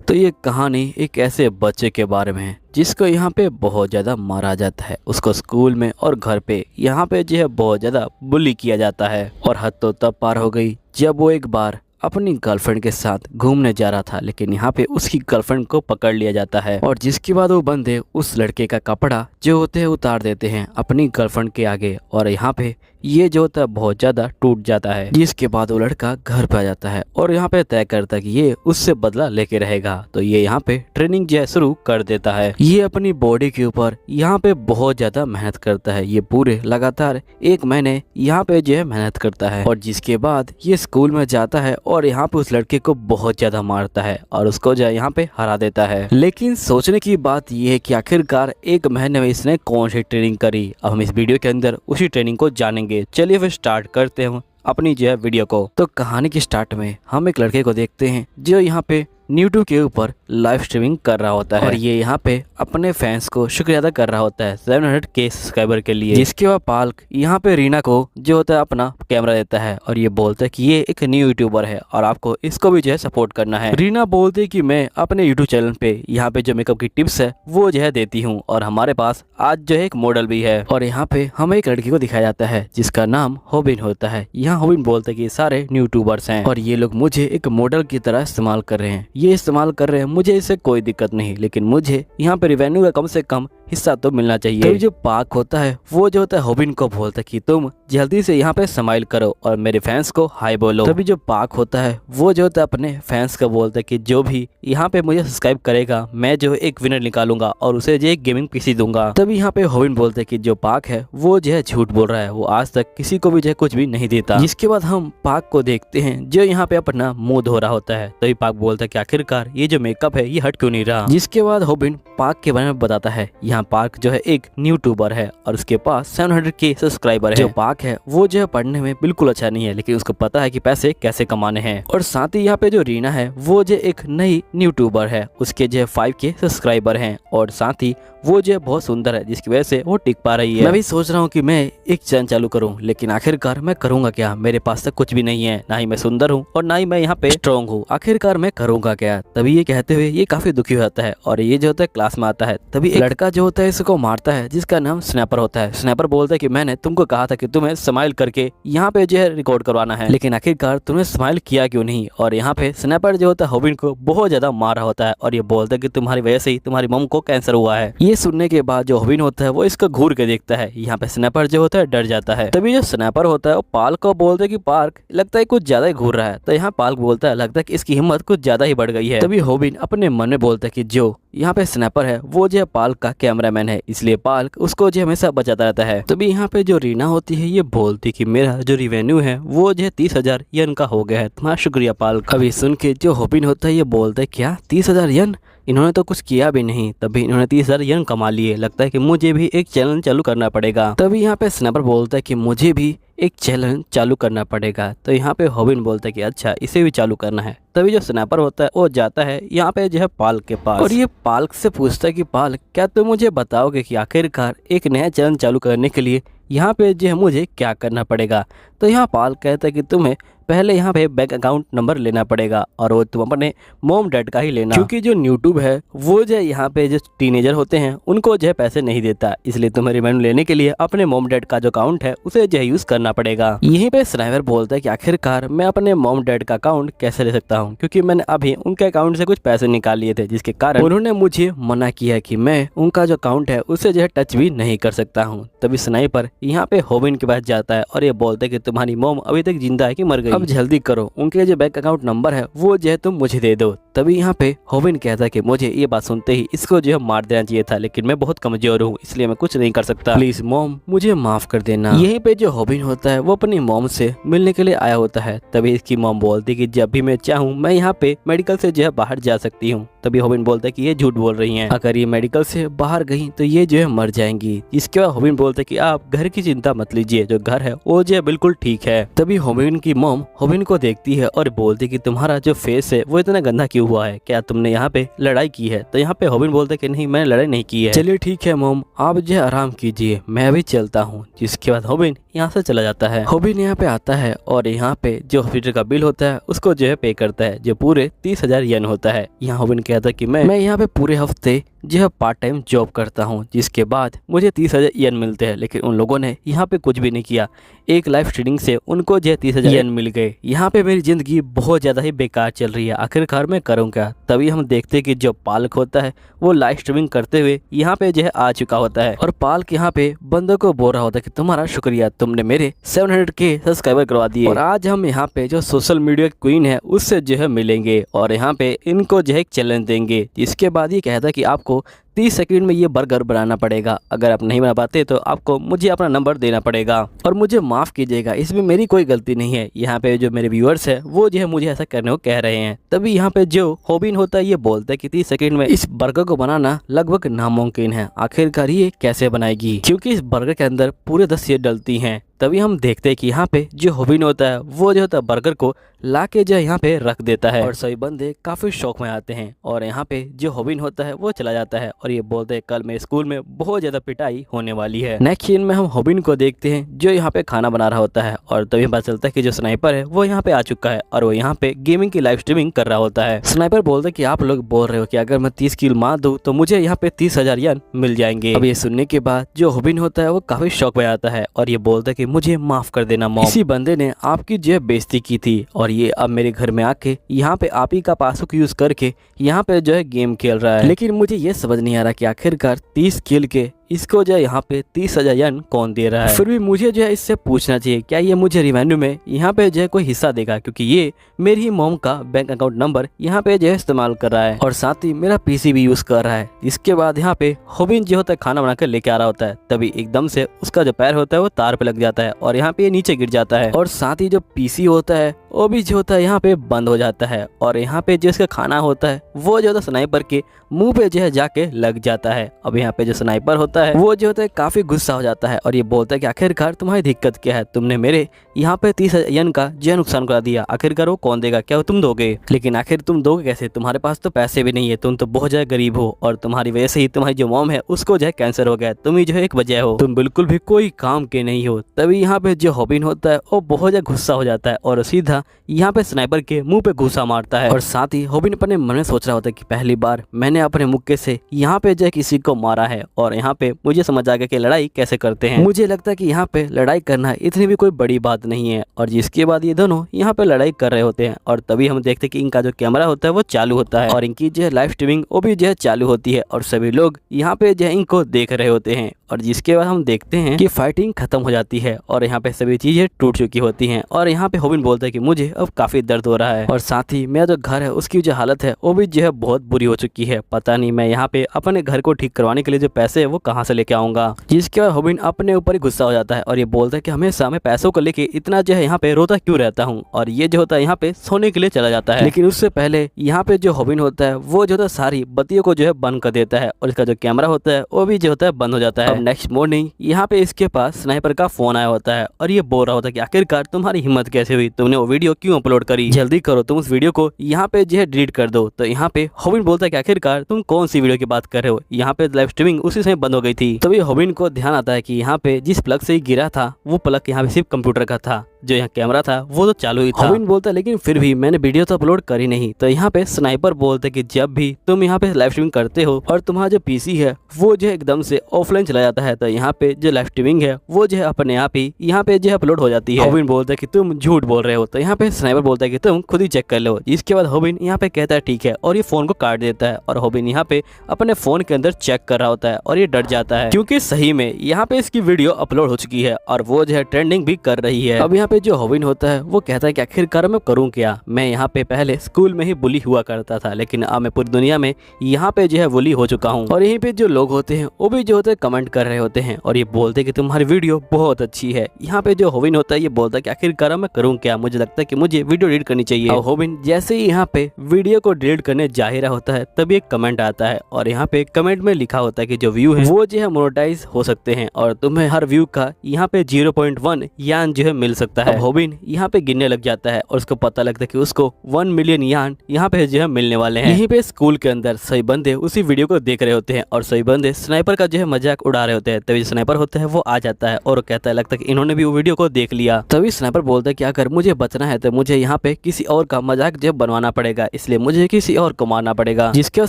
तो ये कहानी एक ऐसे बच्चे के बारे में है जिसको यहाँ पे बहुत ज़्यादा मारा जाता है। उसको स्कूल में और घर पे यहाँ पे जो है बहुत ज़्यादा बुली किया जाता है। और हद तो तब पार हो गई जब वो एक बार अपनी गर्लफ्रेंड के साथ घूमने जा रहा था, लेकिन यहाँ पे उसकी गर्लफ्रेंड को पकड़ लिया जाता है और जिसके बाद वो बंदे उस लड़के का कपड़ा जो होते हैं उतार देते हैं अपनी गर्लफ्रेंड के आगे। और यहाँ पे ये जो होता है बहुत ज़्यादा टूट जाता है, जिसके बाद वो लड़का घर पे आ जाता है और यहाँ पे तय करता है कि ये उससे बदला लेके रहेगा। तो ये यहाँ पे ट्रेनिंग जो है शुरू कर देता है। ये अपनी बॉडी के ऊपर यहाँ पे बहुत ज़्यादा मेहनत करता है। ये पूरे लगातार 1 महीने यहाँ पे जो है मेहनत करता है और जिसके बाद ये स्कूल में जाता है और यहाँ पे उस लड़के को बहुत ज़्यादा मारता है और उसको जो है यहाँ पे हरा देता है। लेकिन सोचने की बात ये है कि आखिरकार 1 महीने में इसने कौन सी ट्रेनिंग करी। अब हम इस वीडियो के अंदर उसी ट्रेनिंग को जानेंगे। चलिए फिर स्टार्ट करते हैं अपनी जो है वीडियो को। तो कहानी के स्टार्ट में हम एक लड़के को देखते हैं जो यहाँ पे यूट्यूब के ऊपर लाइव स्ट्रीमिंग कर रहा होता है और ये यहाँ पे अपने फैंस को शुक्रिया अदा कर रहा होता है 700K सब्सक्राइबर के लिए। जिसके बाद पाल्क यहाँ पे रीना को जो होता है अपना कैमरा देता है और ये बोलता है कि ये एक न्यू यूट्यूबर है और आपको इसको भी जो है सपोर्ट करना है। रीना बोलती है कि मैं अपने यूट्यूब चैनल पे यहाँ पे जो मेकअप की टिप्स है वो जो है देती हूँ और हमारे पास आज जो है एक मॉडल भी है। और यहाँ पे हमें एक लड़की को दिखाया जाता है जिसका नाम होबिन होता है। यहाँ होबिन बोलता है कि सारे यूट्यूबर्स हैं और ये लोग मुझे एक मॉडल की तरह इस्तेमाल कर रहे हैं। ये इस्तेमाल कर रहे हैं, मुझे इससे कोई दिक्कत नहीं, लेकिन मुझे यहाँ पे रिवेन्यू का कम से कम हिस्सा तो मिलना चाहिए। तो जो पाक होता है वो जो होता है होबिन को बोलता है कि तुम जल्दी से यहाँ पे स्माइल करो और मेरे फैंस को हाई बोलो। तभी जो पाक होता है वो जो होता है अपने फैंस को बोलता है कि जो भी यहाँ पे मुझे सब्सक्राइब करेगा मैं जो एक विनर निकालूंगा और उसे जो एक गेमिंग पीसी दूंगा। तभी यहाँ पे होबिन बोलते है कि जो पाक है वो जो है झूठ बोल रहा है, वो आज तक किसी को भी जो है कुछ भी नहीं देता। जिसके बाद हम पाक को देखते हैं जो यहाँ पे अपना मुंह धो रहा होता है। तभी पाक बोलता है कि आखिरकार ये जो मेकअप है ये हट क्यों नहीं रहा। जिसके बाद होबिन पाक के बारे में बताता है। यहाँ पाक जो है एक यूट्यूबर है और उसके पास 700K सब्सक्राइबर है। जो पाक है वो जो है पढ़ने में बिल्कुल अच्छा नहीं है, लेकिन उसको पता है कि पैसे कैसे कमाने हैं। और साथ ही यहाँ पे जो रीना है वो जो एक नई यूट्यूबर है, उसके जो है 5K सब्सक्राइबर हैं और साथ ही वो जो है बहुत सुंदर है जिसकी वजह से वो टिक पा रही है। मैं भी सोच रहा हूँ कि मैं एक चैनल चालू करूँ, लेकिन आखिरकार मैं करूँगा क्या, मेरे पास तक कुछ भी नहीं है, ना ही मैं सुंदर हूँ और ना ही मैं यहाँ पे स्ट्रॉन्ग हूँ, आखिरकार मैं करूँगा क्या। तभी ये कहते हुए ये काफी दुखी होता है और ये जो होता है क्लास में आता है। तभी एक लड़का जो होता है इसको मारता है जिसका नाम स्नैपर होता है। स्नैपर बोलता है कि मैंने तुमको कहा था कि तुम्हें स्माइल करके यहाँ पे जो है रिकॉर्ड करवाना है, लेकिन आखिरकार तुमने स्माइल किया क्यों नहीं। और यहाँ पे स्नैपर जो होता है होबिन को बहुत ज्यादा मार रहा होता है और ये बोलता है कि तुम्हारी वजह से ही तुम्हारी मम को कैंसर हुआ है। ये सुनने के बाद जो होबिन होता है वो इसको घूर के देखता है। यहाँ पे स्नैपर जो होता है डर जाता है। तभी जो स्नैपर होता है वो पार्क को बोलता है कि पार्क लगता है कुछ ज्यादा ही घूर रहा है। तो यहाँ पार्क बोलता है लगता है कि इसकी हिम्मत कुछ ज्यादा ही बढ़ गई है। तभी होबिन अपने मन में बोलता है कि जो यहाँ पे स्नैपर है वो जो है पाल्क का कैमरामैन है, इसलिए पाल्क उसको जो हमेशा बचाता रहता है। तभी यहाँ पे जो रीना होती है ये बोलती कि मेरा जो रिवेन्यू है वो जो है 30,000 यन का हो गया है, तुम्हारा शुक्रिया पाल्क। अभी सुन के जो होबिन होता है ये बोलता है क्या 30,000 यन, इन्होंने तो कुछ किया भी नहीं, तभी इन्होंने 30,000 यन कमा लिए, लगता है कि मुझे भी एक चैनल चालू करना पड़ेगा। तभी यहाँ पे स्नैपर बोलता है कि मुझे भी एक चैनल चालू करना पड़ेगा। तो यहाँ पे होबिन बोलता है कि अच्छा इसे भी चालू करना है। तभी जो स्नैपर होता है वो जाता है यहाँ पे जो है पाल्क के पास और ये पाल्क से पूछता है कि पाल्क क्या तुम मुझे बताओगे कि आखिरकार एक नया चैनल चालू करने के लिए यहाँ पे जो है मुझे क्या करना पड़ेगा। तो यहाँ पाल्क कहता है कि तुम्हें पहले यहाँ पे बैंक अकाउंट नंबर लेना पड़ेगा और वो तुम अपने मॉम डैड का ही लेना, क्योंकि जो यूट्यूब है वो जो यहाँ पे जो टीनेजर होते हैं उनको जो है पैसे नहीं देता, इसलिए तुम्हें रिवेन्यू लेने के लिए अपने मॉम डैड का जो अकाउंट है उसे जो है यूज करना पड़ेगा। यहीं पे स्नाइपर बोलता है कि आखिरकार मैं अपने मॉम डैड का अकाउंट कैसे ले सकता हूँ, क्योंकि मैंने अभी उनके अकाउंट से कुछ पैसे निकाल लिए थे जिसके कारण उन्होंने मुझे मना किया कि मैं उनका जो अकाउंट है उसे जो है टच भी नहीं कर सकता हूँ। तभी स्नाइपर यहाँ पे होबिन के पास जाता है और ये बोलता है कि तुम्हारी मॉम अभी तक जिंदा है कि मर गई, अब जल्दी करो, उनके जो बैंक अकाउंट नंबर है वो जो है तुम मुझे दे दो। तभी यहाँ पे होबिन कहता है कि मुझे ये बात सुनते ही इसको जो है मार देना चाहिए था, लेकिन मैं बहुत कमजोर हूँ इसलिए मैं कुछ नहीं कर सकता, प्लीज मॉम मुझे माफ कर देना। यहीं पे जो होबिन होता है वो अपनी मॉम से मिलने के लिए आया होता है। तभी इसकी मॉम बोलती कि जब भी मैं चाहूँ मैं यहाँ पे मेडिकल से जो है बाहर जा सकती हूँ। तभी होबिन बोलता है कि ये झूठ बोल रही हैं, अगर ये मेडिकल से बाहर गई तो ये जो है मर जाएंगी। इसके बाद होबिन बोलता है कि आप घर की चिंता मत लीजिए, जो घर है वो जो है बिल्कुल ठीक है। तभी होबिन की मॉम होबिन को देखती है और बोलती कि तुम्हारा जो फेस है वो इतना गंदा क्यों क्यों हुआ है, क्या तुमने यहाँ पे लड़ाई की है? तो यहाँ पे होबिन बोलता है कि नहीं, मैंने लड़ाई नहीं की है। चलिए ठीक है मॉम, आप जो है आराम कीजिए, मैं अभी चलता हूँ। जिसके बाद होबिन यहाँ से चला जाता है। होबिन यहाँ पे आता है और यहाँ पे जो हॉस्पिटल का बिल होता है उसको जो है पे करता है, जो पूरे 30,000 येन होता है। यहाँ होबिन कहता है कि मैं यहाँ पे पूरे हफ्ते जो है पार्ट टाइम जॉब करता हूँ, जिसके बाद मुझे 30,000 येन मिलते हैं। लेकिन उन लोगों ने यहाँ पे कुछ भी नहीं किया, एक लाइव स्ट्रीमिंग से उनको जो है 30,000 येन मिल गए। यहाँ पे मेरी जिंदगी बहुत ज्यादा ही बेकार चल रही है, आखिरकार मैं करूँ क्या? तभी हम देखते कि जो पालक होता है वो लाइव स्ट्रीमिंग करते हुए यहाँ पे जो है आ चुका होता है और पालक यहाँ पे बंदों को बोल रहा होता है कि तुम्हारा शुक्रिया, तुमने मेरे 700K सब्सक्राइबर करवा दिए और आज हम यहाँ पे जो सोशल मीडिया क्वीन है उससे जो है मिलेंगे और यहाँ पे इनको जो है एक चैलेंज देंगे। जिसके बाद ये कहता है कि आपको 30 सेकंड में ये बर्गर बनाना पड़ेगा, अगर आप नहीं बना पाते तो आपको मुझे अपना नंबर देना पड़ेगा और मुझे माफ़ कीजिएगा, इसमें मेरी कोई गलती नहीं है। यहाँ पे जो मेरे व्यूअर्स है वो जो है मुझे ऐसा करने को कह रहे हैं। तभी यहाँ पे जो होबिन होता है ये बोलता है कि 30 सेकंड में इस बर्गर को बनाना लगभग नामुमकिन है, आखिरकार ये कैसे बनाएगी, क्योंकि इस बर्गर के अंदर पूरे 10 चीज़ें डलती हैं। तभी हम देखते हैं कि यहाँ पे जो होबिन होता है वो जो होता है बर्गर को ला के जो यहाँ पे रख देता है और सभी बंदे काफी शौक में आते हैं और यहाँ पे जो होबिन होता है वो चला जाता है और ये बोलते हैं कल मेरे स्कूल में बहुत ज्यादा पिटाई होने वाली है। नेक्स्ट सीन में हम होबिन को देखते हैं जो यहाँ पे खाना बना रहा होता है और तभी पता चलता है कि जो स्नाइपर है वो यहाँ पे आ चुका है और वो यहाँ पे गेमिंग की लाइव स्ट्रीमिंग कर रहा होता है। स्नाइपर बोलता है कि आप लोग बोल रहे हो कि अगर मैं 30 किल मार दूं तो मुझे यहाँ पे 30,000 येन मिल जाएंगे। अब ये सुनने के बाद जो होबिन होता है वो काफी शौक में आता है और ये बोलता है कि मुझे माफ कर देना मॉम, इसी बंदे ने आपकी जो है बेइज्जती की थी और ये अब मेरे घर में आके यहाँ पे आप ही का पासबुक यूज करके यहाँ पे जो है गेम खेल रहा है। लेकिन मुझे ये समझ नहीं आ रहा कि आखिरकार 30 किल के इसको जो है यहाँ पे 30,000 येन कौन दे रहा है। फिर भी मुझे जो है इससे पूछना चाहिए क्या ये मुझे रिवेन्यू में यहाँ पे जो है कोई हिस्सा देगा, क्योंकि ये मेरी ही मॉम का बैंक अकाउंट नंबर यहाँ पे जो है इस्तेमाल कर रहा है और साथ ही मेरा पीसी भी यूज कर रहा है। इसके बाद यहाँ पे होबिन जो होता है खाना बनाकर लेके आ रहा होता है, तभी एकदम से उसका जो पैर होता है वो तार पे लग जाता है और यहाँ पे नीचे गिर जाता है और साथ ही जो पीसी होता है वो भी जो होता है यहाँ पे बंद हो जाता है और यहाँ पे जो इसका खाना होता है वो जो होता है स्नाइपर के मुंह पे जो है जाके लग जाता है। अब यहाँ पे जो स्नाइपर होता है वो जो होता है काफी गुस्सा हो जाता है और ये बोलता है कि आखिरकार तुम्हारी दिक्कत क्या है, तुमने मेरे यहाँ पे 30,000 येन का जो नुकसान करा दिया, आखिरकार वो कौन देगा, क्या वो तुम दोगे? लेकिन आखिर तुम दोगे कैसे, तुम्हारे पास तो पैसे भी नहीं है, तुम तो बहुत ज्यादा गरीब हो और तुम्हारी वजह से ही तुम्हारी जो मॉम है उसको जो है कैंसर हो गया, तुम ही जो है एक वजह हो, तुम बिल्कुल भी कोई काम के नहीं हो। तभी यहाँ पे जो होबिन होता है वो बहुत ज्यादा गुस्सा हो जाता है और सीधा यहाँ पे स्नाइपर के मुंह पे घुसा मारता है और साथ ही होबिन अपने मन में सोच रहा होता है कि पहली बार मैंने अपने मुक्के से यहाँ पे जो किसी को मारा है और यहाँ पे मुझे समझ आ गया कि लड़ाई कैसे करते हैं। मुझे लगता है कि यहाँ पे लड़ाई करना इतनी भी कोई बड़ी बात नहीं है और जिसके बाद ये दोनों यहाँ पे लड़ाई कर रहे होते हैं और तभी हम देखते हैं कि इनका जो कैमरा होता है वो चालू होता है और इनकी जो है लाइव स्ट्रीमिंग वो भी जो है चालू होती है और सभी लोग यहाँ पे जो है इनको देख रहे होते हैं और जिसके बाद हम देखते हैं कि फाइटिंग खत्म हो जाती है और यहाँ पे सभी चीजें टूट चुकी होती हैं और यहाँ पे होबिन बोलता है कि मुझे अब काफी दर्द हो रहा है और साथ ही मेरा जो घर है उसकी जो हालत है वो भी जो है बहुत बुरी हो चुकी है, पता नहीं मैं यहाँ पे अपने घर को ठीक करवाने के लिए जो पैसे है वो कहाँ से लेके आऊंगा। जिसके बाद होबिन अपने ऊपर ही गुस्सा हो जाता है और ये बोलता है कि हमेशा मैं पैसों को लेके इतना जो है यहाँ पे रोता क्यों रहता हूँ और ये जो होता है यहाँ पे सोने के लिए चला जाता है। लेकिन उससे पहले यहाँ पे जो होबिन होता है वो जो होता है सारी बत्तियों को जो है बंद कर देता है और इसका जो कैमरा होता है वो भी जो होता है बंद हो जाता है। नेक्स्ट मॉर्निंग यहाँ पे इसके पास स्नाइपर का फोन आया होता है और ये बोल रहा होता है कि आखिरकार तुम्हारी हिम्मत कैसे हुई, तुमने वो वीडियो क्यों अपलोड करी, जल्दी करो तुम उस वीडियो को यहाँ पे जो है डिलीट कर दो। तो यहाँ पे होबिन बोलता है कि आखिरकार तुम कौन सी वीडियो की बात कर रहे हो, यहाँ पे लाइव स्ट्रीमिंग उसी समय बंद हो गई थी। तभी होबिन को ध्यान आता है कि यहाँ पे जिस प्लग से ही गिरा था वो प्लग यहाँ पे सिर्फ कंप्यूटर का था, जो यहाँ कैमरा था वो तो चालू ही था। होबिन बोलता है लेकिन फिर भी मैंने वीडियो तो अपलोड करी नहीं। तो यहाँ पे स्नाइपर बोलते कि जब भी तुम यहाँ पे लाइव स्ट्रीमिंग करते हो और तुम्हारा जो पीसी है वो जो है एकदम से ऑफलाइन चला जाता है तो यहाँ पे जो लाइव स्ट्रीमिंग है वो जो है अपने आप ही यहाँ पे जो है अपलोड हो जाती है। होबिन बोलता है कि तुम झूठ बोल रहे हो। तो यहाँ पे स्नाइपर बोलता है कि तुम खुद ही चेक कर लो। इसके बाद होबिन यहाँ पे कहता है ठीक है और ये फोन को काट देता है और होबिन यहाँ पे अपने फोन के अंदर चेक कर रहा होता है और ये डर जाता है क्योंकि सही में यहाँ पे इसकी वीडियो अपलोड हो चुकी है और वो जो है ट्रेंडिंग भी कर रही है। अब यहाँ पे जो होबिन होता है वो कहता है कि आखिरकार मैं करूँ क्या, मैं यहाँ पे पहले स्कूल में ही बुली हुआ करता था लेकिन अब मैं पूरी दुनिया में यहाँ पे जो है बुली हो चुका हूँ। और यहीं पे जो लोग होते हैं वो भी जो होते हैं कमेंट कर रहे होते हैं और ये बोलते हैं कि तुम्हारी वीडियो बहुत अच्छी है। यहाँ पे जो होबिन होता है ये बोलता है कि आखिरकार मैं करूँ क्या, मुझे लगता है कि मुझे वीडियो डिलीट करनी चाहिए। और होबिन जैसे ही यहाँ पे वीडियो को डिलीट करने जा ही रहा होता है तभी एक कमेंट आता है और यहाँ पे कमेंट में लिखा होता है कि जो व्यू है वो जो है मोनेटाइज हो सकते हैं और तुम्हें हर व्यू का यहाँ पे 0.1 यान जो है मिल सकता है। अब हॉबिन यहाँ पे गिनने लग जाता है और उसको पता लगता है कि उसको 1 मिलियन यान यहाँ पे जो है मिलने वाले हैं। यहीं पे स्कूल के अंदर सही बंदे उसी वीडियो को देख रहे होते हैं और सही बंदे स्नाइपर का जो है मजाक उड़ा रहे होते हैं। तभी स्नाइपर होता है वो आ जाता है और कहता है लगता है कि इन्होंने भी वो वीडियो को देख लिया। तभी स्नाइपर बोलता है कि अगर मुझे बचना है तो मुझे यहाँ पे किसी और का मजाक जो बनवाना पड़ेगा, इसलिए मुझे किसी और को मारना पड़ेगा। जिसके बाद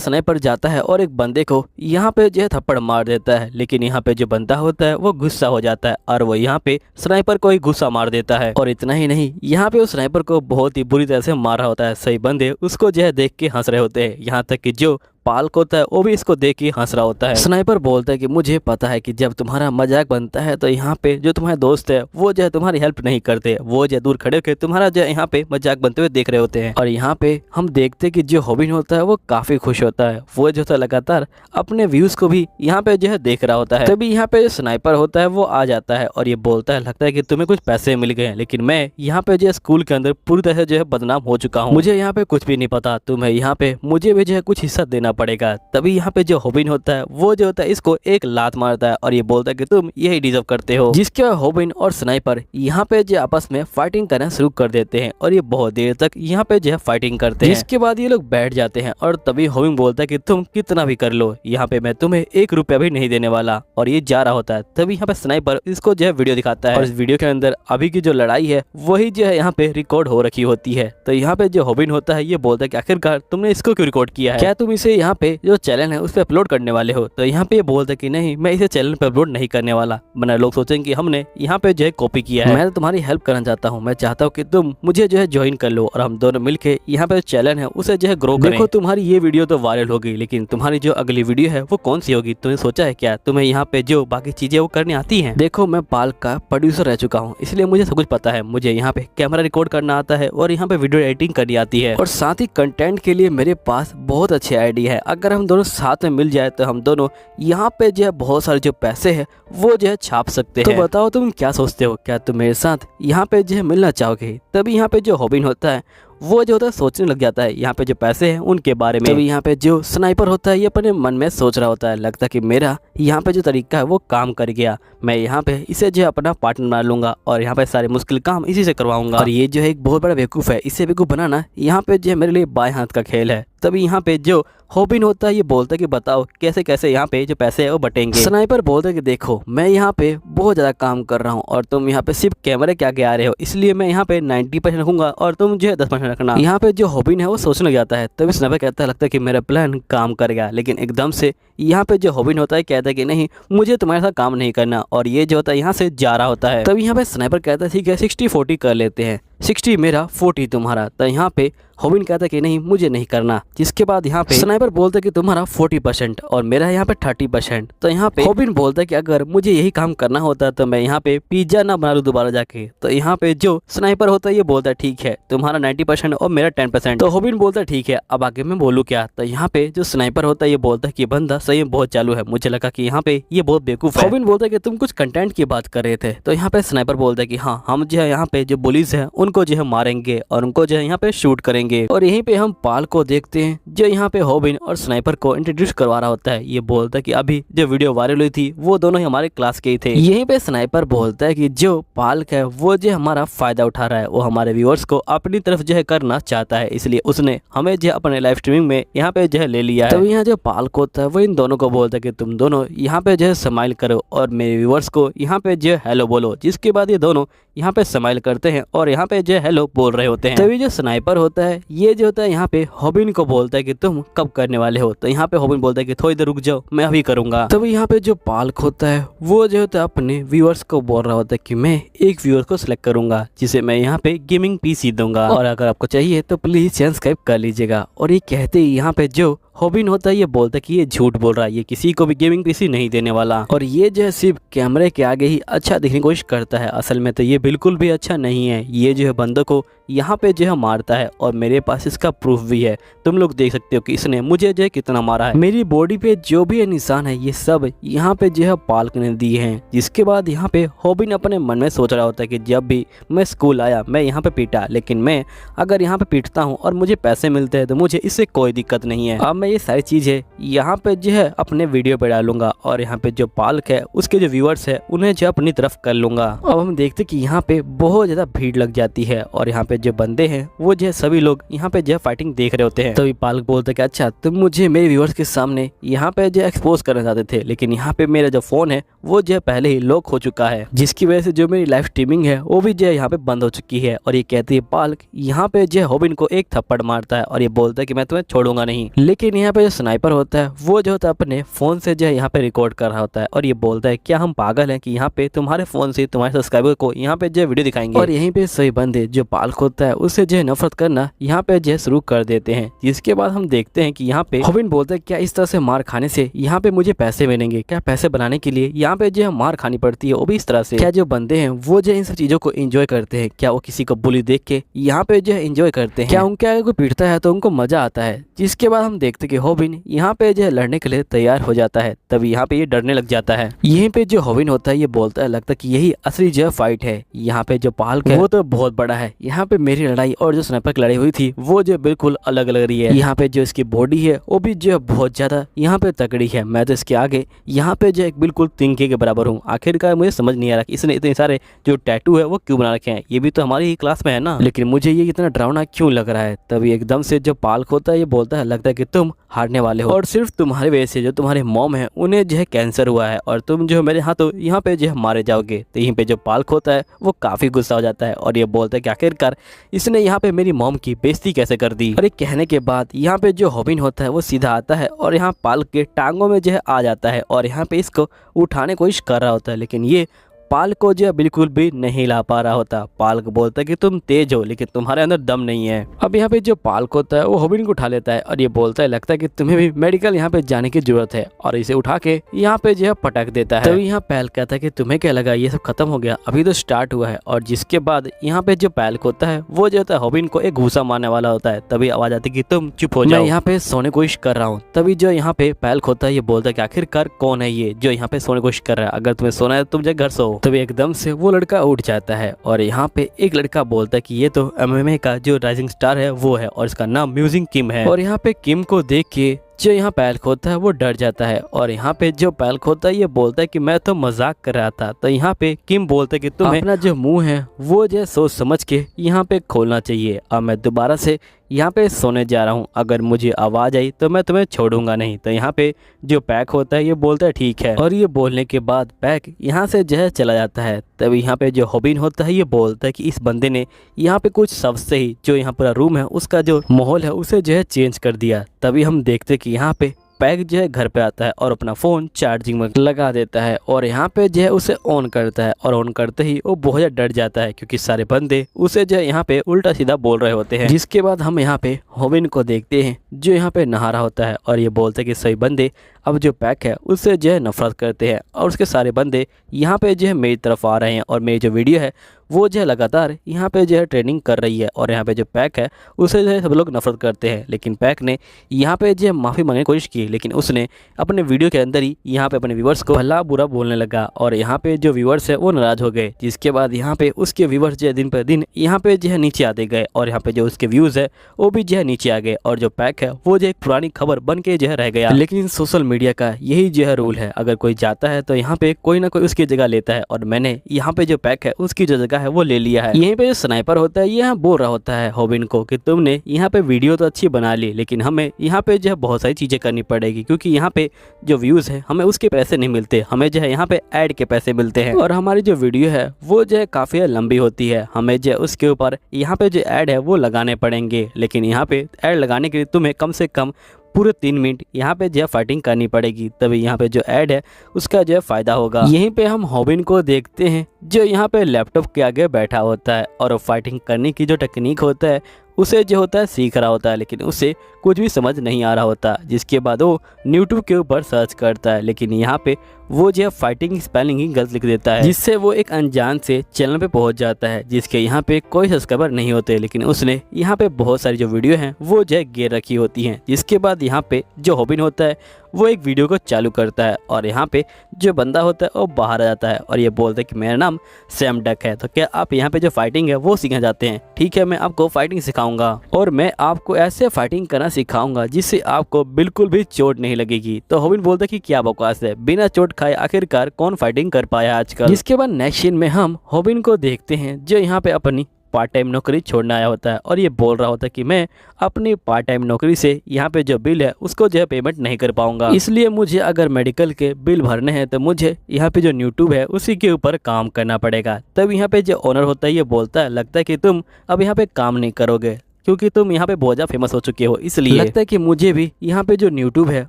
स्नाइपर जाता है और एक बंदे को यहाँ पे जो है थप्पड़ मार देता है, लेकिन यहाँ पे जो बंदा होता है वो गुस्सा हो जाता है और वो यहाँ पे स्नाइपर को ही गुस्सा मार देता है। और इतना ही नहीं, यहाँ पे उस स्नाइपर को बहुत ही बुरी तरह से मार रहा होता है। सही बंदे उसको जो है देख के हंस रहे होते हैं, यहाँ तक कि जो पाल को होता है वो भी इसको देख के हंस रहा होता है। स्नाइपर बोलता है कि मुझे पता है कि जब तुम्हारा मजाक बनता है तो यहाँ पे जो तुम्हारे दोस्त है वो जो है तुम्हारी हेल्प नहीं करते, वो जो दूर खड़े होकर तुम्हारा जो यहाँ पे मजाक बनते हुए देख रहे होते हैं। और यहाँ पे हम देखते हैं कि जो हॉबिन होता है वो काफी खुश होता है, वो जो था लगातार अपने व्यूज को भी यहाँ पे जो है देख रहा होता है। तभी यहाँ पे जो स्नाइपर होता है वो आ जाता है और ये बोलता है लगता है कि तुम्हें कुछ पैसे मिल गए, लेकिन मैं यहाँ पे जो स्कूल के अंदर पूरी तरह से जो है बदनाम हो चुका हूँ, मुझे यहाँ पे कुछ भी नहीं पता, तुम्हें यहाँ पे मुझे भी जो है कुछ हिस्सा देना पड़ेगा। तभी यहाँ पे जो हॉबिन होता है वो जो होता है इसको एक लात मारता है और ये बोलता है कि तुम यही डिजर्व करते हो। जिसके बाद हॉबिन और स्नाइपर यहाँ पे जो आपस में फाइटिंग करना शुरू कर देते हैं और ये बहुत देर तक यहाँ पे जो है फाइटिंग करते हैं। इसके बाद ये लोग बैठ जाते हैं और तभी हॉबिन बोलता है कि तुम कितना भी कर लो, यहाँ पे मैं तुम्हें 1 रुपया भी नहीं देने वाला, और ये जा रहा होता है। तभी यहाँ पे स्नाइपर इसको जो है वीडियो दिखाता है और इस वीडियो के अंदर अभी की जो लड़ाई है वही जो है यहाँ पे रिकॉर्ड हो रखी होती है। तो यहाँ पे जो हॉबिन होता है ये बोलता है कि आखिरकार तुमने इसको क्यों रिकॉर्ड किया है, क्या तुम इसे यहाँ पे जो चैनल है उस पर अपलोड करने वाले हो। तो यहाँ पे ये बोलता है कि नहीं, मैं इसे चैनल पे अपलोड नहीं करने वाला, वरना लोग सोचेंगे कि हमने यहाँ पे जो है कॉपी किया है। मैं तो तुम्हारी हेल्प करना चाहता हूँ, मैं चाहता हूँ कि तुम मुझे जो है ज्वाइन कर लो और हम दोनों मिलके यहाँ पे चैनल है उसे जो है ग्रो करें। देखो तुम्हारी ये वीडियो तो वायरल होगी, लेकिन तुम्हारी जो अगली वीडियो है वो कौन सी होगी, तुमने सोचा है क्या? तुम्हें यहाँ पे जो बाकी चीजें वो करने आती है? देखो मैं पाल का प्रोड्यूसर रह चुका हूँ, इसलिए मुझे सब कुछ पता है। मुझे यहाँ पे कैमरा रिकॉर्ड करना आता है और यहाँ पे वीडियो एडिटिंग करनी आती है, और साथ ही कंटेंट के लिए मेरे पास बहुत अच्छे आइडिया है। अगर हम दोनों साथ में मिल जाए तो हम दोनों यहाँ पे जो है बहुत सारे जो पैसे है वो जो है छाप सकते हैं। तो बताओ तुम क्या सोचते हो, क्या तुम मेरे साथ यहाँ पे जो है मिलना चाहोगे? तभी यहाँ पे जो हॉबिन होता है वो जो होता है सोचने लग जाता है यहाँ पे जो पैसे हैं उनके बारे में। तभी यहाँ पे जो स्नाइपर होता है ये अपने मन में सोच रहा होता है, लगता है कि मेरा यहाँ पे जो तरीका है वो काम कर गया, मैं यहाँ पे इसे जो है अपना पार्टनर बना लूंगा और यहाँ पे सारे मुश्किल काम इसी से करवाऊंगा। और ये जो है एक बहुत बड़ा बेवकूफ़ है, इसे बेवकूफ़ बनाना यहाँ पे जो है मेरे लिए बाएं हाथ का खेल है। तभी यहाँ पे जो हॉबिन होता है ये बोलता है कि बताओ कैसे कैसे यहाँ पे जो पैसे है वो बटेंगे। स्नाइपर बोलता है कि देखो मैं यहाँ पे बहुत ज़्यादा काम कर रहा हूँ और तुम यहाँ पे सिर्फ कैमरे के आगे आ रहे हो, इसलिए मैं यहाँ पे 90% रखूंगा और तुम जो है 10% रखना। यहाँ पे जो हॉबिन है वो सोचने लग जाता है। तभी स्नाइपर कहता है लगता है कि मेरा प्लान काम कर गया, लेकिन एकदम से यहाँ पे जो हॉबिन होता है कहता है कि नहीं, मुझे तुम्हारे साथ काम नहीं करना, और ये जो होता है यहाँ से जा रहा होता है। तभी यहाँ पे स्नाइपर कहता है ठीक है 60-40 कर लेते हैं, 60 मेरा 40 तुम्हारा। तो यहाँ पे हॉबिन कहता है कि नहीं मुझे नहीं करना। जिसके बाद यहाँ पे स्नाइपर बोलता है कि तुम्हारा 40% और मेरा यहाँ पे 30%। तो यहाँ पे हॉबिन बोलता है कि अगर मुझे यही काम करना होता तो मैं यहाँ पे पिज्जा ना बना लूं दोबारा जाके। तो यहाँ पे जो स्नाइपर होता है ये बोलता है ठीक है तुम्हारा 90% और मेरा 10%। तो हॉबिन बोलता है ठीक है अब आगे मैं बोलूँ क्या? तो यहाँ पे जो स्नाइपर होता है ये बोलता है कि बंदा सही में बहुत चालू है, मुझे लगा कि यहाँ पे ये बहुत बेवकूफ है। हॉबिन बोलता है कि तुम कुछ कंटेंट की बात कर रहे थे। तो यहाँ पे स्नाइपर बोलता है कि हाँ हम जो है यहाँ पे जो पुलिस है उनको जो है मारेंगे और उनको जो है यहाँ पे शूट करेंगे। और यहीं पे हम पाल को देखते हैं जो यहाँ पे हॉबिन और स्नाइपर को इंट्रोड्यूस करवा रहा होता है। ये बोलता है कि अभी जो वीडियो वायरल हुई थी वो दोनों ही हमारे क्लास के ही थे। यहीं पे स्नाइपर बोलता है कि जो पाल है वो जो हमारा फायदा उठा रहा है, वो हमारे व्यूअर्स को अपनी तरफ जो है करना चाहता है, इसलिए उसने हमें जो अपने लाइव स्ट्रीमिंग में यहाँ पे जो है ले लिया है। तो यहाँ जो पाल को होता है वो इन दोनों को बोलता है कि तुम दोनों यहाँ पे जो है स्माइल करो और मेरे व्यूअर्स को यहाँ पे जो है हेलो बोलो। जिसके बाद ये दोनों यहाँ पे स्माइल करते हैं और यहाँ पे जो है हेलो बोल रहे होते हैं। तभी जो स्नाइपर होता है ये जो होता है यहाँ पे हॉबिन को बोलता है कि तुम कब करने वाले हो? तो यहाँ पे हॉबिन बोलता है कि थोड़ी देर रुक जाओ मैं अभी करूंगा। तभी यहाँ पे जो पाल्क होता है वो जो होता है अपने व्यूअर्स को बोल रहा होता है कि मैं एक व्यूअर को सिलेक्ट करूंगा जिसे मैं यहाँ पे गेमिंग पीसी दूंगा, और अगर आपको चाहिए तो प्लीज चैनल सब्सक्राइब कर लीजिएगा। और ये कहते ही यहाँ पे जो हॉबिन होता है ये बोलता है कि ये झूठ बोल रहा है, ये किसी को भी गेमिंग पीसी नहीं देने वाला, और ये जो है सिर्फ कैमरे के आगे ही अच्छा दिखने की कोशिश करता है, असल में तो ये बिल्कुल भी अच्छा नहीं है। ये जो है बंदों को यहाँ पे जो है मारता है और मेरे पास इसका प्रूफ भी है। तुम लोग देख सकते हो कि इसने मुझे जो है कितना मारा है। मेरी बॉडी पे जो भी निशान है ये सब यहाँ पे जो है पालक ने दिए हैं। जिसके बाद यहाँ पे हॉबिन अपने मन में सोच रहा होता है कि जब भी मैं स्कूल आया मैं यहाँ पे पीटा, लेकिन मैं अगर यहाँ पे पीटता हूँ और मुझे पैसे मिलते हैं तो मुझे इससे कोई दिक्कत नहीं है। अब मैं ये सारी चीजें यहाँ पे जो है अपने वीडियो पे डालूंगा और यहाँ पे जो पालक है उसके जो व्यूअर्स है उन्हें जो अपनी तरफ कर लूंगा। अब हम देखते कि यहाँ पे बहुत ज्यादा भीड़ लग जाती है और यहाँ पे जो बंदे हैं वो जो है सभी लोग यहाँ पे जो है फाइटिंग देख रहे होते हैं। तभी पालक बोलते कि अच्छा तुम मुझे मेरे व्यूअर्स के सामने यहाँ पे जो एक्सपोज करना चाहते थे, लेकिन यहाँ पे मेरा जो फोन है वो जो है पहले ही लॉक हो चुका है, जिसकी वजह से जो मेरी लाइव स्ट्रीमिंग है वो भी जो है यहाँ पे बंद हो चुकी है। और ये कहती है पालक यहाँ पे जो है हॉबिन को एक थप्पड़ मारता है और ये बोलता है कि मैं तुम्हें छोड़ूंगा नहीं। लेकिन यहाँ पे जो स्नाइपर होता है वो जो होता है अपने फोन से जो है यहाँ पे रिकॉर्ड कर रहा होता है और ये बोलता है क्या हम पागल हैं कि यहाँ पे तुम्हारे फोन से तुम्हारे सब्सक्राइबर को यहाँ पे जो है वीडियो दिखाएंगे। और यहीं पे सही बंदे जो पालक होता है उससे जो है नफरत करना यहाँ पे जो है शुरू कर देते हैं। जिसके बाद हम देखते हैं कि यहाँ पे हॉबिन बोलता है क्या इस तरह से मार खाने से यहाँ पे मुझे पैसे मिलेंगे, क्या पैसे बनाने के लिए यहाँ पे जो है मार खानी पड़ती है वो भी इस तरह से। क्या जो बंदे हैं वो जो इन सब चीजों को एंजॉय करते हैं, क्या वो किसी को बुली देख के यहाँ पे जो है एंजॉय करते हैं, क्या उनके आगे कोई पीटता है तो उनको मजा आता है। जिसके बाद हम देखते कि हॉबिन यहाँ पे जो है लड़ने के लिए तैयार हो जाता है। तभी यहाँ पे ये डरने लग जाता है। यहीं पे जो हॉबिन होता है ये बोलता है लगता है कि यही असली जो फाइट है। यहाँ पे जो पालक है वो तो बहुत बड़ा है, यहाँ पे मेरी लड़ाई और जो स्नाइपर की लड़ाई हुई थी वो जो बिल्कुल अलग लग रही है। यहाँ पे जो इसकी बॉडी है वो भी जो है बहुत ज्यादा यहाँ पे तगड़ी है। मैं तो इसके आगे यहाँ पे जो एक बिल्कुल तिनके के बराबर हूँ। आखिरकार मुझे समझ नहीं आ रहा कि इसने इतने सारे जो टैटू है वो क्यों बना रखे हैं, ये भी तो हमारी ही क्लास में है ना, लेकिन मुझे ये इतना डरावना क्यों लग रहा है। तभी एकदम से जो पालक होता है ये बोलता है लगता है कि तुम हारने वाले हो और सिर्फ तुम्हारे वजह से जो तुम्हारे मॉम है उन्हें जो है कैंसर हुआ है और तुम जो मेरे हाथों यहाँ पे जो है मारे जाओगे। तो यहीं पे जो पालक होता है वो काफी गुस्सा हो जाता है और ये बोलता है कि आखिरकार इसने यहाँ पे मेरी मॉम की बेइज्जती कैसे कर दी। और ये कहने के बाद यहाँ पे जो हॉबिन होता है वो सीधा आता है और यहाँ पालक के टांगों में जो है आ जाता है और यहाँ पे इसको उठाने की कोशिश कर रहा होता है, लेकिन ये पालक को जो बिल्कुल भी नहीं ला पा रहा होता। पालक बोलता है कि तुम तेज हो लेकिन तुम्हारे अंदर दम नहीं है। अब यहाँ पे जो पालक होता है वो हॉबिन को उठा लेता है और ये बोलता है लगता है कि तुम्हें भी मेडिकल यहाँ पे जाने की जरूरत है और इसे उठा के यहाँ पे जो है पटक देता है। तभी यहाँ पालक कहता है कि तुम्हें क्या लगा ये सब खत्म हो गया, अभी तो स्टार्ट हुआ है। और जिसके बाद यहाँ पे जो पालक होता है वो जो होता है हॉबिन को एक घूसा मारने वाला होता है। तभी आवाज आती है कि तुम चुप हो जाओ, मैं यहाँ पे सोने की कोशिश कर रहा हूँ। तभी जो यहाँ पे पालक होता है ये बोलता है कि आखिरकार कौन है ये जो यहाँ पे सोने की कोशिश कर रहा है, अगर तुम्हें सोना है तुम जो घर सो। तभी एकदम से वो लड़का उठ जाता है और यहाँ पे एक लड़का बोलता है कि ये तो MMA का जो राइजिंग स्टार है वो है और इसका नाम म्यूजिक किम है। और यहाँ पे किम को देख के जो यहाँ पालक होता है वो डर जाता है और यहाँ पे जो पालक होता है ये बोलता है कि मैं तो मजाक कर रहा था। तो यहाँ पे किम बोलता है कि तुम्हें अपना जो मुंह है वो जो सोच समझ के यहाँ पे खोलना चाहिए। अब मैं दोबारा से यहाँ पे सोने जा रहा हूँ, अगर मुझे आवाज आई तो मैं तुम्हें छोड़ूंगा नहीं। तो यहाँ पे जो पैक होता है ये बोलता है ठीक है और ये बोलने के बाद पैक यहाँ से जो है चला जाता है। तभी यहाँ पे जो हॉबिन होता है ये बोलता है कि इस बंदे ने यहाँ पे कुछ शब्द से ही जो यहाँ पूरा रूम है उसका जो माहौल है उसे जो है चेंज कर दिया। तभी हम देखते कि यहाँ पे पैक जो है घर पे आता है और अपना फोन चार्जिंग में लगा देता है और यहाँ पे जो है उसे ऑन करता है और ऑन करते ही वो बहुत ज्यादा डर जाता है क्योंकि सारे बंदे उसे जो है यहाँ पे उल्टा सीधा बोल रहे होते हैं। जिसके बाद हम यहाँ पे हॉबिन को देखते हैं जो यहाँ पे नहा रहा होता है और ये बोलते हैं कि सही बंदे अब जो पैक है उससे जो है नफरत करते हैं और उसके सारे बंदे यहाँ पे जो है मेरी तरफ आ रहे हैं और मेरी जो वीडियो है वो जो है लगातार यहाँ पे जो है ट्रेनिंग कर रही है और यहाँ पे जो पैक है उसे जो है सब लोग नफरत करते हैं। लेकिन पैक ने यहाँ पे जो है माफ़ी मांगने की कोशिश की, लेकिन उसने अपने वीडियो के अंदर ही यहाँ पे अपने व्यूवर्स को भला बुरा बोलने लगा और यहाँ पे जो व्यूवर्स है वो नाराज हो गए। जिसके बाद यहाँ पे उसके व्यूवर्स जो है दिन पर दिन यहाँ पे जो है नीचे आते गए और यहाँ पे जो उसके व्यूज़ है वो भी जो है नीचे आ गए और जो पैक है वो जो एक पुरानी खबर बन के जो है रह गया। लेकिन सोशल मीडिया का यही जो है रूल है, अगर कोई जाता है तो यहाँ पे कोई ना कोई उसकी जगह लेता है और मैंने यहाँ पे जो पैक है उसकी जो जगह है वो ले लिया है। यहीं पे जो स्नाइपर होता है यहाँ बोल रहा होता है हॉबिन को कि तुमने यहाँ पे वीडियो तो अच्छी बना ली, लेकिन हमें यहाँ पे जो है बहुत सारी चीजें करनी पड़ेगी क्योंकि यहाँ पे जो व्यूज है हमें उसके पैसे नहीं मिलते, हमें जो है यहाँ पे ऐड के पैसे मिलते हैं और हमारी जो वीडियो है वो जो है काफी लंबी होती है, हमें जो उसके ऊपर यहाँ पे जो ऐड है वो लगाने पड़ेंगे। लेकिन यहाँ पे ऐड लगाने के लिए तुम्हें कम से कम पूरे 3 मिनट यहाँ पे जो फाइटिंग करनी पड़ेगी, तभी यहाँ पे जो ऐड है उसका जो फायदा होगा। यहीं पे हम हॉबिन को देखते हैं जो यहाँ पे लैपटॉप के आगे बैठा होता है और फाइटिंग करने की जो टेक्निक होता है उसे जो होता है सीख रहा होता है, लेकिन उसे कुछ भी समझ नहीं आ रहा होता। जिसके बाद वो यूट्यूब के ऊपर सर्च करता है, लेकिन यहाँ पे वो जो है फाइटिंग स्पेलिंग ही गलत लिख देता है, जिससे वो एक अनजान से चैनल पे पहुंच जाता है जिसके यहाँ पे कोई सब्सक्राइबर नहीं होते। लेकिन उसने यहाँ पे बहुत सारी जो वीडियो हैं वो जो है गिर रखी होती हैं। जिसके बाद यहाँ पे जो हॉबिन होता है वो एक वीडियो को चालू करता है और यहाँ पे जो बंदा होता है वो बाहर आ जाता है और ये बोलता है कि मेरा नाम सैम डक है, तो क्या आप यहाँ पे जो फाइटिंग है वो सीखना चाहते हैं? ठीक है, मैं आपको फाइटिंग सिखाऊंगा और मैं आपको ऐसे फाइटिंग करना सिखाऊंगा जिससे आपको बिल्कुल भी चोट नहीं लगेगी। तो हॉबिन बोलता है कि क्या बकवास है, बिना चोट खाए आखिरकार कौन फाइटिंग कर पाया आजकल। जिसके बाद नेक्स्ट सीन में हम हॉबिन को देखते हैं जो यहाँ पे अपनी पार्ट टाइम नौकरी छोड़ने आया होता है और ये बोल रहा होता है कि मैं अपनी पार्ट टाइम नौकरी से यहाँ पे जो बिल है उसको जो है पेमेंट नहीं कर पाऊंगा, इसलिए मुझे अगर मेडिकल के बिल भरने हैं तो मुझे यहाँ पे जो यूट्यूब है उसी के ऊपर काम करना पड़ेगा। तब यहाँ पे जो ओनर होता है ये बोलता है लगता है कि तुम अब यहाँ पे काम नहीं करोगे क्योंकि तुम यहाँ पे बहुत ज़्यादा फेमस हो चुके हो, इसलिए लगता है कि मुझे भी यहाँ पे जो यूट्यूब है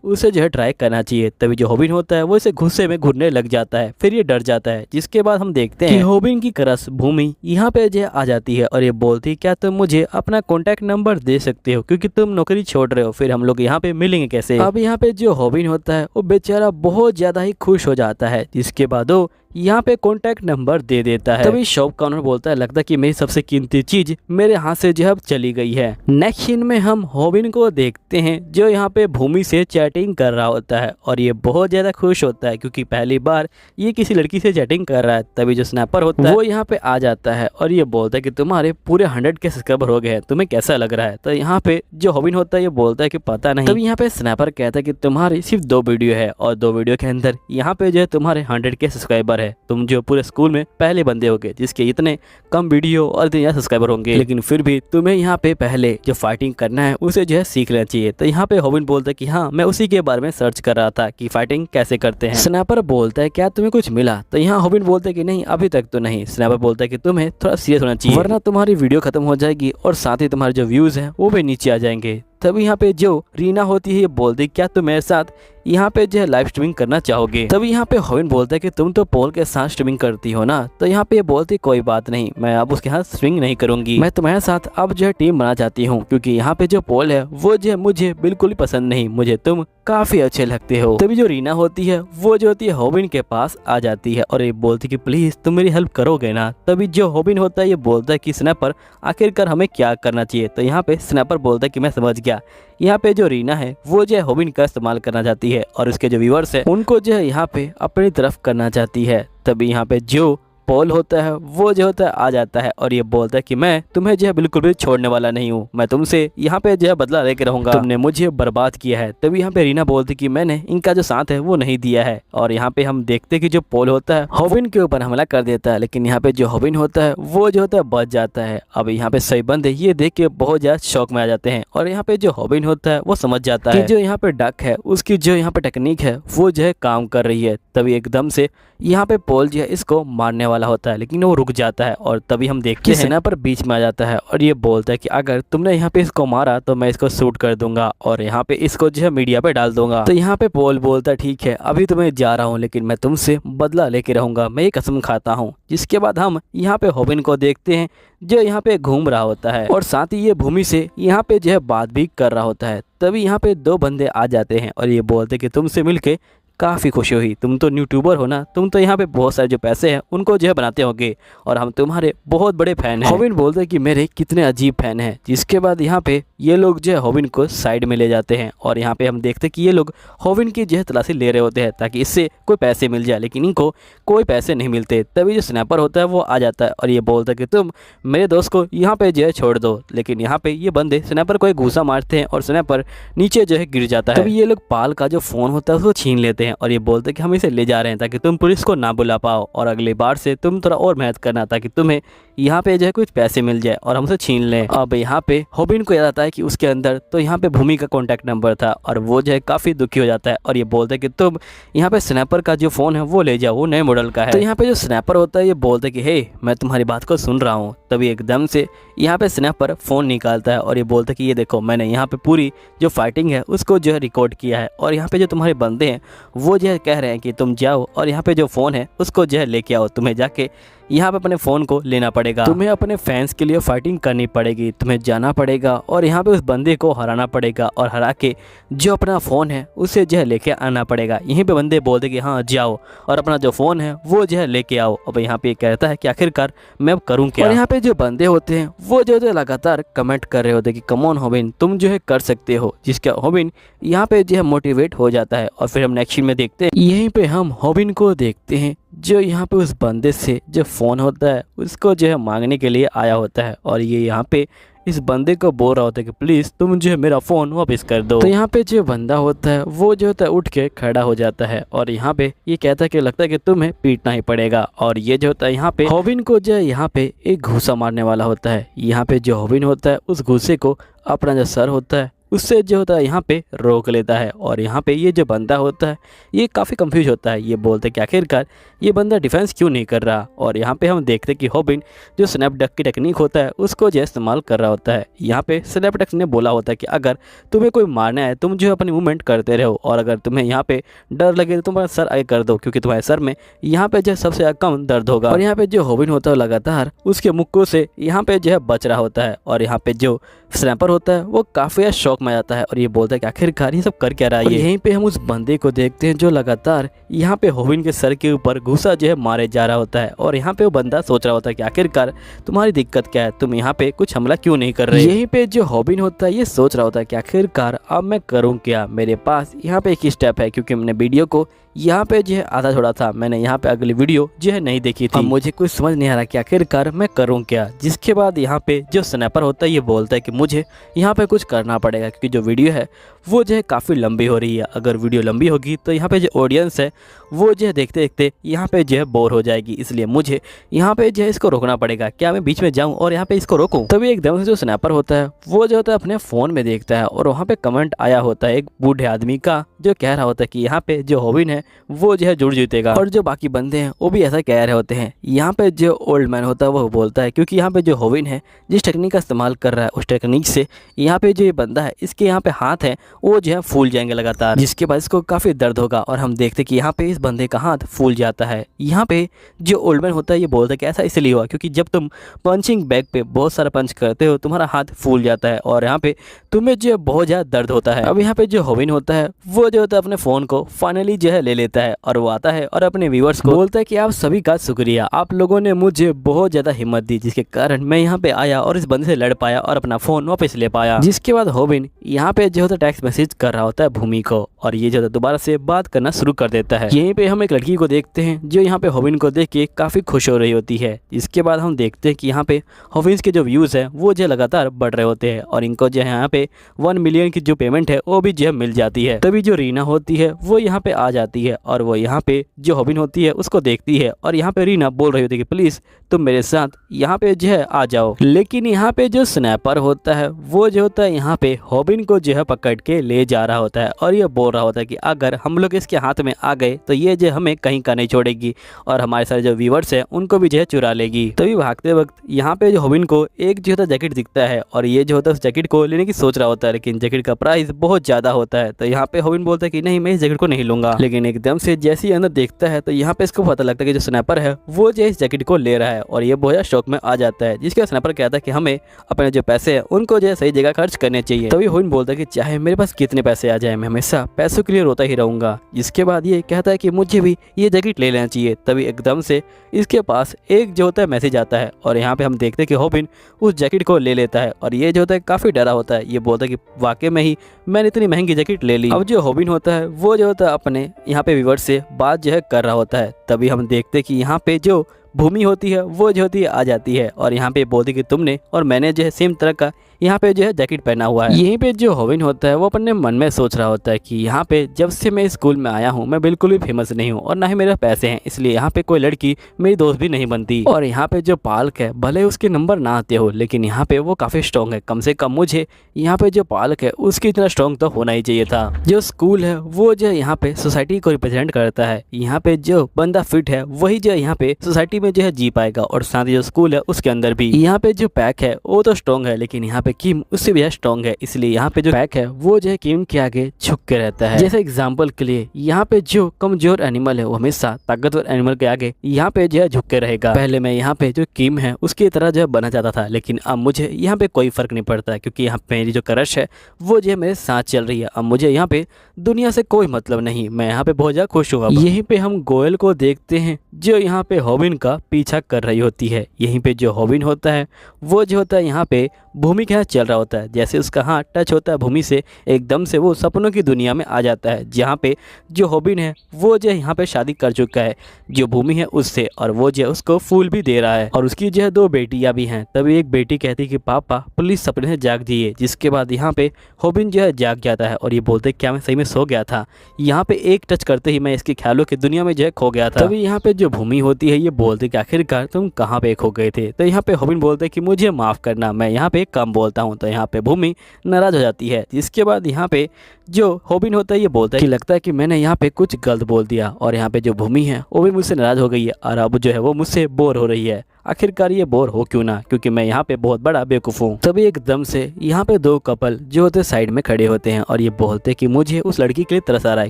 उसे जो है ट्राई करना चाहिए। तभी जो हॉबिन होता है वो इसे गुस्से में घुरने लग जाता है, फिर ये डर जाता है। जिसके बाद हम देखते हैं कि हॉबिन की क्रश भूमि यहाँ पे जो आ जाती है और ये बोलती है क्या तुम मुझे अपना कॉन्टैक्ट नंबर दे सकते हो क्योंकि तुम नौकरी छोड़ रहे हो, फिर हम लोग यहाँ पे मिलेंगे कैसे। अब यहाँ पे जो हॉबिन होता है वो बेचारा बहुत ज्यादा ही खुश हो जाता है। जिसके बाद वो यहाँ पे कॉन्टैक्ट नंबर दे देता है। तभी शॉप का ओनर बोलता है लगता है कि मेरी सबसे कीमती चीज मेरे हाथ से जो है चली गई है। नेक्स्ट सीन में हम हॉबिन को देखते हैं जो यहाँ पे भूमि से चैटिंग कर रहा होता है और ये बहुत ज्यादा खुश होता है क्योंकि पहली बार ये किसी लड़की से चैटिंग कर रहा है। तभी जो स्नैपर होता है वो यहाँ पे आ जाता है और ये बोलता है कि तुम्हारे पूरे 100 के सब्सक्राइबर हो गए हैं, तुम्हें कैसा लग रहा है? तो यहाँ पे जो हॉबिन होता है ये बोलता है कि पता नहीं। तभी यहाँ पे स्नैपर कहता है कि तुम्हारी सिर्फ 2 वीडियो है और 2 वीडियो के अंदर यहाँ पे जो है तुम्हारे 100 के सब्सक्राइबर है, तुम जो पूरे स्कूल में पहले बंदे होगे जिसके इतने कम वीडियो और इतने सब्सक्राइबर होंगे, लेकिन फिर भी तुम्हें यहाँ पे पहले जो फाइटिंग करना है उसे जो है सीख लेना चाहिए। तो यहाँ पे हॉबिन बोलता है कि हाँ मैं उसी के बारे में सर्च कर रहा था कि फाइटिंग कैसे करते हैं। स्नैपर बोलता है क्या तुम्हें कुछ मिला? तो यहाँ हॉबिन बोलता है कि नहीं अभी तक तो नहीं। स्नैपर बोलता है कि तुम्हें थोड़ा सीरियस होना चाहिए वरना तुम्हारी वीडियो खत्म हो जाएगी और साथ ही तुम्हारे जो व्यूज हैं वो भी नीचे आ जाएंगे। तभी यहाँ पे जो रीना होती है ये बोलती क्या तुम मेरे साथ यहाँ पे जो है लाइव स्ट्रीमिंग करना चाहोगे? तभी यहाँ पे हॉबिन बोलता है कि तुम तो पॉल के साथ स्ट्रीमिंग करती हो ना। तो यहाँ पे ये बोलती कोई बात नहीं, मैं अब उसके साथ स्ट्रीमिंग नहीं करूंगी, मैं तुम्हारे साथ अब जो है टीम बना चाहती हूँ क्योंकि यहाँ पे जो पॉल है वो जो है मुझे बिल्कुल ही पसंद नहीं, मुझे तुम काफी अच्छे लगते हो। तभी जो रीना होती है वो जो होती है हॉबिन के पास आ जाती है और ये बोलती कि प्लीज तुम मेरी हेल्प करोगे ना। तभी जो हॉबिन होता है ये बोलता है कि स्नैपर आखिरकार हमें क्या करना चाहिए? तो यहाँ पे स्नैपर बोलता है कि मैं समझ गया, यहाँ पे जो रीना है वो जो है हॉबिन का इस्तेमाल करना चाहती है और उसके जो व्यूअर्स है उनको जो है यहाँ पे अपनी तरफ करना चाहती है। तभी यहाँ पे जो पॉल होता है वो जो होता है आ जाता है और ये बोलता है कि मैं तुम्हें जो है बिल्कुल भी छोड़ने वाला नहीं हूँ, मैं तुमसे यहाँ पे जो है बदला लेके रहूंगा, तुमने मुझे बर्बाद किया है। तभी यहाँ पे रीना बोलती कि मैंने इनका जो साथ है वो नहीं दिया है और यहाँ पे हम देखते कि जो पॉल होता है हॉबिन के ऊपर हमला कर देता है, लेकिन यहाँ पे जो हॉबिन होता है वो जो होता है बच जाता है। अब यहाँ पे सही बंदे ये देख के बहुत ज्यादा शौक में आ जाते हैं और यहाँ पे जो हॉबिन होता है वो समझ जाता है जो यहाँ पे डक है उसकी जो यहाँ पे टेक्निक है वो जो है काम कर रही है। तभी एकदम से यहाँ पे पॉल जो है इसको मारने वाला होता है लेकिन वो रुक जाता है और तभी हम देखते हैं स्नैपर बीच में आ जाता है और ये बोलता है कि अगर तुमने यहाँ पे इसको मारा तो मैं इसको शूट कर दूंगा और यहाँ पे इसको जो है मीडिया पे डाल दूंगा। तो यहाँ पे पॉल बोलता है ठीक है अभी तो मैं जा रहा हूँ लेकिन मैं तुमसे बदला लेके रहूंगा, मैं ये कसम खाता हूँ। जिसके बाद हम यहाँ पे हॉबिन को देखते हैं जो यहाँ पे घूम रहा होता है और साथ ही ये भूमि से यहाँ पे जो है बात भी कर रहा होता है। तभी यहाँ पे 2 बंदे आ जाते हैं और ये बोलते हैं कि तुमसे मिलके काफ़ी खुशी हुई, तुम तो यूट्यूबर हो ना, तुम तो यहाँ पे बहुत सारे जो पैसे हैं उनको जो है बनाते होंगे और हम तुम्हारे बहुत बड़े फैन हैं। हॉबिन बोलते हैं कि मेरे कितने अजीब फैन हैं। जिसके बाद यहाँ पे ये लोग जो है हॉबिन को साइड में ले जाते हैं और यहाँ पे हम देखते हैं कि ये लोग हॉबिन की जो है तलाशी ले रहे होते हैं ताकि इससे कोई पैसे मिल जाए, लेकिन इनको कोई पैसे नहीं मिलते। तभी जो स्नैपर होता है वो आ जाता है और ये बोलता है कि तुम मेरे दोस्त को यहाँ पे जो है छोड़ दो, लेकिन यहाँ पे ये बंदे स्नैपर को एक घूसा मारते हैं और स्नैपर नीचे जो है गिर जाता है। तभी ये लोग पाल का जो फोन होता है उसको छीन लेते हैं और ये बोलते हैं कि हम इसे ले जा रहे हैं ताकि तुम पुलिस को ना बुला पाओ और अगली बार से तुम थोड़ा और मेहनत करना ताकि तुम्हें यहाँ पे जो है कुछ पैसे मिल जाए और हमसे छीन लें। अब यहाँ पे हॉबिन को याद आता है कि उसके अंदर तो यहाँ पे भूमि का कॉन्टैक्ट नंबर था और वो जो है काफ़ी दुखी हो जाता है और ये बोलता है कि तुम यहाँ पे स्नैपर का जो फ़ोन है वो ले जाओ, वो नए मॉडल का है। तो यहाँ पे जो स्नैपर होता है ये बोलता है कि हे मैं तुम्हारी बात को सुन रहा हूँ। तभी एकदम से यहाँ पे स्नैपर फ़ोन निकालता है और ये बोलता है कि ये देखो मैंने यहाँ पे पूरी जो फाइटिंग है उसको जो है रिकॉर्ड किया है और यहाँ पे जो तुम्हारे बंदे हैं वो जो है कह रहे हैं कि तुम जाओ और यहाँ पे जो फ़ोन है उसको जो है लेके आओ, तुम्हें जाके यहाँ पे अपने फ़ोन को लेना पड़ेगा। तुम्हें अपने फैंस के लिए फाइटिंग करनी पड़ेगी, तुम्हें जाना पड़ेगा और यहाँ पे उस बंदे को हराना पड़ेगा और हरा के जो अपना फ़ोन है उसे जो है लेके आना पड़ेगा। यहीं पे बंदे बोलते कि हाँ जाओ और अपना जो फ़ोन है वो जो है लेके आओ। अब यहाँ पे कहता है कि आखिरकार मैं अब करूँ क्या। और यहाँ पे जो बंदे होते हैं वो जो है लगातार कमेंट कर रहे होते हैं कि कम ऑन होबिन, तुम जो है कर सकते हो, जिसका होबिन यहाँ पे जो है मोटिवेट हो जाता है। और फिर हम नेक्स्ट सीन में देखते हैं, यहीं पे हम होबिन को देखते हैं जो यहाँ पे उस बंदे से जो फ़ोन होता है उसको जो है मांगने के लिए आया होता है और ये यहाँ पे इस बंदे को बोल रहा होता है कि प्लीज़ तुम जो है मेरा फ़ोन वापस कर दो। तो यहाँ पे जो बंदा होता है वो जो होता है उठ के खड़ा हो जाता है और यहाँ पे ये कहता है कि लगता है कि तुम्हें पीटना ही पड़ेगा। और ये जो होता है यहाँ पे होबिन को जो है यहाँ पे एक घूसा मारने वाला होता है। यहाँ पे जो होबिन होता है उस घूसे को अपना जो सर होता है उससे जो होता है यहाँ पे रोक लेता है। और यहाँ पे ये जो बंदा होता है ये काफ़ी कंफ्यूज होता है, ये बोलते कि आखिरकार ये बंदा डिफेंस क्यों नहीं कर रहा। और यहाँ पे हम देखते कि होबिन जो स्नैपडक की टेक्निक होता है उसको जो इस्तेमाल कर रहा होता है। यहाँ पे स्नैपडक ने बोला होता है कि अगर तुम्हें कोई मारना है तुम जो है अपनी मूवमेंट करते रहो और अगर तुम्हें यहाँ पे डर लगे तो तुम्हारा सर आगे कर दो, क्योंकि तुम्हारे सर में यहाँ पे जो सबसे ज़्यादा कम दर्द होगा। और यहाँ पे जो होबिन होता है लगातार उसके मुक्कों से यहाँ पे जो है बच रहा होता है। और यहाँ पे जो स्नैपर होता है वो काफ़ी शौक में आता है और ये बोलता है कि आखिरकार ये सब कर क्या रहा है। यहीं पे हम उस बंदे को देखते हैं जो लगातार यहाँ पे होबिन के सर के ऊपर घुसा जो है मारे जा रहा होता है। और यहाँ पे वो बंदा सोच रहा होता है कि आखिरकार तुम्हारी दिक्कत क्या है, तुम यहाँ पे कुछ हमला क्यों नहीं कर रहे। यहीं पे जो होबिन होता है ये सोच रहा होता है कि आखिरकार अब मैं करूँ क्या, मेरे पास यहाँ पे एक ही स्टेप है, क्योंकि मैंने वीडियो को यहाँ पे जो है आधा छोड़ा था, मैंने यहाँ पे अगली वीडियो जो है नहीं देखी थी। मुझे कुछ समझ नहीं आ रहा कि आखिरकार मैं करूँ क्या। जिसके बाद यहाँ पे जो स्नैपर होता है ये बोलता है कि मुझे यहाँ पे कुछ करना पड़ेगा, क्योंकि जो वीडियो है वो जो है काफ़ी लंबी हो रही है। अगर वीडियो लंबी होगी तो यहाँ पे जो ऑडियंस है वो जो है देखते देखते यहाँ पे जो है बोर हो जाएगी, इसलिए मुझे यहाँ पे जो है इसको रोकना पड़ेगा। क्या मैं बीच में जाऊँ और यहाँ पे इसको रोकूँ। तभी एकदम से जो स्नैपर होता है वो जो होता है अपने फ़ोन में देखता है और वहाँ पे कमेंट आया होता है एक बूढ़े आदमी का, जो कह रहा होता है कि यहाँ पे जो होबिन है वो जो है जुड़ जीतेगा। और जो बाकी बंदे हैं वो भी ऐसा कह रहे होते हैं। यहाँ पे जो ओल्ड मैन होता है वो बोलता है, क्योंकि यहाँ पे जो होबिन है जिस टेक्निक का इस्तेमाल कर रहा है उस टेक्निक से यहाँ पे जो ये बंदा है इसके यहाँ पे हाथ है वो जो है फूल जाएंगे लगातार, जिसके बाद इसको काफ़ी दर्द होगा। और हम देखते कि यहाँ पे इस बंदे का हाथ फूल जाता है। यहाँ पे जो ओल्ड मैन होता है ये बोलता है कि ऐसा इसलिए हुआ क्योंकि जब तुम पंचिंग बैग पे बहुत सारा पंच करते हो तुम्हारा हाथ फूल जाता है और यहाँ पे तुम्हें जो है बहुत ज़्यादा दर्द होता है। अब यहाँ पे जो होबिन होता है वो जो होता है अपने फ़ोन को फाइनली जो है ले लेता है और वो आता है और अपने व्यूअर्स को बोलता है कि आप सभी का शुक्रिया, आप लोगों ने मुझे बहुत ज़्यादा हिम्मत दी जिसके कारण मैं यहाँ पे आया और इस बंदे से लड़ पाया और अपना फ़ोन वापस ले पाया। जिसके बाद होबिन यहाँ पे जो होता है टेक्स्ट मैसेज कर रहा होता है भूमि को और ये जो दोबारा से बात करना शुरू कर देता है। यहीं पे हम एक लड़की को देखते हैं जो यहाँ पे होबिन को देख के काफ़ी खुश हो रही होती है। इसके बाद हम देखते हैं कि यहाँ पे होबिन के जो व्यूज़ है वो जो लगातार बढ़ रहे होते हैं और इनको जो है यहाँ पे 1 मिलियन की जो पेमेंट है वो भी जो है मिल जाती है। तभी जो रीना होती है वो यहाँ पे आ जाती है और वो यहाँ पे जो होबिन होती है उसको देखती है और यहाँ पे रीना बोल रही होती है कि प्लीज़ तुम मेरे साथ यहाँ पे जो है आ जाओ। लेकिन यहाँ पे जो स्नैपर होता है वो जो होता है यहाँ पे होबिन को जो है पकड़ के ले जा रहा होता है और ये बोल रहा होता है कि अगर हम लोग इसके हाथ में आ गए तो ये जो हमें कहीं का नहीं छोड़ेगी और हमारे सारे जो व्यूअर्स हैं उनको भी जो है चुरा लेगी। तभी भागते वक्त यहाँ पे जो होबिन को एक जो होता है जैकेट दिखता है और ये जो होता है उस जैकेट को लेने की सोच रहा होता है, लेकिन जैकेट का प्राइस बहुत ज़्यादा होता है। तो यहाँ पे होबिन बोलता है कि नहीं मैं इस जैकेट को नहीं लूंगा। लेकिन एकदम से जैसे ही अंदर देखता है तो यहाँ पे इसको पता लगता है कि जो स्नैपर है वो जो इस जैकेट को ले रहा है और ये बहुत ज़्यादा शौक में आ जाता है। जिसके स्नैपर कहता है कि हमें अपने जो पैसे हैं उनको जो है सही जगह खर्च करने चाहिए। तभी होबिन बोलता है कि चाहे मेरे पास कितने पैसे आ जाए मैं हमेशा पैसों के लिए रोता ही रहूंगा। जिसके बाद ये कहता है कि मुझे भी ये जैकेट ले लेना चाहिए। तभी एकदम से इसके पास एक जो होता है मैसेज आता है और यहाँ पे हम देखते हैं कि होबिन उस जैकेट को ले लेता है और ये जो होता है काफ़ी डरा होता है। ये बोलता है कि वाकई में ही मैंने इतनी महंगी जैकेट ले ली। अब जो होबिन होता है वो जो होता है अपने यहाँ पे व्यूअर से बात जो है कर रहा होता है। तभी हम देखते हैं कि यहाँ पे जो भूमि होती है वो जो होती है आ जाती है और यहाँ पे बोलती कि तुमने और मैंने जो है सेम तरह का यहाँ पे जो है जैकेट पहना हुआ है। यहीं पे जो होबिन होता है वो अपने मन में सोच रहा होता है कि यहाँ पे जब से मैं स्कूल में आया हूँ मैं बिल्कुल भी फेमस नहीं हूँ और ना ही मेरे पैसे हैं, इसलिए यहाँ पे कोई लड़की मेरी दोस्त भी नहीं बनती। और यहाँ पे जो पालक है भले उसके नंबर ना आते हो लेकिन यहाँ पे वो काफ़ी स्ट्रॉन्ग है। कम से कम मुझे यहाँ पे जो पालक है उसकी इतना स्ट्रॉन्ग तो होना ही चाहिए था। जो स्कूल है वो जो यहाँ पे सोसाइटी को रिप्रेजेंट करता है। यहाँ पे जो बंदा फिट है वही जो यहाँ पे सोसाइटी में जो है जी पाएगा और साथ ही जो स्कूल है उसके अंदर भी। यहाँ पे जो पैक है वो तो स्ट्रॉन्ग है लेकिन यहाँ पे किम उससे भी स्ट्रॉन्ग है, इसलिए यहाँ पे जो पैक है वो जो है किम के आगे झुक के रहता है। जैसे एग्जाम्पल के लिए यहाँ पे जो कमजोर एनिमल है वो हमेशा ताकतवर एनिमल के आगे यहाँ पे जो है झुक के रहेगा। पहले मैं यहाँ पे जो किम है उसकी तरह जो है बनना चाहता था, लेकिन अब मुझे यहाँ पे कोई फर्क नहीं पड़ता क्योंकि यहाँ पे मेरी जो क्रश है वो जो है मेरे साथ चल रही है। अब मुझे यहाँ पे दुनिया से कोई मतलब नहीं, मैं यहाँ पे बहुत ज्यादा खुश हूँ। यहीं पे हम गोयल को देखते हैं जो यहाँ पे हॉबिन का पीछा कर रही होती है। यहीं पे जो हॉबिन होता है वो जो होता है यहाँ पे भूमि के यहाँ चल रहा होता है। जैसे उसका हाथ टच होता है भूमि से, एकदम से वो सपनों की दुनिया में आ जाता है, जहाँ पे जो हॉबिन है वो जो है यहाँ पे शादी कर चुका है जो भूमि है उससे, और वो जो है उसको फूल भी दे रहा है। और उसकी जो है 2 बेटियां भी हैं। तभी एक बेटी कहती है कि पापा प्लीज सपने से जाग जाइए, जिसके बाद यहाँ पे हॉबिन जो है जाग जाता है और ये बोलते क्या मैं सही में सो गया था। यहाँ पे एक टच करते ही मैं इसके ख्यालों की दुनिया में जो है खो गया था। तभी यहाँ पे जो भूमि होती है ये बोलते कि आखिरकार तुम कहाँ पे खो गए थे। तो यहाँ पे हॉबिन बोलते कि मुझे माफ करना, मैं यहाँ पे कम बोलता हूँ। तो यहाँ पे भूमि नाराज हो जाती है, जिसके बाद यहाँ पे जो हॉबिन होता है ये बोलता है कि लगता है कि मैंने यहाँ पे कुछ गलत बोल दिया, और यहाँ पे जो भूमि है वो भी मुझसे नाराज हो गई है और अब जो है वो मुझसे बोर हो रही है। आखिरकार ये बोर हो क्यों ना, क्योंकि मैं यहाँ पे बहुत बड़ा बेवकूफ़ हूँ। तभी एकदम से यहाँ पे 2 कपल जो होते साइड में खड़े होते हैं और ये बोलते कि मुझे उस लड़की के लिए तरस आ रहा है,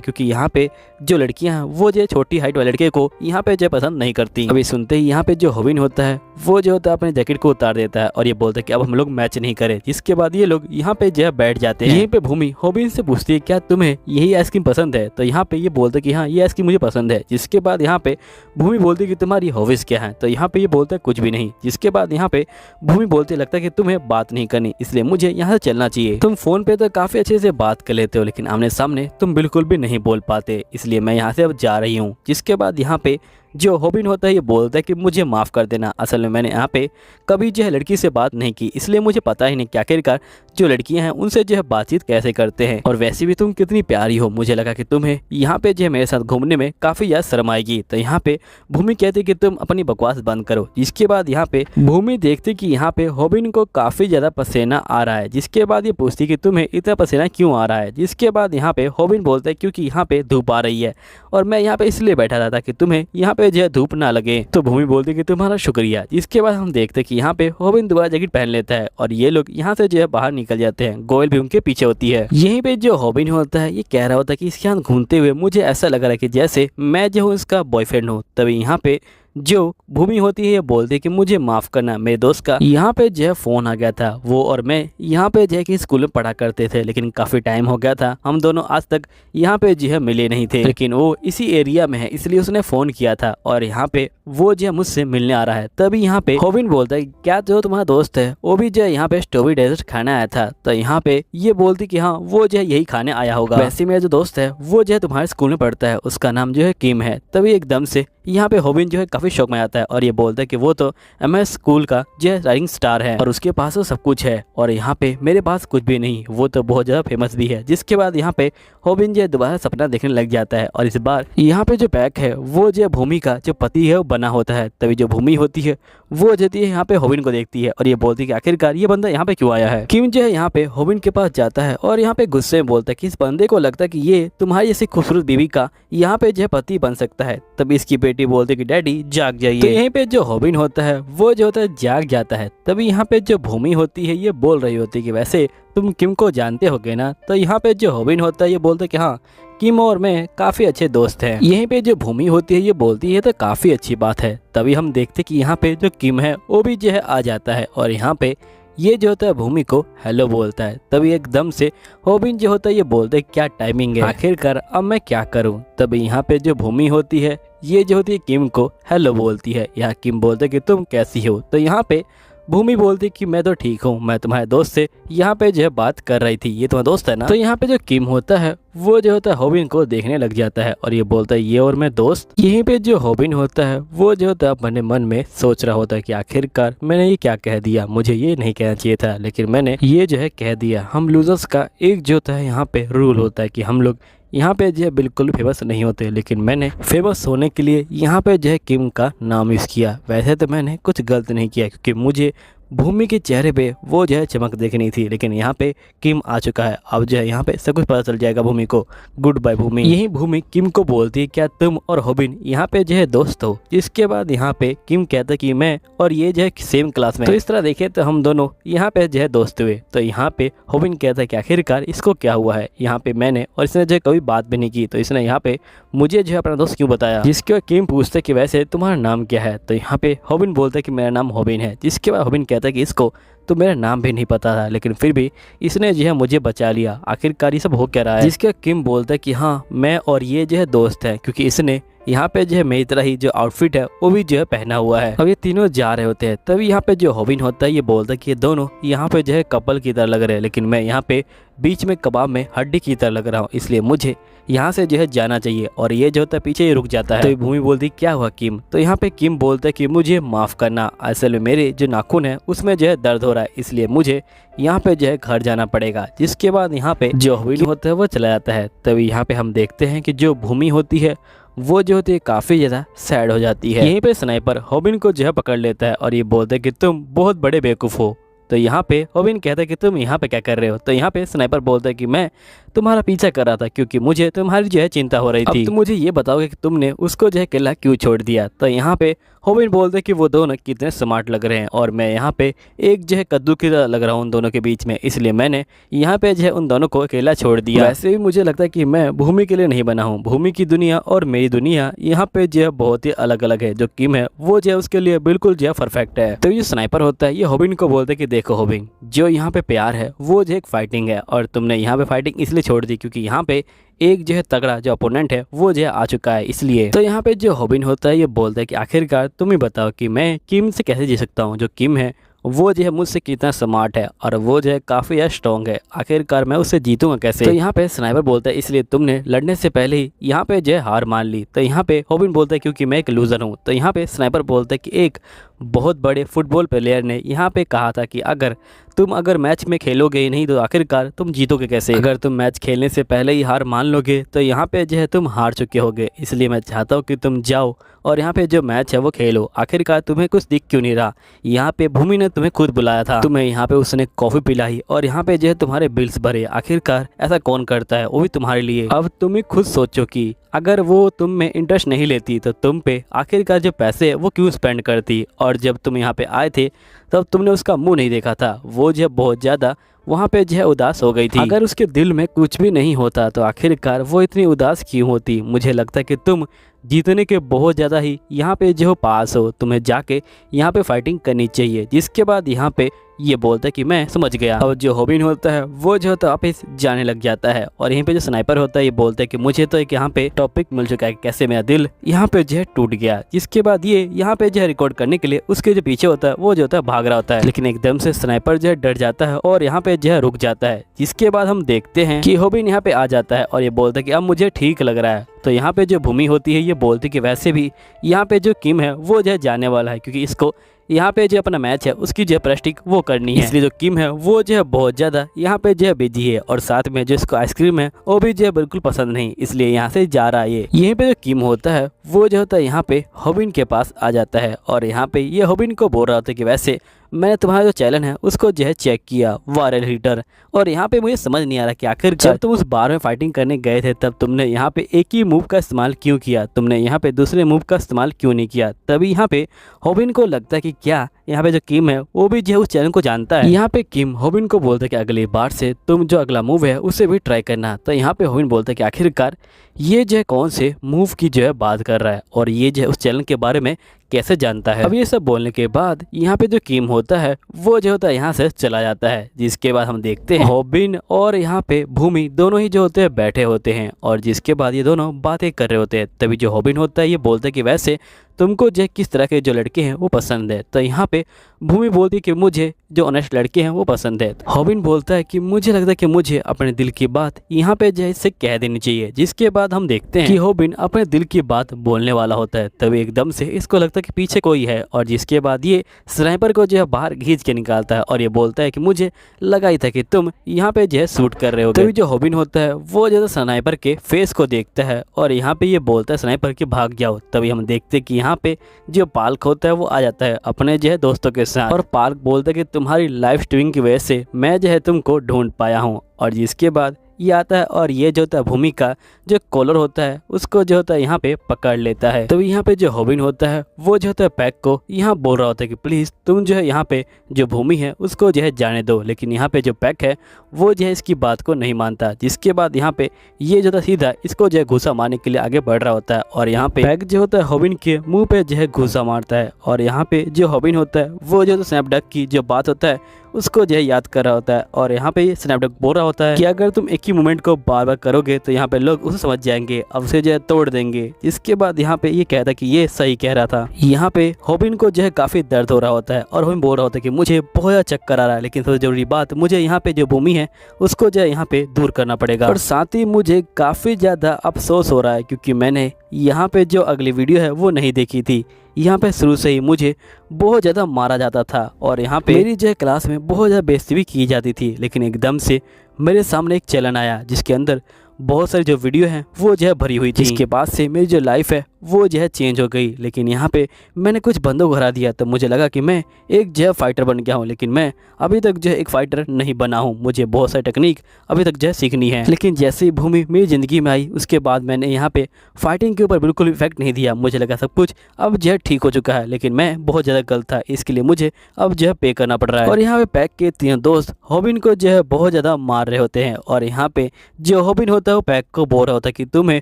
क्योंकि यहाँ पे जो लड़कियाँ हैं वो जो छोटी हाइट वाले लड़के को यहाँ पे जो पसंद नहीं करती। अभी सुनते ही यहाँ पे जो हॉबिन होता है वो जो होता है अपने जैकेट को उतार देता है और ये बोलते कि अब हम लोग मैच नहीं करें, जिसके बाद ये लोग यहाँ पे जो बैठ जाते हैं। यहीं पे भूमि हॉबिन से पूछती है क्या तुम्हें यही आइसक्रीम पसंद है। तो यहाँ पे ये बोलते कि हाँ ये आइसक्रीम मुझे पसंद है, जिसके बाद यहाँ पे भूमि बोलती कि तुम्हारी हॉबीज क्या है। तो यहाँ पे ये बोलता है कुछ भी नहीं, जिसके बाद यहाँ पे भूमि बोलते लगता है कि तुम्हें बात नहीं करनी, इसलिए मुझे यहाँ से चलना चाहिए। तुम फोन पे तो काफी अच्छे से बात कर लेते हो, लेकिन आमने सामने तुम बिल्कुल भी नहीं बोल पाते, इसलिए मैं यहाँ से अब जा रही हूँ। जिसके बाद यहाँ पे जो हॉबिन होता है ये बोलता है कि मुझे माफ़ कर देना, असल में मैंने यहाँ पे कभी जो है लड़की से बात नहीं की, इसलिए मुझे पता ही नहीं कि आखिरकार जो लड़कियां हैं उनसे जो है बातचीत कैसे करते हैं। और वैसे भी तुम कितनी प्यारी हो, मुझे लगा कि तुम्हें यहाँ पे जो है मेरे साथ घूमने में काफ़ी ज़्यादा शर्म आएगी। तो यहाँ पे भूमि कहती कि तुम अपनी बकवास बंद करो। जिसके बाद यहाँ पे भूमि देखती कि यहाँ पे हॉबिन को काफ़ी ज़्यादा पसीना आ रहा है, जिसके बाद ये पूछती कि तुम्हें इतना पसीना क्यों आ रहा है। जिसके बाद यहाँ पे हॉबिन बोलता है क्योंकि यहाँ पे धूप आ रही है और मैं यहाँ पे इसलिए बैठा था ताकि तुम्हें यहाँ पे जो है धूप ना लगे। तो भूमि बोलती कि तुम्हारा शुक्रिया। जिसके बाद हम देखते कि यहाँ पे हॉबिन दोबारा जैकेट पहन लेता है और ये लोग यहाँ से जो है बाहर निकल जाते हैं। गोयल भी उनके पीछे होती है। यहीं पे जो हॉबिन होता है ये कह रहा होता है कि इसके यहाँ घूमते हुए मुझे ऐसा लग रहा है कि जैसे मैं जो हूँ इसका बॉयफ्रेंड हूँ। तभी यहाँ पे जो भूमि होती है ये बोलती है कि मुझे माफ़ करना, मेरे दोस्त का यहाँ पे जो है फ़ोन आ गया था। वो और मैं यहाँ पे जो है कि स्कूल में पढ़ा करते थे, लेकिन काफ़ी टाइम हो गया था, हम दोनों आज तक यहाँ पे जो है मिले नहीं थे, लेकिन वो इसी एरिया में है इसलिए उसने फ़ोन किया था और यहाँ पे वो जो है मुझसे मिलने आ रहा है। तभी यहाँ पे हॉबिन बोलता है क्या जो तुम्हारा दोस्त है वो भी जो है यहाँ पे स्ट्रॉबेरी डेजर्ट खाने आया था। तो यहाँ पे ये बोलती कि हाँ वो जो है यही खाने आया होगा। वैसे मेरा जो दोस्त है वो जो है तुम्हारे स्कूल में पढ़ता है, उसका नाम जो है किम है। तभी एकदम से यहाँ पे हॉबिन जो है काफ़ी शौक में आता है और ये बोलता है कि वो तो MS स्कूल का जो है राइजिंग स्टार है और उसके पास तो सब कुछ है और यहाँ पे मेरे पास कुछ भी नहीं, वो तो बहुत ज़्यादा फेमस भी है। जिसके बाद यहाँ पे हॉबिन जो है दोबारा सपना देखने लग जाता है और इस बार यहाँ पे जो पैक है वो जो भूमि का जो पति है वो बना होता है। तभी जो भूमि होती है वो जाती है यहाँ पे हॉबिन को देखती है और ये बोलती है कि आखिरकार ये बंदा यहाँ पे क्यों आया है। किम जो है यहाँ पे हॉबिन के पास जाता है और यहाँ पे गुस्से में बोलता है कि इस बंदे को लगता है कि ये तुम्हारी जैसी खूबसूरत बीवी का यहाँ पे जो है पति बन सकता है। तभी इसकी बेटी बोलती है कि डैडी जाग जाइए। तो यहीं पे जो हॉबिन होता है वो जो होता है जाग जाता है। तभी यहाँ पे जो भूमि होती है ये बोल रही होती है कि वैसे तुम किम को जानते होगे ना। तो यहाँ पे जो हॉबिन होता है ये बोलता है कि हाँ किम और मैं काफ़ी अच्छे दोस्त हैं। यहीं पे जो भूमि होती है ये बोलती है तो काफ़ी अच्छी बात है। तभी हम देखते कि यहाँ पे जो किम है वो भी जो है आ जाता है और यहाँ पे ये जो होता है भूमि को हेलो बोलता है। तभी एकदम से हॉबिन जो होता है ये बोलता है क्या टाइमिंग है, आखिरकार अब मैं क्या करूं। तभी यहाँ पे जो भूमि होती है ये जो होती है किम को हेलो बोलती है। यहाँ किम बोलता है कि तुम कैसी हो। तो यहाँ पे भूमि बोलती कि मैं तो ठीक हूँ, मैं तुम्हारे दोस्त से यहाँ पे जो है बात कर रही थी, ये तुम्हारा दोस्त है ना। तो यहाँ पे जो किम होता है वो जो होता है हॉबिन को देखने लग जाता है और ये बोलता है ये और मैं दोस्त। यहीं पे जो हॉबिन होता है वो जो होता है अपने मन में सोच रहा होता है कि आखिरकार मैंने ये क्या कह दिया, मुझे ये नहीं कहना चाहिए था, लेकिन मैंने ये जो है कह दिया। हम लूजर्स का एक जो होता है यहाँ पे रूल होता है कि हम लोग यहाँ पे जो है बिल्कुल फेमस नहीं होते, लेकिन मैंने फेमस होने के लिए यहाँ पे जो है किम का नाम यूज़ किया। वैसे तो मैंने कुछ गलत नहीं किया क्योंकि मुझे भूमि के चेहरे पे वो जो है चमक देखनी थी, लेकिन यहाँ पे किम आ चुका है। अब जो है यहाँ पे सब कुछ पता चल जाएगा भूमि को। गुड बाय भूमि। यही भूमि किम को बोलती है क्या तुम और होबिन यहाँ पे जो है दोस्त हो। जिसके बाद यहाँ पे किम कहता है कि मैं और ये जो है सेम क्लास में, तो इस तरह देखे तो हम दोनों यहाँ पे जो है दोस्त हुए। तो यहाँ पे होबिन कहता है कि आखिरकार इसको क्या हुआ है, यहाँ पे मैंने और इसने जो कभी बात भी नहीं की, तो इसने यहाँ पे मुझे जो है अपना दोस्त क्यों बताया। जिसके बाद किम पूछते कि वैसे तुम्हारा नाम क्या है। तो यहाँ पे होबिन बोलता है कि मेरा नाम होबिन है। जिसके बाद होबिन कहता है कि इसको तो मेरा नाम भी नहीं पता था, लेकिन फिर भी इसने जो है मुझे बचा लिया। आखिरकार ये सब हो क्या रहा है। जिसके किम बोलता है कि हाँ मैं और ये जो है दोस्त है, क्योंकि इसने यहाँ पे जो है मेरी तरह ही जो आउटफिट है वो भी जो है पहना हुआ है। अब ये तीनों जा रहे होते हैं, तभी यहाँ पे जो होबिन होता है ये बोलता है कि ये दोनों यहाँ पे जो है कपल की तरह लग रहे हैं, लेकिन मैं यहाँ पे बीच में कबाब में हड्डी की तरह लग रहा हूँ, इसलिए मुझे यहाँ से जो है जाना चाहिए। और ये जो होता है पीछे ही रुक जाता है। तो भूमि बोलती क्या हुआ किम। तो यहाँ पे किम बोलता है कि मुझे माफ़ करना, असल में मेरे जो नाखून है उसमें जो है दर्द हो रहा है, इसलिए मुझे यहाँ पे जो है घर जाना पड़ेगा। जिसके बाद यहाँ पे जो होबिन होता है वो चला जाता है। तभी यहाँ पे हम देखते हैं कि जो भूमि होती है वो जो होती है काफ़ी ज़्यादा सैड हो जाती है। यहीं पे स्नाइपर होबिन को जो है पकड़ लेता है और ये बोलता है कि तुम बहुत बड़े बेवकूफ़ हो। तो यहाँ पे होबिन कहता है कि तुम यहाँ पे क्या कर रहे हो। तो यहाँ पे स्नाइपर बोलता है कि मैं तुम्हारा पीछा कर रहा था क्योंकि मुझे तुम्हारी जो है चिंता हो रही थी। अब तुम मुझे ये बताओगे कि तुमने उसको जो है अकेला क्यों छोड़ दिया। तो यहाँ पे होबिन बोलते हैं कि वो दोनों कितने स्मार्ट लग रहे हैं और मैं यहाँ पे एक जो है कद्दू की तरह लग रहा हूँ उन दोनों के बीच में, इसलिए मैंने यहाँ पे जो है उन दोनों को अकेला छोड़ दिया। वैसे भी मुझे लगता है कि मैं भूमि के लिए नहीं बना हूँ। भूमि की दुनिया और मेरी दुनिया यहाँ पे जो है बहुत ही अलग अलग है। जो किम है वो जो है उसके लिए बिल्कुल जो है परफेक्ट है। तो ये स्नाइपर होता है ये होबिन को बोलते हैं कि देखो होबिन, जो यहाँ पे प्यार है वो जो एक फाइटिंग है और तुमने यहाँ पे फाइटिंग इसलिए छोड़ दी क्योंकि यहाँ पे एक जो है तगड़ा जो अपोनेंट है वो जो है आ चुका है, इसलिए। तो यहाँ पे जो होबिन होता है ये बोलता है कि आखिरकार तुम ही बताओ कि मैं किम से कैसे जी सकता हूँ। जो किम है वो जो है मुझसे कितना स्मार्ट है और वो जो है काफ़ी स्ट्रॉन्ग है, आखिरकार मैं उससे जीतूंगा कैसे। तो यहाँ पे स्नाइपर बोलता है इसलिए तुमने लड़ने से पहले ही यहाँ पे जो है हार मान ली। तो यहाँ पे होबिन बोलता है क्योंकि मैं एक लूज़र हूँ। तो यहाँ पे स्नाइपर बोलता है कि एक बहुत बड़े फुटबॉल प्लेयर ने यहाँ पे कहा था कि अगर मैच में खेलोगे ही नहीं तो आखिरकार तुम जीतोगे कैसे। अगर तुम मैच खेलने से पहले ही हार मान लोगे तो यहाँ पे जो है तुम हार चुके होगे, इसलिए मैं चाहता हूँ कि तुम जाओ और यहाँ पे जो मैच है वो खेलो। आखिरकार तुम्हें कुछ दिख क्यों नहीं रहा। यहाँ पे भूमि ने तुम्हें खुद बुलाया था, तुम्हें यहाँ पे उसने कॉफ़ी पिलाई और यहाँ पे जो है तुम्हारे बिल्स भरे। आखिरकार ऐसा कौन करता है, वो भी तुम्हारे लिए। अब तुम ही खुद सोचो कि अगर वो तुम में इंटरेस्ट नहीं लेती तो तुम पे आखिरकार जो पैसे वो क्यों स्पेंड करती। और जब तुम यहाँ पे आए थे तब तुमने उसका मुंह नहीं देखा था, वो जो बहुत ज़्यादा वहाँ पे जो है उदास हो गई थी। अगर उसके दिल में कुछ भी नहीं होता तो आखिरकार वो इतनी उदास क्यों होती। मुझे लगता है कि तुम जीतने के बहुत ज़्यादा ही यहाँ पे जो पास हो, तुम्हें जाके यहाँ पे फाइटिंग करनी चाहिए। जिसके बाद यहाँ पे ये बोलता है कि मैं समझ गया। और जो होबिन होता है वो जो होता है वापस जाने लग जाता है और यहीं पे जो स्नाइपर होता है ये बोलता है कि मुझे तो एक यहाँ पे टॉपिक मिल चुका है कैसे मेरा दिल यहाँ पे जो है टूट गया। जिसके बाद ये यहाँ पे जो है रिकॉर्ड करने के लिए उसके जो पीछे होता है वो जो होता है भाग रहा होता है, लेकिन एकदम से स्नाइपर जो है डर जाता है और यहाँ पे जो है रुक जाता है। जिसके बाद हम देखते हैं कि होबिन यहाँ पे आ जाता है और ये बोलता है कि अब मुझे ठीक लग रहा है। तो यहाँ पे जो भूमि होती है ये बोलती है कि वैसे भी यहाँ पे जो किम है वो जो है जाने वाला है, क्योंकि इसको यहाँ पे जो अपना मैच है उसकी जो प्रैक्टिस वो करनी है, इसलिए जो किम है वो जो है बहुत ज़्यादा यहाँ पे जो है बिजी है और साथ में जो इसको आइसक्रीम है वो भी जो है बिल्कुल पसंद नहीं, इसलिए यहाँ से जा रहा है ये। यहीं पे जो किम होता है वो जो होता है यहाँ पे होबिन के पास आ जाता है और यहाँ पे ये होबिन को बोल रहा होता है कि वैसे मैंने तुम्हारा जो चैलेंज है उसको जो है चेक किया वायरल हीटर, और यहाँ पे मुझे समझ नहीं आ रहा कि आखिर जब तुम उस बार में फाइटिंग करने गए थे तब तुमने यहाँ पे एक ही मूव का इस्तेमाल क्यों किया, तुमने यहाँ पे दूसरे मूव का इस्तेमाल क्यों नहीं किया। तभी यहाँ पे होबिन को लगता है कि क्या यहाँ पे जो किम है वो भी जो है उस चैलेंज को जानता है। यहाँ पे किम होबिन को बोलता है कि अगली बार से तुम जो अगला मूव है उसे भी ट्राई करना। तो यहाँ पे होबिन बोलता है कि आखिरकार ये जो है कौन से मूव की जो है बात कर रहा है और ये जो है उस चैलेंज के बारे में कैसे जानता है। अब ये सब बोलने के बाद यहाँ पे जो किम होता है वो जो होता है यहाँ से चला जाता है। जिसके बाद हम देखते हैं होबिन और यहाँ पे भूमि दोनों ही जो होते हैं बैठे होते हैं और जिसके बाद ये दोनों बातें कर रहे होते हैं। तभी जो होबिन होता है ये बोलता है कि वैसे तुमको जो किस तरह के जो लड़के हैं वो पसंद है। तो यहाँ पे भूमि बोलती है कि मुझे जो ऑनेस्ट लड़के हैं वो पसंद है। होबिन बोलता है कि मुझे लगता है कि मुझे अपने दिल की बात यहाँ पे जो है इससे कह देनी चाहिए। जिसके बाद हम देखते हैं कि होबिन अपने दिल की बात बोलने वाला होता है। तभी एकदम से इसको लगता है कि पीछे कोई है और जिसके बाद ये स्नाइपर को जो है बाहर खींच के निकालता है और ये बोलता है कि मुझे लगा ही था कि तुम यहाँ पे जो है शूट कर रहे हो। तभी जो होबिन होता है वो जो स्नाइपर के फेस को देखता है और यहाँ पे ये बोलता है स्नाइपर के भाग जाओ। तभी हम देखते हैं कि यहाँ पे जो पार्क होता है वो आ जाता है अपने जो है दोस्तों के साथ, और पार्क बोलता है कि तुम्हारी लाइव स्ट्रीमिंग की वजह से मैं जो है तुमको ढूंढ पाया हूँ। और जिसके बाद ये आता है और ये जो होता है भूमि का जो कॉलर होता है उसको जो होता है यहाँ पे पकड़ लेता है। तो यहाँ पे जो हॉबिन होता है वो जो होता है पैक को यहाँ बोल रहा होता है कि प्लीज तुम जो है यहाँ पे जो भूमि है उसको जो है जाने दो, लेकिन यहाँ पे जो पैक है वो जो है इसकी बात को नहीं मानता। जिसके बाद यहाँ पे ये जो होता है सीधा इसको जो है घूसा मारने के लिए आगे बढ़ रहा होता है, और यहाँ पे पैक जो होता है हॉबिन के मुंह पे जो है घूसा मारता है। और यहाँ पे जो हॉबिन होता है वो जो स्नैपडैग की जो बात होता है उसको जो है याद कर रहा होता है, और यहाँ पे स्नैपडैग बोल रहा होता है कि अगर तुम एक ही मूवमेंट को बार बार करोगे तो यहाँ पे लोग उसे समझ जाएंगे, अब उसे जो है तोड़ देंगे। इसके बाद यहाँ पे ये कहता है कि ये सही कह रहा था। यहाँ पे हॉबिन को जो है काफी दर्द हो रहा होता है और हॉबिन बोल रहा होता है कि मुझे बहुत ज्यादा चक्कर आ रहा है, लेकिन सबसे जरूरी बात मुझे यहाँ पे जो भूमि है उसको जो है यहाँ पे दूर करना पड़ेगा। और साथ ही मुझे काफी ज्यादा अफसोस हो रहा है क्योंकि मैंने यहाँ पे जो अगली वीडियो है वो नहीं देखी थी। यहाँ पे शुरू से ही मुझे बहुत ज़्यादा मारा जाता था और यहाँ पे मेरी जो है क्लास में बहुत ज़्यादा बेइज्जती भी की जाती थी, लेकिन एकदम से मेरे सामने एक चैनल आया जिसके अंदर बहुत सारी जो वीडियो हैं वो जो है भरी हुई थी। इसके बाद से मेरी जो लाइफ है वो जो है चेंज हो गई। लेकिन यहाँ पे मैंने कुछ बंदों को हरा दिया तो मुझे लगा कि मैं एक जो है फाइटर बन गया हूँ, लेकिन मैं अभी तक जो है एक फाइटर नहीं बना हूँ। मुझे बहुत सारी टेक्निक अभी तक जो है सीखनी है। लेकिन जैसे ही भूमि मेरी ज़िंदगी में आई उसके बाद मैंने यहाँ पे फाइटिंग के ऊपर बिल्कुल इफेक्ट नहीं दिया। मुझे लगा सब कुछ अब जो है ठीक हो चुका है, लेकिन मैं बहुत ज़्यादा गलत था, इसके लिए मुझे अब जो है पे करना पड़ रहा है। और यहाँ पे पैक के तीनों दोस्त हॉबिन को जो है बहुत ज़्यादा मार रहे होते हैं, और यहाँ पे जो हॉबिन होता है वो पैक को बोल रहा होता है कि तुम्हें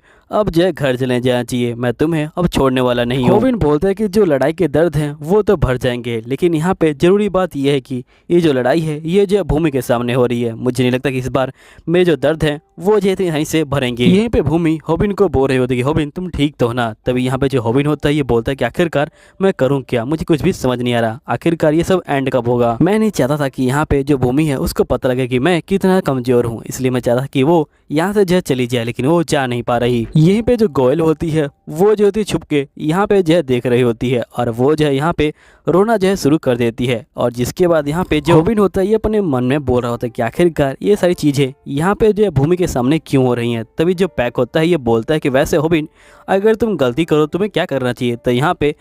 अब जो है घर चले जाना चाहिए, मैं तुम्हें अब छोड़ने वाला नहीं हूँ। हॉबिन बोलता है कि जो लड़ाई के दर्द हैं वो तो भर जाएंगे, लेकिन यहाँ पे जरूरी बात यह है कि ये जो लड़ाई है ये जो भूमि के सामने हो रही है। मुझे नहीं लगता कि इस बार मेरे जो दर्द हैं वो जो है यहीं से भरेंगे। यहीं पे भूमि हॉबिन को बोल रही होती है कि हॉबिन तुम ठीक तो हो ना। तभी यहाँ पे जो हॉबिन होता है ये बोलता है कि आखिरकार मैं करूँ क्या, मुझे कुछ भी समझ नहीं आ रहा, आखिरकार ये सब एंड कब होगा। मैं नहीं चाहता था कि यहाँ पे जो भूमि है उसको पता लगे कि मैं कितना कमजोर हूँ, इसलिए मैं चाहता था कि वो यहाँ से जो है चली जाए, लेकिन वो जा नहीं पा रही। यहीं पे जो गोयल होती है वो जो होती है छुप के यहाँ पे जो है देख रही होती है, और वो जो है यहाँ पे रोना जो है शुरू कर देती है। और जिसके बाद यहाँ पे जो हॉबिन होता है ये अपने मन में बोल रहा होता है कि आखिरकार ये सारी चीजें यहाँ पे जो है भूमि के सामने क्यों हो रही हैं। तभी जो पैक होता है ये बोलता है कि वैसे हॉबिन अगर तुम गलती करो तुम्हें क्या करना चाहिए। तो यहाँ पे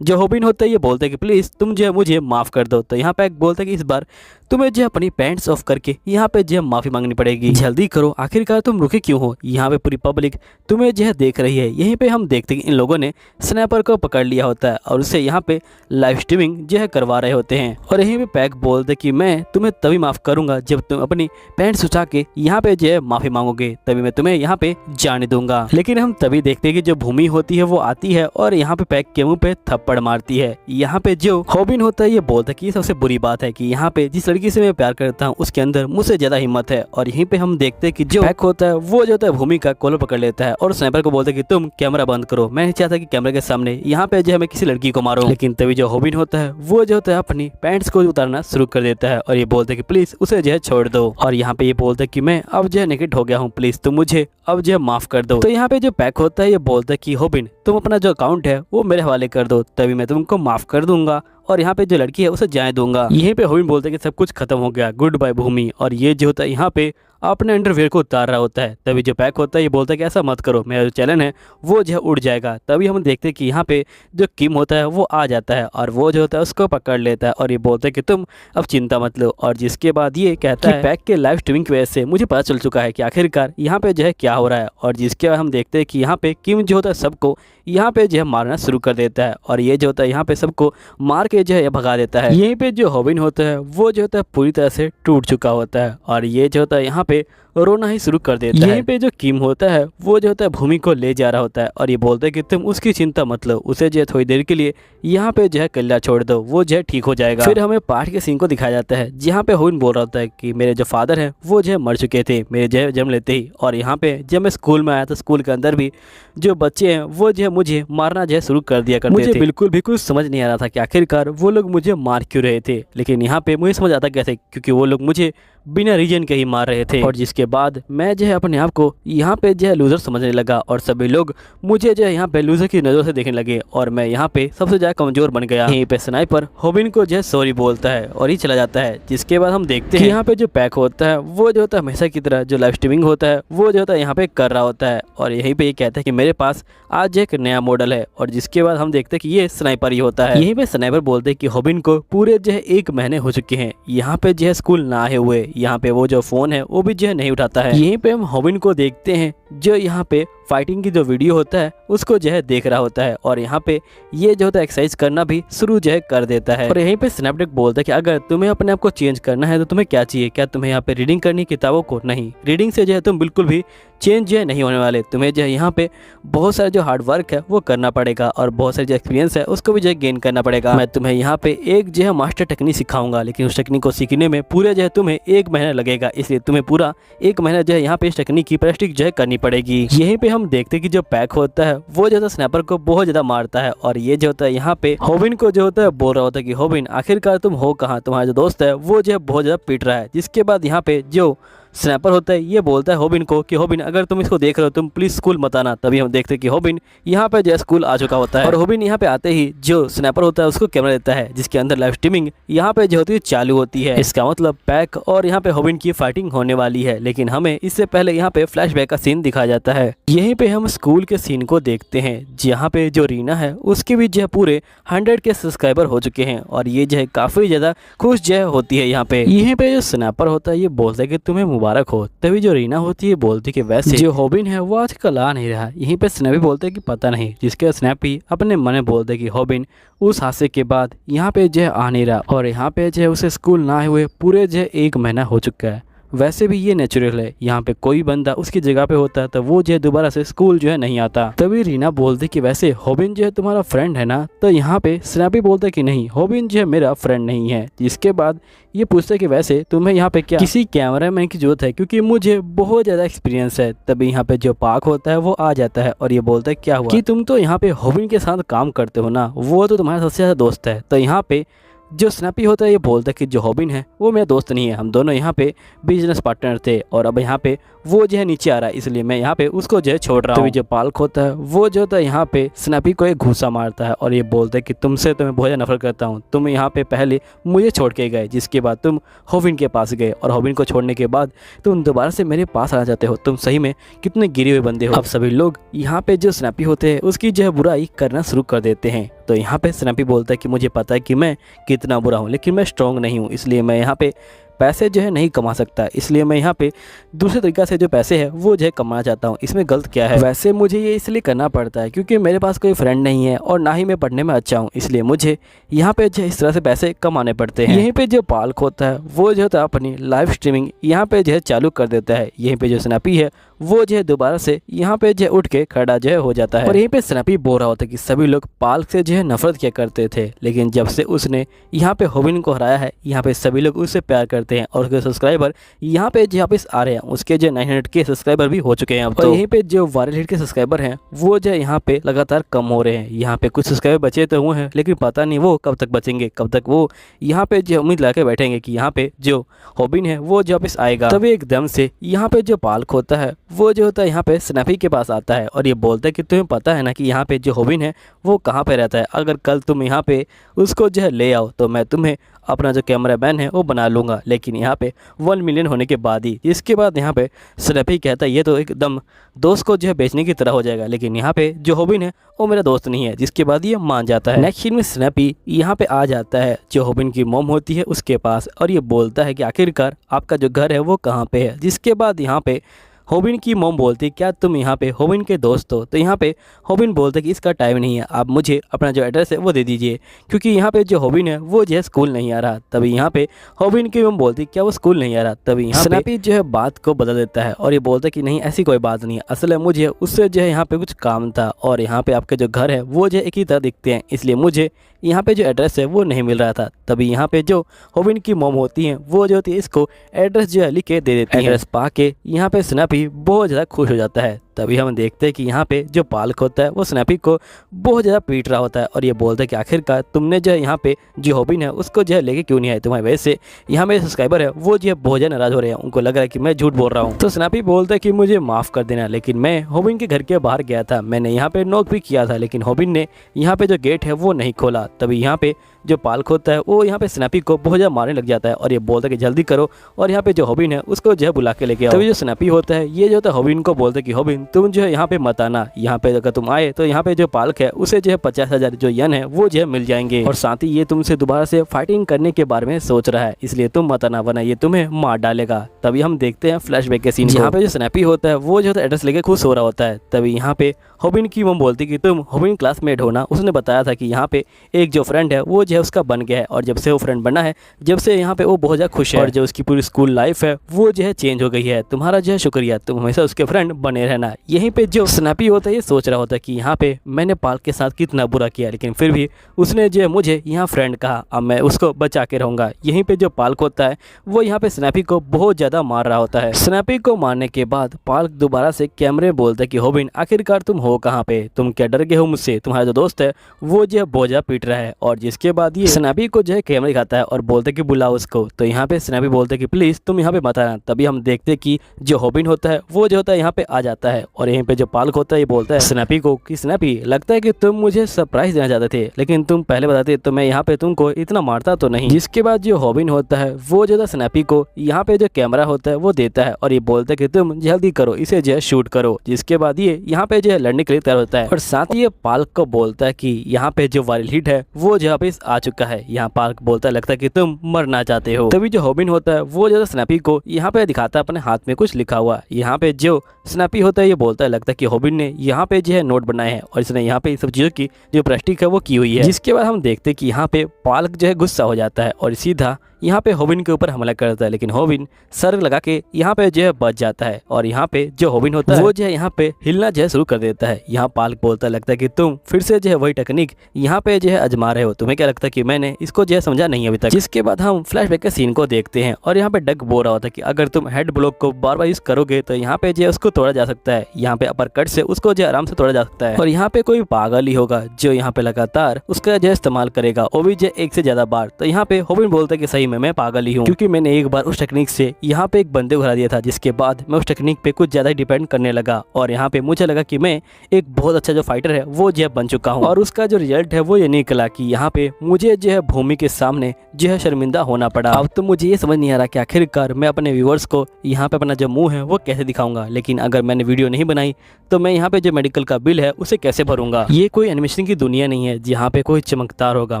जो हॉबिन होता है ये बोलता है कि प्लीज़ तुम जो है मुझे माफ़ कर दो। तो यहाँ पे एक बोलता है कि इस बार तुम्हें जो है अपनी पैंट्स ऑफ करके यहाँ पे जो है माफ़ी मांगनी पड़ेगी, जल्दी करो, आखिरकार तुम रुके क्यों हो। यहाँ पे पूरी पब्लिक तुम्हें जो है देख रही है। यहीं पे हम देखते हैं कि इन लोगों ने स्नैपर को पकड़ लिया होता है और उसे यहाँ पे लाइव स्ट्रीमिंग जो है करवा रहे होते हैं। और यहीं पे पैक बोलते कि मैं तुम्हें तभी माफ़ करूँगा जब तुम अपनी पैंट्स उठा के यहाँ पे जो है माफ़ी मांगोगे, तभी मैं तुम्हें यहाँ पे जाने दूंगा। लेकिन हम तभी देखते हैं कि जो भूमि होती है वो आती है और यहाँ पे पैक के मुँह पे थप्पड़ मारती है। यहाँ पे जो हॉबिन होता है ये बोलता है कि ये सबसे बुरी बात है कि यहाँ पे जिस लड़की से मैं प्यार करता हूँ उसके अंदर मुझसे ज्यादा हिम्मत है। और यहीं पे हम देखते हैं कि जो पैक होता है वो जो होता है भूमि का कॉलर पकड़ लेता है और स्नाइपर को बोलता है कि तुम कैमरा बंद करो, मैं नहीं चाहता कि कैमरे के सामने यहाँ पे जो है मैं किसी लड़की को मारूं। लेकिन तभी जो हॉबिन होता है वो जो होता है अपनी पैंट्स को उतारना शुरू कर देता है और ये बोलता है कि प्लीज उसे जो है छोड़ दो। और यहाँ पे ये बोलता है कि मैं अब जो है नेकेड हो गया हूँ, प्लीज तुम मुझे अब जो है माफ कर दो। तो यहाँ पे जो पैक होता है ये बोलता है कि हॉबिन तुम अपना जो अकाउंट है वो मेरे हवाले कर दो, तभी मैं तुमको माफ कर दूंगा और यहाँ पे जो लड़की है उसे जाने दूंगा। यहीं पे हॉबिन बोलता है कि सब कुछ खत्म हो गया, गुड बाय भूमि। और ये जो होता है यहाँ पे अपने अंडरवेयर को उतार रहा होता है। तभी जो पैक होता है ये बोलता है कि ऐसा मत करो, मेरा जो चैलेंज है वो जो है उड़ जाएगा। तभी हम देखते हैं कि यहाँ पे जो किम होता है वो आ जाता है और वो जो होता है उसको पकड़ लेता है और ये बोलता है कि तुम अब चिंता मत लो। और जिसके बाद ये कहता है पैक के लाइव स्ट्रीमिंग की वजह से मुझे पता चल चुका है कि आखिरकार यहाँ पे जो है क्या हो रहा है। और जिसके बाद हम देखते हैं कि यहाँ पे किम जो होता है सबको यहाँ पे जो है मारना शुरू कर देता है और ये जो होता है यहाँ पे सबको मार के जो है भगा देता है। यहीं पे जो हॉबिन होता है वो जो होता है पूरी तरह से टूट चुका होता है और ये जो होता है यहाँ पे रोना ही शुरू कर देता है। यहीं पे जो किम होता है वो जो होता है भूमि को ले जा रहा होता है और ये बोलता है कि तुम उसकी चिंता मत लो, उसे जो है थोड़ी देर के लिए यहाँ पे जो है कल्ला छोड़ दो, वो जो है ठीक हो जाएगा। फिर हमें पाठ के सीन को दिखाया जाता है जहाँ पे हॉबिन बोल रहा होता है कि मेरे जो फादर हैं वो जो है मर चुके थे मेरे जो है जन्म लेते ही। और यहाँ पे जब मैं स्कूल में आया था स्कूल के अंदर भी जो बच्चे हैं वो जो है मुझे मारना जो है शुरू कर दिया करते थे। मुझे बिल्कुल भी कुछ समझ नहीं आ रहा था कि आखिरकार वो लोग मुझे मार क्यों रहे थे, लेकिन यहाँ पे मुझे समझ आता कैसे, क्योंकि वो लोग मुझे बिना रीजन के ही मार रहे थे। और जिसके बाद मैं जो है अपने आप को यहाँ पे जो है लूजर समझने लगा और सभी लोग मुझे जो है यहाँ पे लूजर की नज़र से देखने लगे और मैं यहाँ पे सबसे ज़्यादा कमजोर बन गया। यहीं पे स्नाइपर होबिन को जो है सॉरी बोलता है और ही चला जाता है। जिसके बाद हम देखते हैं यहाँ पे जो पैक होता है वो जो होता है हमेशा की तरह जो लाइव स्ट्रीमिंग होता है वो जो होता है यहाँ पे कर रहा होता है और यहीं पे ये कहता है कि मेरे पास आज एक नया मॉडल है। और जिसके बाद हम देखते हैं कि ये स्नाइपर ही होता है। यहीं पे स्नाइपर बोलते हैं कि होबिन को पूरे जो है 1 महीने हो चुके हैं यहाँ पे जो है स्कूल ना आए हुए, यहाँ पे वो जो फोन है वो भी जो है नहीं उठाता है। यहीं पे हम होबिन को देखते हैं जो यहाँ पे फाइटिंग की जो वीडियो होता है उसको जो है देख रहा होता है और यहाँ पे ये जो होता है एक्सरसाइज करना भी शुरू जो है कर देता है। और यहीं पे स्नैपड्रैगन बोलता है कि अगर तुम्हें अपने आप को चेंज करना है तो तुम्हें क्या चाहिए, क्या तुम्हें यहाँ पे रीडिंग करनी किताबों को? नहीं, रीडिंग से जो है तुम बिल्कुल भी चेंज जो है नहीं होने वाले। तुम्हें जो है यहाँ पे बहुत सारे जो हार्ड वर्क है वो करना पड़ेगा और बहुत सारे जो एक्सपीरियंस है उसको भी जो है गेन करना पड़ेगा। मैं तुम्हें यहाँ पे एक जो है मास्टर टेक्निक सिखाऊंगा, लेकिन उस टेक्निक को सीखने में पूरे जो है तुम्हें 1 महीना लगेगा, इसलिए तुम्हें पूरा 1 महीना जो है यहाँ पे इस टेक्निक की प्रैक्टिस जो है करनी पड़ेगी। यहीं पे हम देखते हैं कि जो पैक होता है वो जो है स्नैपर को बहुत ज्यादा मारता है और ये जो होता है यहाँ पे होबिन को जो होता है बोल रहा होता है कि होबिन आखिरकार तुम हो कहाँ, तुम्हारा जो दोस्त है वो जो है बहुत ज्यादा पीट रहा है। जिसके बाद यहाँ पे जो स्नैपर होता है ये बोलता है होबिन को कि होबिन अगर तुम इसको देख रहे हो तुम प्लीज स्कूल मत आना। तभी हम देखते हैं कि होबिन यहाँ पे जो स्कूल आ चुका होता है और होबिन यहाँ पे आते ही जो स्नैपर होता है उसको कैमरा देता है जिसके अंदर लाइव स्ट्रीमिंग यहाँ पे जो होती है चालू होती है। इसका मतलब पैक और यहाँ पे होबिन की फाइटिंग होने वाली है, लेकिन हमें इससे पहले यहाँ पे फ्लैशबैक का सीन दिखाया जाता है। यहीं पे हम स्कूल के सीन को देखते हैं जहाँ पे जो रीना है उसके भी जो है पूरे 100 के सब्सक्राइबर हो चुके हैं और ये जो है काफी ज्यादा खुश जो है होती है। यहाँ पे यहीं पे जो स्नैपर होता है ये बोलता है कि तुम्हें मुबारक हो। तभी जो रीना होती है बोलती कि वैसे जो होबिन है वो आजकल आ नहीं रहा। यहीं पे स्नैपी बोलते कि पता नहीं, जिसके स्नैपी अपने मन में बोलते कि होबिन उस हादसे के बाद यहाँ पे जो है आ नहीं रहा और यहाँ पे जो है उसे स्कूल ना आए हुए पूरे जो है 1 महीना हो चुका है। वैसे भी ये नेचुरल है, यहाँ पे कोई बंदा उसकी जगह पे होता तो वो जो है दोबारा से स्कूल जो है नहीं आता। तभी रीना बोलती कि वैसे होबिन जो है तुम्हारा फ्रेंड है ना? तो यहाँ पे स्नैपी बोलता कि नहीं, होबिन जो है मेरा फ्रेंड नहीं है। जिसके बाद ये पूछते कि वैसे तुम्हें यहाँ पे क्या किसी कैमरामैन की जरूरत है, क्योंकि मुझे बहुत ज़्यादा एक्सपीरियंस है। तभी यहाँ पे जो पाक होता है वो आ जाता है और ये बोलता है क्या हुआ कि तुम तो यहाँ पे होबिन के साथ काम करते हो ना, वो तो तुम्हारा सबसे ज़्यादा दोस्त है। तो यहाँ पे जो स्नैपी होता है ये बोलता है कि जो होबिन है वो मेरा दोस्त नहीं है, हम दोनों यहाँ पे बिजनेस पार्टनर थे और अब यहाँ पे वो जो है नीचे आ रहा है इसलिए मैं यहाँ पे उसको जो है छोड़ रहा हूँ। तो जो पाल्क होता है वो जो होता है यहाँ पे स्नैपी को एक घूसा मारता है और ये बोलता है कि तुमसे तो मैं बहुत ज़्यादा नफरत करता हूँ, तुम यहाँ पे पहले मुझे छोड़ के गए, जिसके बाद तुम होबिन के पास गए और होबिन को छोड़ने के बाद तुम दोबारा से मेरे पास आ जाते हो। तुम सही में कितने गिरे हुए बंदे हो। अब सभी लोग यहाँ पे जो स्नैपी होते हैं उसकी जो है बुराई करना शुरू कर देते हैं। तो यहाँ पे स्नैपी बोलता है कि मुझे पता है कि मैं कितना बुरा हूँ, लेकिन मैं स्ट्रॉन्ग नहीं हूँ, इसलिए मैं यहाँ पे पैसे जो है नहीं कमा सकता, इसलिए मैं यहाँ पे दूसरे तरीका से जो पैसे है वो जो है कमाना चाहता हूँ। इसमें गलत क्या है? वैसे मुझे ये इसलिए करना पड़ता है क्योंकि मेरे पास कोई फ्रेंड नहीं है और ना ही मैं पढ़ने में अच्छा हूँ, इसलिए मुझे यहाँ पे जो इस तरह से पैसे कमाने पड़ते हैं। यहीं पे जो पाल्क होता है वो जो है अपनी लाइव स्ट्रीमिंग यहाँ पे जो है चालू कर देता है। यहीं पे जो स्नैपी है वो जो है दोबारा से यहाँ पे जो उठ के खड़ा जो है हो जाता है और यहीं पे स्नैपी बोल रहा होता है कि सभी लोग पाल्क से जो है नफरत किया करते थे, लेकिन जब से उसने यहाँ पे होबिन को हराया है यहाँ पे सभी लोग उससे प्यार करते हैं और उसके सब्सक्राइबर यहाँ पे जो वापस आ रहे हैं। उसके जो 900 के सब्सक्राइबर भी हो चुके हैं अब। तो यहीं पे जो वायरल हिट के सब्सक्राइबर हैं वो जो यहाँ पे लगातार कम हो रहे हैं। यहाँ पे कुछ सब्सक्राइबर बचे तो हुए हैं, लेकिन पता नहीं वो कब तक बचेंगे, कब तक वो यहाँ पे जो उम्मीद लगा के बैठेंगे कि यहाँ पे जो होबिन है वो जो वापस आएगा। तभी एकदम से यहाँ पे जो पाल्क होता है वो जो होता है यहाँ पे स्नैपी के पास आता है और ये बोलता है कि तुम्हें पता है ना कि यहाँ पे जो होबिन है वो कहाँ पे रहता है, अगर कल तुम यहाँ पे उसको जो है ले आओ तो मैं तुम्हें अपना जो कैमरामैन है वो बना लूँगा, लेकिन यहाँ पे 1 मिलियन होने के बाद ही। इसके बाद यहाँ पे स्नैपी कहता है ये तो एकदम दोस्त को जो है बेचने की तरह हो जाएगा, लेकिन यहाँ पे जो होबिन है वो मेरा दोस्त नहीं है। जिसके बाद ये मान जाता है। नेक्स्ट सीन में स्नैपी यहाँ पे आ जाता है जो होबिन की मॉम होती है उसके पास और ये बोलता है कि आखिरकार आपका जो घर है वो कहाँ पे है। जिसके बाद यहाँ पे होबिन की मॉम बोलती क्या तुम यहाँ पे होबिन के दोस्त हो? तो यहाँ पे होबिन बोलते कि इसका टाइम नहीं है, आप मुझे अपना जो एड्रेस है वो दे दीजिए, क्योंकि यहाँ पे जो होबिन है वो जो है स्कूल नहीं आ रहा। तभी यहाँ पे होबिन की मॉम बोलती क्या वो स्कूल नहीं आ रहा? तभी यहाँ स्नैपी जो है बात को बदल देता है और ये बोलता कि नहीं ऐसी कोई बात नहीं है, असल में मुझे उससे जो है यहाँ पे कुछ काम था और यहाँ पे आपके जो घर है वो जो एक ही तरह दिखते हैं, इसलिए मुझे यहाँ पे जो एड्रेस है वो नहीं मिल रहा था। तभी यहाँ पे जो होबिन की मॉम होती हैं वो जो होती है इसको एड्रेस जो है लिख के दे देती है। एड्रेस पा के यहाँ पे स्नैपी बहुत ज़्यादा खुश हो जाता है। तभी हम देखते हैं कि यहाँ पे जो पालक होता है वो स्नैपी को बहुत ज़्यादा पीट रहा होता है और ये बोलता है कि आखिरकार तुमने जो है यहाँ पे जो हॉबिन है उसको जो है लेके क्यों नहीं आए, तुम्हारी वजह से यहाँ मेरे सब्सक्राइबर है वो जो है बहुत ज़्यादा नाराज हो रहे हैं, उनको लग रहा है कि मैं झूठ बोल रहा हूँ। तो स्नैपी बोलता है कि मुझे माफ़ कर देना, लेकिन मैं हॉबिन के घर के बाहर गया था, मैंने यहाँ पे नॉक भी किया था, लेकिन हॉबिन ने यहाँ पे जो गेट है वो नहीं खोला। तभी यहाँ पे जो पालक होता है वो यहाँ पे स्नैपी को बहुत ज़्यादा मारने लग जाता है और ये बोलता है कि जल्दी करो और यहाँ पे जो हॉबिन है उसको जो है बुला के लेके आओ। तभी जो स्नैपी होता है ये जो होता है हॉबिन को बोलता है कि हॉबिन तुम जो है यहाँ पे मत आना, यहाँ पे अगर तुम आए तो यहाँ पे जो पालक है उसे जो है 50,000 जो यन है वो जो है मिल जाएंगे और साथ ही ये तुमसे दोबारा से फाइटिंग करने के बारे में सोच रहा है, इसलिए तुम मत आना वरना ये तुम्हें मार डालेगा। तभी हम देखते हैं फ्लैशबैक के सीन, यहाँ पे जो स्नैपी होता है वो जो है एड्रेस लेके खुश हो रहा होता है। तभी यहाँ पे हॉबिन की मम बोलती कि तुम हॉबिन क्लासमेट हो ना, उसने बताया था कि यहाँ पे एक जो फ्रेंड है वो जो है उसका बन गया है और जब से वो फ्रेंड बना है जब से यहाँ पे वो बहुत ज़्यादा खुश है और जो उसकी पूरी स्कूल लाइफ है वो जो है चेंज हो गई है। तुम्हारा जो है शुक्रिया, तुम हमेशा उसके फ्रेंड बने रहना। यहीं पे जो स्नैपी होता है ये सोच रहा होता है कि यहाँ पे मैंने पालक के साथ कितना बुरा किया, लेकिन फिर भी उसने जो है मुझे यहाँ फ्रेंड कहा, अब मैं उसको बचा के रहूँगा। यहीं पे जो पालक होता है वो यहाँ पे स्नैपी को बहुत ज़्यादा मार रहा होता है। स्नैपी को मारने के बाद पालक दोबारा से कैमरे में बोलता है कि हॉबिन आखिरकार तुम हो कहाँ पे, तुम क्या डर गए हो मुझसे, तुम्हारा जो दोस्त है वो जो है बहुत ज़्यादा पीट रहा है। और जिसके बाद ये स्नैपी को जो है कैमरा दिखाता है और बोलते हैं कि बुलाओ उसको। तो यहाँ पे स्नैपी बोलते हैं कि प्लीज़ तुम यहाँ पे मत आना। तभी हम देखते हैं कि जो हॉबिन होता है वो जो होता है यहाँ पे आ जाता है और यहीं पे जो पालक होता है ये बोलता है स्नैपी को कि स्नैपी लगता है कि तुम मुझे सरप्राइज देना चाहते थे, लेकिन तुम पहले बताते तो मैं यहाँ पे तुमको इतना मारता तो नहीं। जिसके बाद जो हॉबिन होता है वो जो स्नैपी को यहाँ पे जो कैमरा होता है वो देता है और ये बोलता है कि तुम जल्दी करो, इसे जो है शूट करो। जिसके बाद ये यहाँ पे जो है लड़ने के लिए तैयार होता है और साथ ही ये पालक को बोलता है कि यहाँ पे जो वायरल हिट है वो जो वापस आ चुका है। यहाँ पालक बोलता है लगता है कि तुम मरना चाहते हो। तभी जो हॉबिन होता है वो जो स्नैपी को यहाँ पे दिखाता है अपने हाथ में कुछ लिखा हुआ। यहाँ पे जो स्नैपी होता है ये बोलता है लगता है कि हॉबिन ने यहाँ पे जो है नोट बनाए हैं और इसने यहाँ पे इन सब चीजों की जो प्लास्टिक है वो की हुई है। जिसके बाद हम देखते हैं कि यहाँ पे पालक जो है गुस्सा हो जाता है और सीधा यहाँ पे हॉबिन के ऊपर हमला करता है, लेकिन हॉबिन सर लगा के यहाँ पे जो है बच जाता है और यहाँ पे जो हॉबिन होता है वो जो है यहाँ पे हिलना जो है शुरू कर देता है। यहाँ पालक बोलता है लगता है कि तुम फिर से जो है वही टेक्निक यहाँ पे जो है आजमा रहे हो, तुम्हें क्या लगता है कि मैंने इसको जो है समझा नहीं अभी तक। जिसके बाद हम फ्लैशबैक के सीन को देखते हैं और यहाँ पे डक बोल रहा होता है कि अगर तुम हेड ब्लॉक को बार बार यूज करोगे तो यहाँ पे जो है उसको तोड़ा जा सकता है, यहाँ पे अपर कट से उसको जो आराम से तोड़ा जा सकता है और यहाँ पे कोई पागल ही होगा जो यहाँ पे लगातार उसका जो इस्तेमाल करेगा वो भी जो एक से ज्यादा बार। तो यहाँ पे हॉबिन बोलता है कि सही में मैं पागल ही हूँ, क्योंकि मैंने एक बार उस टेक्निक से यहाँ पे एक बंदे को हरा दिया था, जिसके बाद मैं उस टेक्निक पे कुछ ज्यादा डिपेंड करने लगा और यहाँ पे मुझे लगा कि मैं एक बहुत अच्छा जो फाइटर है वो जो बन चुका हूँ और उसका जो रिजल्ट है वो ये निकला कि यहाँ पे मुझे जो है भूमि के सामने जो है शर्मिंदा होना पड़ा। अब तो मुझे ये समझ नहीं आ रहा कि आखिरकार मैं अपने व्यूअर्स को यहाँ पे अपना जो मुंह है वो कैसे दिखाऊंगा, लेकिन अगर मैंने वीडियो नहीं बनाई तो मैं यहाँ पे जो मेडिकल का बिल है उसे कैसे भरूंगा। ये कोई एनिमेशन की दुनिया नहीं है जहाँ पे कोई चमकदार होगा,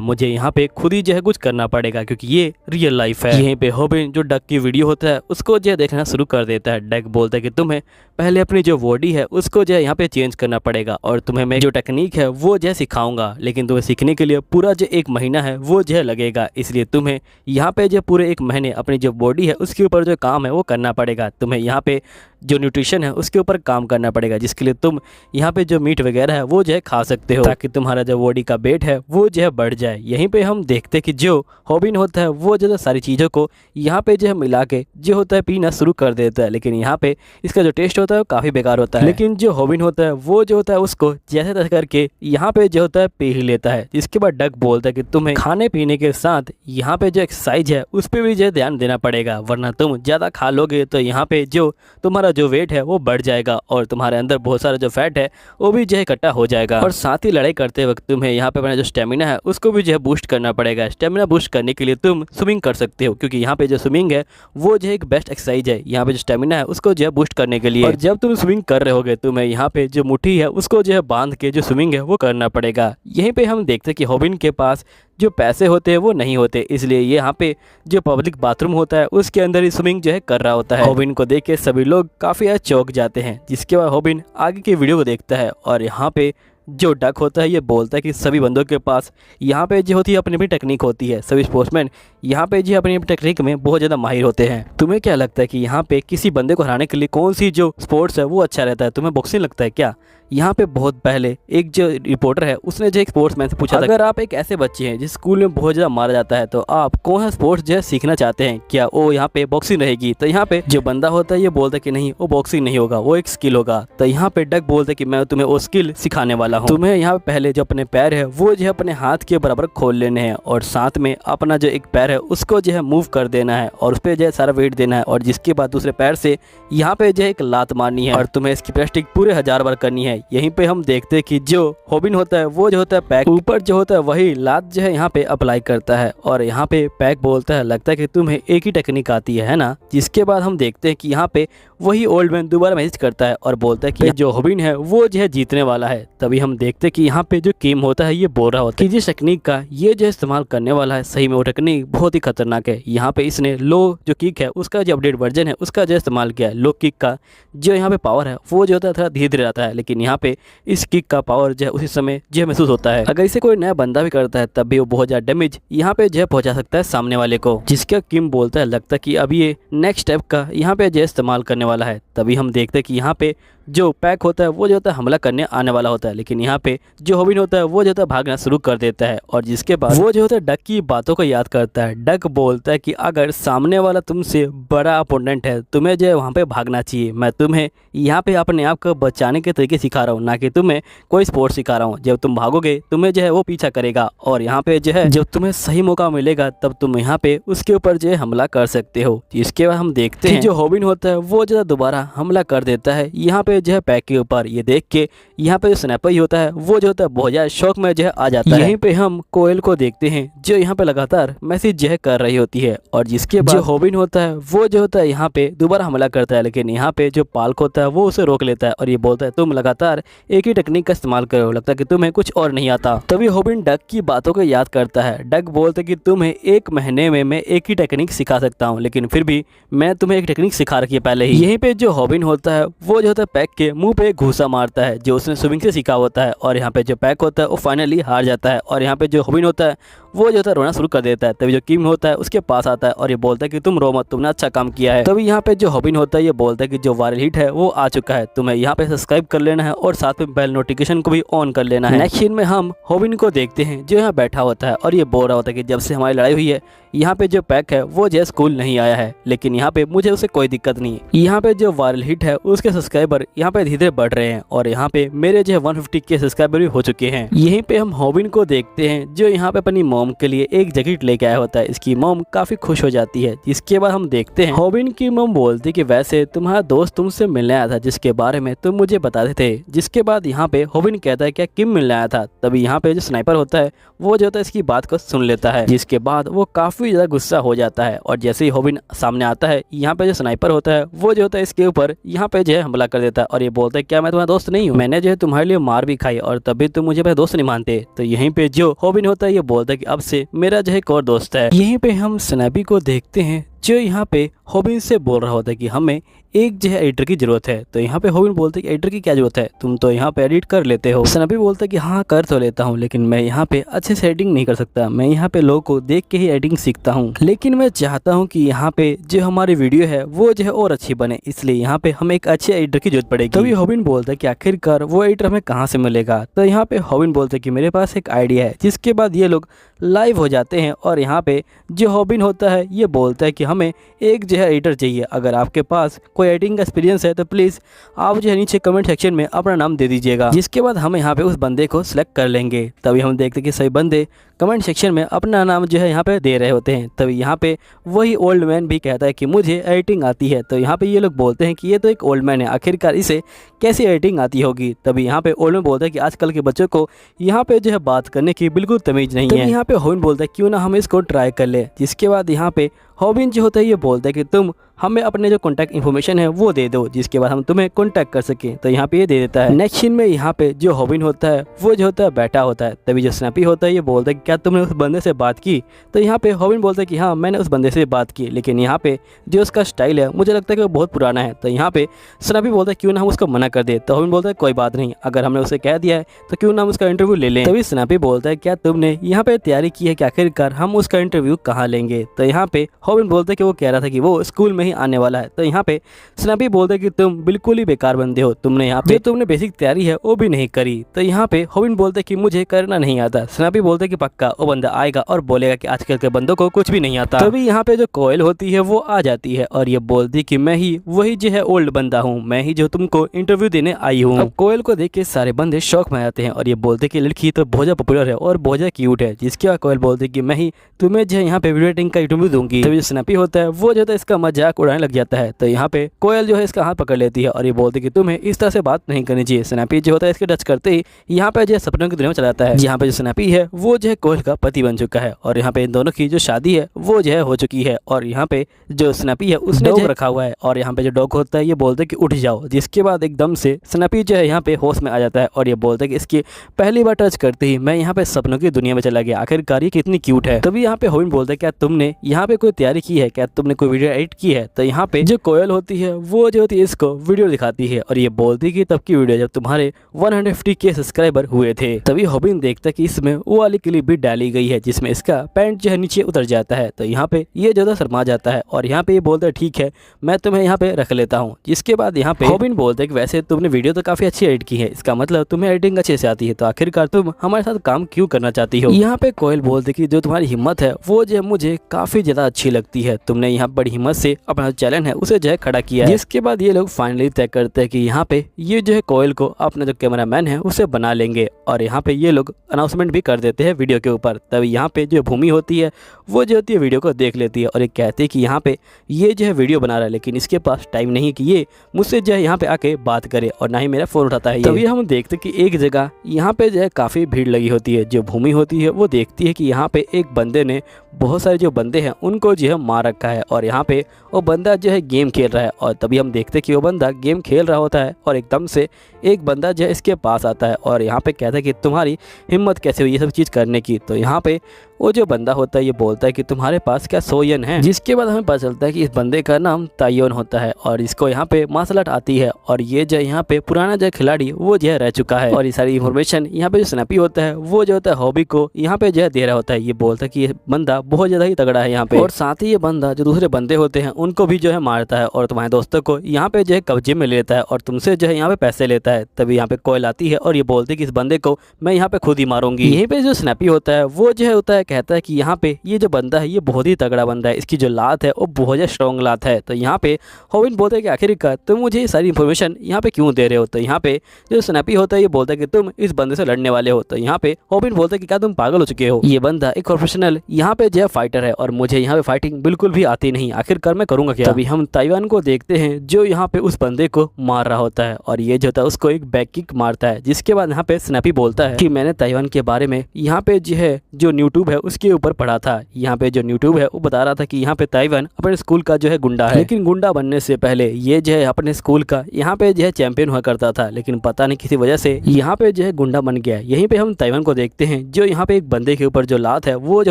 मुझे यहाँ पे खुद ही जो है कुछ करना पड़ेगा क्योंकि ये रियल लाइफ है। यहीं पे हॉबिन जो डक की वीडियो होता है उसको जो देखना शुरू कर देता है। डक बोलता है कि तुम्हें पहले अपनी जो बॉडी है उसको जो है यहाँ पे चेंज करना पड़ेगा और तुम्हें मैं जो टेक्निक है वो जो है सिखाऊंगा, लेकिन तुम्हें सीखने के लिए पूरा जो 1 महीना है वो जो है लगेगा, इसलिए तुम्हें यहाँ पे जो पूरे 1 महीने अपनी जो बॉडी है उसके ऊपर जो काम है वो करना पड़ेगा। तुम्हें यहाँ पे जो न्यूट्रिशन है उसके ऊपर काम करना पड़ेगा, जिसके लिए तुम यहाँ पे जो मीट वगैरह है वो जो है खा सकते हो ताकि तुम्हारा जो बॉडी का वेट है वो जो है बढ़ जाए। यहीं पे हम देखते हैं कि जो हॉबिन होता है वो जो सारी चीज़ों को यहाँ पे जो है मिला के जो होता है पीना शुरू कर देता है, लेकिन यहाँ पे इसका जो टेस्ट होता है वो काफ़ी बेकार होता है। लेकिन जो हॉबिन होता है वो जो होता है उसको जैसे तैसे करके यहाँ पे जो होता है पी ही लेता है। इसके बाद डक बोलता है कि तुम्हें खाने पीने के साथ यहाँ पे जो एक्सरसाइज है उस पर भी जो ध्यान देना पड़ेगा, वरना तुम ज़्यादा खा लोगे तो यहाँ पे जो तुम्हारा जो वेट है वो बढ़ जाएगा और तुम्हारे अंदर बहुत सारा जो फैट है वो भी जो है इकट्ठा हो जाएगा। और साथ ही लड़ाई करते वक्त तुम्हें यहाँ पे अपना जो स्टेमिना है उसको भी जो है बूस्ट करना पड़ेगा। स्टेमिना बूस्ट करने के लिए तुम स्विमिंग कर सकते हो, क्योंकि यहाँ पे जो स्विमिंग है वो जो है एक बेस्ट एक्सरसाइज है यहाँ पे जो स्टेमिना है उसको जो है बूस्ट करने के लिए। और जब तुम स्विमिंग कर रहे होगे तुम्हें यहाँ पे जो मुट्ठी है उसको जो है बांध के जो स्विमिंग है वो करना पड़ेगा। यहीं पे हम देखते हैं कि हॉबिन के पास जो पैसे होते हैं वो नहीं होते, इसलिए ये यहाँ पे जो पब्लिक बाथरूम होता है उसके अंदर ही स्विमिंग जो है कर रहा होता है। हॉबिन को देख के सभी लोग काफ़ी चौंक जाते हैं, जिसके बाद हॉबिन आगे की वीडियो को देखता है और यहाँ पे जो डक होता है ये बोलता है कि सभी बंदों के पास यहाँ पे जो होती है अपनी अपनी टेक्निक होती है। सभी स्पोर्ट्समैन यहाँ पे जो अपनी अपनी टेक्निक में बहुत ज़्यादा माहिर होते हैं। तुम्हें क्या लगता है कि यहाँ पे किसी बंदे को हराने के लिए कौन सी जो स्पोर्ट्स है वो अच्छा रहता है? तुम्हें बॉक्सिंग लगता है क्या? यहाँ पे बहुत पहले एक जो रिपोर्टर है उसने जो एक स्पोर्ट्समैन से पूछा था, अगर आप एक ऐसे बच्चे हैं जिस स्कूल में बहुत ज़्यादा मारा जाता है तो आप कौन सा स्पोर्ट्स जो है सीखना चाहते हैं? क्या वो यहाँ पे बॉक्सिंग रहेगी? तो यहाँ पे जो बंदा होता है ये बोलता है कि नहीं, वो बॉक्सिंग नहीं होगा, वो एक स्किल होगा। तो यहाँ पे डक बोलता है कि मैं तुम्हें वो स्किल सिखाने वाला हूँ। तुम्हें यहाँ पे पहले जो अपने पैर है वो जो है अपने हाथ के बराबर खोल लेने हैं और साथ में अपना जो एक पैर है उसको जो है मूव कर देना है और उस पर जो है सारा वेट देना है और जिसके बाद दूसरे पैर से यहाँ पे जो है एक लात मारनी है और तुम्हें इसकी प्रैक्टिस पूरे 1000 बार करनी है। यहीं पे हम देखते हैं कि जो हॉबिन होता है वो जो होता है पैक ऊपर जो होता है वही लात जो है यहाँ पे अप्लाई करता है और यहाँ पे पैक बोलता है लगता है कि तुम्हें एक ही टेक्निक आती है ना? जिसके बाद हम देखते हैं कि यहाँ पे वही ओल्ड मैन दोबारा मैसेज करता है और बोलता है कि जो हॉबिन है वो जो है जीतने वाला है। तभी हम देखते हैं कि यहाँ पे जो किम होता है ये बोल रहा होता है कि जिस टेक्निक का ये जो इस्तेमाल करने वाला है सही में वो टेक्निक बहुत ही खतरनाक है। यहाँ पे इसने लो जो किक है उसका जो अपडेट वर्जन है उसका जो इस्तेमाल किया है। लो किक का जो यहाँ पे पावर है वो जो होता है थोड़ा धीरे धीरे आता है, लेकिन यहाँ पे इस किक का पावर जो है उसी समय जो महसूस होता है। अगर इसे कोई नया बंदा भी करता है तब भी वो बहुत ज्यादा डैमेज यहाँ पे जो है पहुंचा सकता है सामने वाले को। जिसका किम बोलता है लगता है कि अब ये नेक्स्ट स्टेप का यहाँ पे जो इस्तेमाल करने वाला है। तभी हम देखते हैं कि यहाँ पे जो पैक होता है वो जो होता है हमला करने आने वाला होता है, लेकिन यहाँ पे जो हॉबिन होता है वो जो होता है भागना शुरू कर देता है और जिसके बाद वो जो होता है डक की बातों को याद करता है। डक बोलता है कि अगर सामने वाला तुमसे बड़ा अपोनेंट है तुम्हें जो है वहाँ पे भागना चाहिए। मैं तुम्हें यहाँ पे अपने आप को बचाने के तरीके सिखा रहा हूँ, ना कि तुम्हें कोई स्पोर्ट सिखा रहा हूँ। जब तुम भागोगे तुम्हें जो है वो पीछा करेगा और यहाँ पे जो है जब तुम्हें सही मौका मिलेगा तब तुम यहाँ पे उसके ऊपर जो है हमला कर सकते हो। इसके बाद हम देखते हैं जो हॉबिन होता है वो जो दोबारा हमला कर देता है यहाँ पे जो है पैक के ऊपर। ये देख के यहाँ पे जो स्नैपर ही होता है वो जो होता है बहुत ज्यादा शौक में जो है आ जाता है। यहीं पे हम कोयल को देखते हैं जो यहाँ पे लगातार मैसेज जो है कर रही होती है और जिसके बाद जो हॉबिन होता है वो जो होता है यहाँ पे दोबारा हमला करता है, लेकिन यहाँ पे जो पाल्क होता है वो उसे रोक लेता है और ये बोलता है तुम लगातार एक ही टेक्निक का इस्तेमाल करो, लगता है कि तुम्हें कुछ और नहीं आता। तभी हॉबिन डक की बातों को याद करता है। डक बोलता है कि तुम्हें 1 महीने में मैं एक ही टेक्निक सिखा सकता हूँ, लेकिन फिर भी मैं तुम्हें एक टेक्निक सिखा रखी है पहले ही। यहीं पे जो हॉबिन होता है वो जो होता है पैक के मुंह पे घूसा मारता है जो उसने स्विमिंग से सीखा होता है और यहाँ पे जो पैक होता है वो फाइनली हार जाता है और यहाँ पे जो हॉबिन होता है वो जो होता है रोना शुरू कर देता है। तभी जो किम होता है उसके पास आता है और ये बोलता है कि तुम रो मत, तुमने अच्छा काम किया है। तभी यहाँ पे जो हॉबिन होता है ये बोलता है कि जो वायरल हिट है वो आ चुका है, तुम्हें यहाँ पे सब्सक्राइब कर लेना है और साथ में बेल नोटिफिकेशन को भी ऑन कर लेना है। नेक्स्ट सीन में हम हॉबिन को देखते हैं जो यहाँ बैठा होता है और ये बोल रहा होता है कि जब से हमारी लड़ाई हुई है यहाँ पे जो पैक है वो जो स्कूल नहीं आया है, लेकिन यहाँ पे मुझे उसे कोई दिक्कत नहीं है। यहाँ पे जो वायरल हिट है उसके सब्सक्राइबर यहाँ पे धीरे धीरे बढ़ रहे हैं और यहाँ पे मेरे जो है 150 के सब्सक्राइबर भी हो चुके हैं। यहीं पे हम हॉबिन को देखते हैं जो यहाँ पे अपनी मॉम के लिए एक जैकेट लेके आया होता है। इसकी मॉम काफी खुश हो जाती है। जिसके बाद हम देखते हैं हॉबिन की मॉम बोलती कि वैसे तुम्हारा दोस्त तुमसे मिलने आया था जिसके बारे में तुम मुझे बताते थे। जिसके बाद यहाँ पे हॉबिन कहता है क्या किम मिलने आया था? तभी यहाँ पे जो स्नाइपर होता है वो जो होता है इसकी बात को सुन लेता है, जिसके बाद वो काफी ज्यादा गुस्सा हो जाता है और जैसे ही हॉबिन सामने आता है यहाँ पे जो स्नाइपर होता है वो जो होता है इसके ऊपर यहाँ पे जो है हमला कर देता है और ये बोलता है क्या मैं तुम्हारा दोस्त नहीं हूँ? मैंने जो है तुम्हारे लिए मार भी खाई और तभी तुम मुझे अपना दोस्त नहीं मानते। तो यहीं पे जो हॉबिन होता है ये बोलता है कि अब से मेरा जो है एक और दोस्त है। यहीं पे हम स्नैपी को देखते हैं जो यहाँ पे हॉबिन से बोल रहा होता है कि हमें एक जो है एडिटर की जरूरत है। तो यहाँ पे हॉबिन बोलते हैं कि एडिटर की क्या जरूरत है, तुम तो यहाँ पे एडिट कर लेते हो। स्नैपी बोलता है कि हाँ कर तो लेता हूँ, लेकिन मैं यहाँ पे अच्छे से एडिटिंग नहीं कर सकता, मैं यहाँ पे लोगों को देख के ही एडिटिंग सीखता हूँ, लेकिन मैं चाहता हूँ कि यहाँ पे जो हमारी वीडियो है वो जो है और अच्छी बने, इसलिए यहाँ पे हमें एक अच्छे एडिटर की जरूरत पड़ेगी। तभी हॉबिन बोलता है कि आखिरकार वो एडिटर हमें कहाँ से मिलेगा? तो यहाँ पे हॉबिन बोलते है कि मेरे पास एक आइडिया है। जिसके बाद ये लोग लाइव हो जाते हैं और यहाँ पे जो हॉबिन होता है ये बोलता है कि हमें एक जो है एडिटर चाहिए। अगर आपके पास कोई एडिटिंग का एक्सपीरियंस है तो प्लीज़ आप जो है नीचे कमेंट सेक्शन में अपना नाम दे दीजिएगा। जिसके बाद हम यहाँ पे उस बंदे को सिलेक्ट कर लेंगे। तभी हम देखते हैं कि सभी बंदे कमेंट सेक्शन में अपना नाम जो है यहाँ पे दे रहे होते हैं। तभी यहाँ पे वही ओल्ड मैन भी कहता है कि मुझे एडिटिंग आती है। तो यहाँ पे ये लोग बोलते हैं कि ये तो एक ओल्ड मैन है, आखिरकार इसे कैसी एडिटिंग आती होगी? तभी यहाँ पे ओल्ड मैन बोलता है कि आजकल के बच्चों को यहाँ पे जो है बात करने की बिल्कुल तमीज नहीं है। यहाँ पे हॉबिन बोलता है क्यों ना हम इसको ट्राई कर ले। जिसके बाद यहाँ पे हॉबिन जो होता है ये बोलता है कि तुम हमें अपने जो कॉन्टैक्ट इन्फॉर्मेशन है वो दे दो, जिसके बाद हम तुम्हें कॉन्टैक्ट कर सकें। तो यहाँ पे ये दे देता है। नेक्स्ट सीन में यहाँ पे जो हॉबिन होता है वो जो होता है बैठा होता है। तभी जो स्नैपी होता है ये बोलता है क्या तुमने उस बंदे से बात की। तो यहाँ पे हॉबिन बोलता है कि हाँ मैंने उस बंदे से बात की, लेकिन यहाँ पे जो उसका स्टाइल है मुझे लगता है कि वो बहुत पुराना है। तो यहाँ पे स्नैपी बोलता है क्यों ना हम उसको मना कर दे। तो हॉबिन बोलता है कोई बात नहीं, अगर हमने उसे कह दिया है तो क्यों ना हम उसका इंटरव्यू ले लें। तभी स्नैपी बोलता है क्या तुमने यहाँ पे तैयारी की है कि आखिरकार हम उसका इंटरव्यू कहाँ लेंगे। तो यहाँ पे हॉबिन बोलता है कि वो कह रहा था कि वो स्कूल में ही आने वाला है। तो यहाँ पे स्नैपी बोलता है कि तुम बिल्कुल ही बेकार बंदे हो, तुमने यहाँ पे तुमने बेसिक तैयारी है वो भी नहीं करी। तो यहाँ पे हॉबिन बोलता है कि मुझे करना नहीं आता। स्नैपी बोलता है कि पक्का वो बंदा आएगा और बोलेगा कि आजकल के बंदों को कुछ भी नहीं आता। तभी यहाँ पे जो कोयल होती है वो आ जाती है और ये बोलती है कि मैं ही वही जो है ओल्ड बंदा हूँ, मैं ही जो तुमको इंटरव्यू देने आई हूँ। अब कोयल को देख के सारे बंदे शौक में आ जाते हैं और ये बोलते कि लड़की तो बहुत ज्यादा पॉपुलर है और बहुत ज्यादा क्यूट है। जिसके बाद कोयल बोलती है कि मैं ही तुम्हें जो है यहाँ पे वीडियो एडिटिंग का इंटरव्यू दूंगी। तभी जो स्नैपी होता है वो जो है इसका मजाक उड़ाने लग जाता है। तो यहाँ पे कोयल जो है इसका हाथ पकड़ लेती है और ये बोलती है कि तुम्हें इस तरह से बात नहीं करनी चाहिए। स्नैपी जो होता है इसके टच करते ही यहाँ पे जो सपनों की दुनिया में चला जाता है। यहाँ पे जो स्नैपी है वो जो है कोयल का पति बन चुका है और यहाँ पे इन दोनों की जो शादी है वो जो है हो चुकी है। और यहाँ पे जो स्नैपी है उसने डॉग रखा हुआ है और यहाँ पे जो डॉग होता है ये बोलते है कि उठ जाओ। जिसके बाद एकदम से स्नैपी जो है यहाँ पे होश में आ जाता है और ये बोलता है कि इसकी पहली बार टच करते ही मैं यहाँ पे सपनों की दुनिया में चला गया, आखिरकार ये कितनी क्यूट है। तभी यहाँ पे हॉबिन बोलता है क्या तुमने यहाँ पे कोई तैयारी की है, क्या तुमने कोई वीडियो एडिट की है। तो यहाँ पे जो कोयल होती है वो जो होती है इसको वीडियो दिखाती है और ये बोलती है कि तब की वीडियो जब तुम्हारे 150K सब्सक्राइबर हुए थे। तभी हॉबिन देखता है कि इसमें वो वाली क्लिप भी डाली गई है जिसमें इसका पैंट जो है नीचे उतर जाता है। तो यहाँ पे ये ज्यादा शर्मा जाता है और यहाँ पे ये बोलता है ठीक है मैं तुम्हें यहाँ पे रख लेता हूँ। जिसके बाद यहाँ पे हॉबिन बोलता है कि वैसे तुमने वीडियो तो काफी अच्छी एडिट की है, इसका मतलब तुम्हें एडिटिंग अच्छे से आती है, तो आखिरकार तुम हमारे साथ काम क्यों करना चाहती हो। यहाँ पे कोयल बोलते है कि जो तुम्हारी हिम्मत है वो जो है मुझे काफी ज्यादा अच्छी लगती है, तुमने यहाँ बड़ी हिम्मत से अपना चैलेंज है उसे जो है खड़ा किया है। जिसके बाद ये लोग फाइनली तय करते हैं कि यहाँ पे ये जो है कोयल को अपना जो कैमरा मैन है उसे बना लेंगे और यहाँ पे ये लोग अनाउंसमेंट भी कर देते हैं वीडियो के ऊपर। तभी यहाँ पे जो भूमि होती है वो जो होती है वीडियो को देख लेती है और ये कहती है कि यहाँ पे ये जो है वीडियो बना रहा है लेकिन इसके पास टाइम नहीं है कि ये मुझसे जो है यहाँ पे आके बात करे और ना ही मेरा फोन उठाता है। तभी हम देखते कि एक जगह यहाँ पे जो है काफी भीड़ लगी होती है। जो भूमि होती है वो देखती है कि यहाँ पे एक बंदे ने बहुत सारे जो बंदे हैं उनको जो है मार रखा है और यहाँ पे वो बंदा जो है गेम खेल रहा है। और तभी हम देखते कि वो बंदा गेम खेल रहा होता है और एकदम से एक बंदा जो है इसके पास आता है और यहाँ पे कहता है कि तुम्हारी हिम्मत कैसे हुई ये सब चीज़ करने की। तो यहाँ पे वो जो बंदा होता है ये बोलता है कि तुम्हारे पास क्या सोयन है। जिसके बाद हमें पता चलता है कि इस बंदे का नाम तायोन होता है और इसको यहाँ पे मार्शल आर्ट आती है और ये जो यहाँ पे पुराना जो खिलाड़ी वो जो है रह चुका है। और ये सारी इन्फॉर्मेशन यहाँ पे जो स्नैपी होता है वो जो होता है हॉबी को यहाँ पे जो है दे रहा होता है। ये बोलता है कि ये बंदा बहुत ज्यादा ही तगड़ा है यहाँ पे और साथ ही ये बंदा जो दूसरे बंदे होते हैं उनको भी जो है मारता है और तुम्हारे दोस्तों को यहाँ पे जो है कब्जे में ले लेता है और तुमसे जो है यहाँ पे पैसे लेता है। तभी यहाँ पे कोयल आती है और ये बोलती है कि इस बंदे को मैं यहाँ पे खुद ही मारूंगी। यहीं पे जो स्नैपी होता है वो जो है होता है कहता है कि यहाँ पे ये जो बंदा है ये बहुत ही तगड़ा बंदा है, इसकी जो लात है वो बहुत ज्यादा स्ट्रॉन्ग लात है। तो यहाँ पे हॉबिन बोलता है कि आखिरकार तुम मुझे ये सारी इन्फॉर्मेशन यहाँ पे क्यों दे रहे हो। तो यहाँ पे जो स्नैपी होता है ये बोलता है कि तुम इस बंदे से लड़ने वाले हो। तो यहाँ पे हॉबिन बोलता है कि क्या तुम पागल हो चुके हो, ये बंदा एक प्रोफेशनल यहाँ पे जो है फाइटर है और मुझे यहाँ पे फाइटिंग बिल्कुल भी आती नहीं, आखिरकार मैं करूंगा क्या। तभी हम ताइवान को देखते हैं जो यहाँ पे उस बंदे को मार रहा होता है और ये जो होता है उसको एक बैक किक मारता है। जिसके बाद यहाँ पे स्नैपी बोलता है कि मैंने ताइवान के बारे में यहाँ पे जो है जो यूट्यूब है उसके ऊपर पढ़ा था। यहाँ पे जो यूट्यूब है वो बता रहा था कि यहाँ पे ताइवान अपने स्कूल का जो है गुंडा है, लेकिन गुंडा बनने से पहले ये जो है अपने स्कूल का यहाँ पे जो है चैंपियन हुआ करता था, लेकिन पता नहीं किसी वजह से यहाँ पे जो है गुंडा बन गया। यहीं पे हम ताइवान को देखते हैं जो यहाँ पे एक बंदे के ऊपर जो लात है वो जो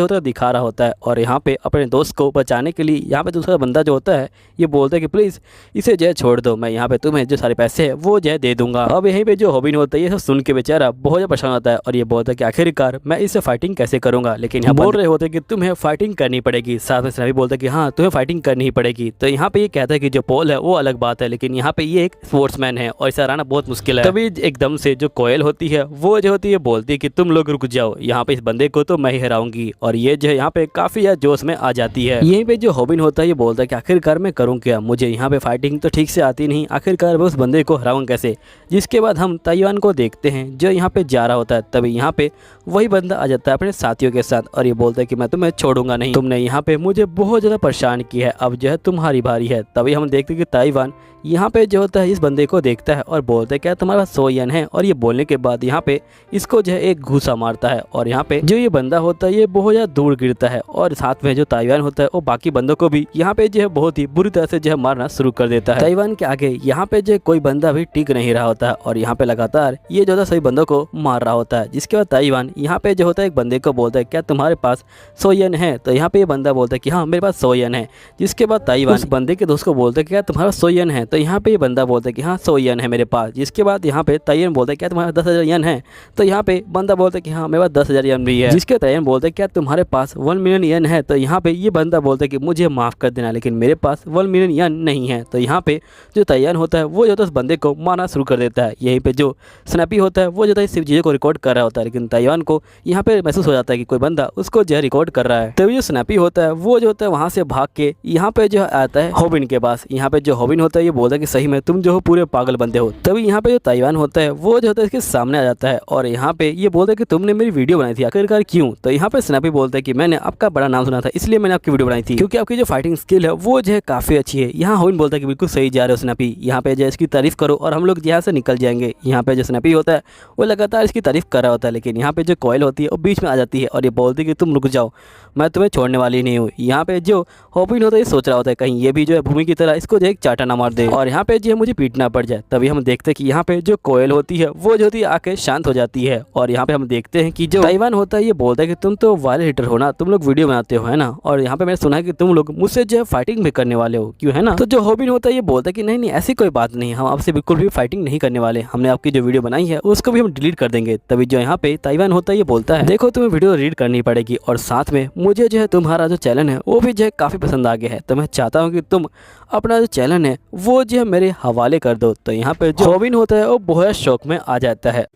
होता है दिखा रहा होता है और यहाँ पे अपने दोस्त को बचाने के लिए यहाँ पे दूसरा बंदा जो होता है ये बोलता है कि प्लीज इसे जो है छोड़ दो, मैं यहाँ पे तुम्हें जो सारे पैसे है वो जो है दे दूंगा। अब यहीं पे जो हॉबिन होता है ये सब सुन के बेचारा बहुत ज्यादा परेशान होता है और ये बोलता है कि आखिरकार मैं इससे फाइटिंग कैसे करूंगा, लेकिन यहाँ बोल रहे होते हैं कि तुम्हें फाइटिंग करनी पड़ेगी। साथ में स्नैपी बोलता है कि हाँ तुम्हें फाइटिंग करनी ही पड़ेगी। तो यहाँ पे ये कहता है कि जो पोल है वो अलग बात है, लेकिन यहाँ पे ये एक स्पोर्ट्समैन है और इसे हराना बहुत मुश्किल है। तभी एकदम से जो कोयल होती है वो जो होती है बोलती है कि तुम लोग रुक जाओ, यहाँ पे इस बंदे को तो मैं ही हराऊंगी और ये जो है यहाँ पे काफी जोश में आ जाती है। यहीं पे जो हॉबिन होता है ये बोलता है कि आखिरकार मैं करूँ क्या, मुझे यहाँ पे फाइटिंग तो ठीक से आती नहीं, आखिरकार मैं उस बंदे को हराऊंगा कैसे। जिसके बाद हम ताइवान को देखते हैं जो यहाँ पे जा रहा होता है। तभी यहाँ पे वही बंदा आ जाता है अपने साथियों के साथ और ये बोलता है कि मैं तुम्हें छोड़ूंगा नहीं, तुमने यहाँ पे मुझे बहुत ज्यादा परेशान किया है, अब जो है तुम्हारी बारी है। तभी हम देखते हैं कि ताइवान यहाँ पे जो होता है इस बंदे को देखता है और बोलता है क्या तुम्हारे पास 100 येन है। और ये बोलने के बाद यहाँ पे इसको जो है एक घूसा मारता है और यहाँ पे जो ये बंदा होता है ये बहुत ज़्यादा दूर गिरता है और साथ में जो ताइवान होता है वो बाकी बंदों को भी यहाँ पे जो है बहुत ही बुरी तरह से जो है मारना शुरू कर देता है। ताइवान के आगे यहाँ पे जो कोई बंदा भी टिक नहीं रहा होता है और यहाँ पे लगातार ये जो है सभी बंदों को मार रहा होता है। जिसके बाद ताइवान यहाँ पे जो होता है एक बंदे को बोलता है क्या तुम्हारे पास 100 येन है। तो यहाँ पे ये बंदा बोलता है कि हाँ मेरे पास 100 येन है। जिसके बाद ताइवान उस बंदे के दोस्त को बोलता है क्या तुम्हारा 100 येन है। तो यहाँ पे ये बंदा बोलता है कि हाँ 100 येन है मेरे पास। जिसके बाद यहाँ पे ताइवान बोलता है क्या तुम्हारे 10,000 येन है। तो यहाँ पे बंदा बोलता है कि हाँ मेरे पास 10,000 येन भी है। जिसके ताइवान बोलता है क्या तुम्हारे पास 1 मिलियन येन है। तो यहाँ पे ये बंदा बोलता है कि मुझे माफ़ कर देना लेकिन मेरे पास 1 मिलियन येन नहीं है। तो यहाँ पे जो ताइवान होता है वो जो है उस बंदे को मारना शुरू कर देता है। यहीं पे जो स्नैपी होता है वो जो है सिर्फ चीज़ों को रिकॉर्ड कर रहा होता है लेकिन ताइवान को यहाँ पे महसूस हो जाता है कि कोई बंदा उसको जो है रिकॉर्ड कर रहा है। तभी जो स्नैपी होता है वो जो होता है वहाँ से भाग के यहाँ पे जो आता है होबिन के पास। यहाँ पे जो होबिन होता है ये बोलता है कि सही में तुम जो हो पूरे पागल बंदे हो। तभी यहाँ पे जो ताइवान होता है वो जो होता है इसके सामने आ जाता है और यहाँ पे ये बोलता है कि तुमने मेरी वीडियो बनाई थी आखिरकार क्यों। तो यहाँ पे स्नैपी बोलता है कि मैंने आपका बड़ा नाम सुना था इसलिए मैंने आपकी वीडियो बनाई थी क्योंकि आपकी जो फाइटिंग स्किल है वो जो है काफ़ी अच्छी है। यहाँ होबिन बोलता है कि बिल्कुल सही जा रहे हो स्नैपी, यहाँ पे जो इसकी तारीफ करो और हम लोग यहाँ से निकल जाएंगे। यहाँ पे जो स्नैपी होता है वो लगातार इसकी तारीफ कर रहा होता है लेकिन यहाँ पे जो कोयल होती है वो बीच में आ जाती है और ये बोलती है कि तुम रुक जाओ, मैं तुम्हें छोड़ने वाली नहीं हूँ। यहाँ पे जो होबिन होता है ये सोच रहा होता है कहीं ये भी जो है भूमि की तरह इसको जो एक चाटा ना मार दे और यहाँ पे जो है मुझे पीटना पड़ जाए। तभी हम देखते हैं कि यहाँ पे जो कोयल होती है वो जो होती है आके शांत हो जाती है और यहाँ पे हम देखते हैं कि जो ताइवान होता है ये बोलता है कि तुम तो वायरल हिटर हो ना, तुम लोग वीडियो बनाते हो है ना, और यहाँ पे मैंने सुना है कि तुम लोग मुझसे जो है फाइटिंग भी करने वाले हो क्यों है ना। तो जो होबिन होता है ये बोलता है कि नहीं नहीं ऐसी कोई बात नहीं, हम आपसे बिल्कुल भी फाइटिंग नहीं करने वाले, हमने आपकी जो वीडियो बनाई है उसको भी हम डिलीट कर देंगे। तभी जो यहाँ पे ताइवान होता है ये बोलता है देखो तुम्हें वीडियो रीड करनी पड़ेगी और साथ में मुझे जो है तुम्हारा जो चैनल है वो भी जो है काफ़ी पसंद आ गया है, तो मैं चाहता हूँ कि तुम अपना जो चैनल है वो जो है मेरे हवाले कर दो। तो यहाँ पे जो होबिन होता है वो बहुत शौक में आ जाता है।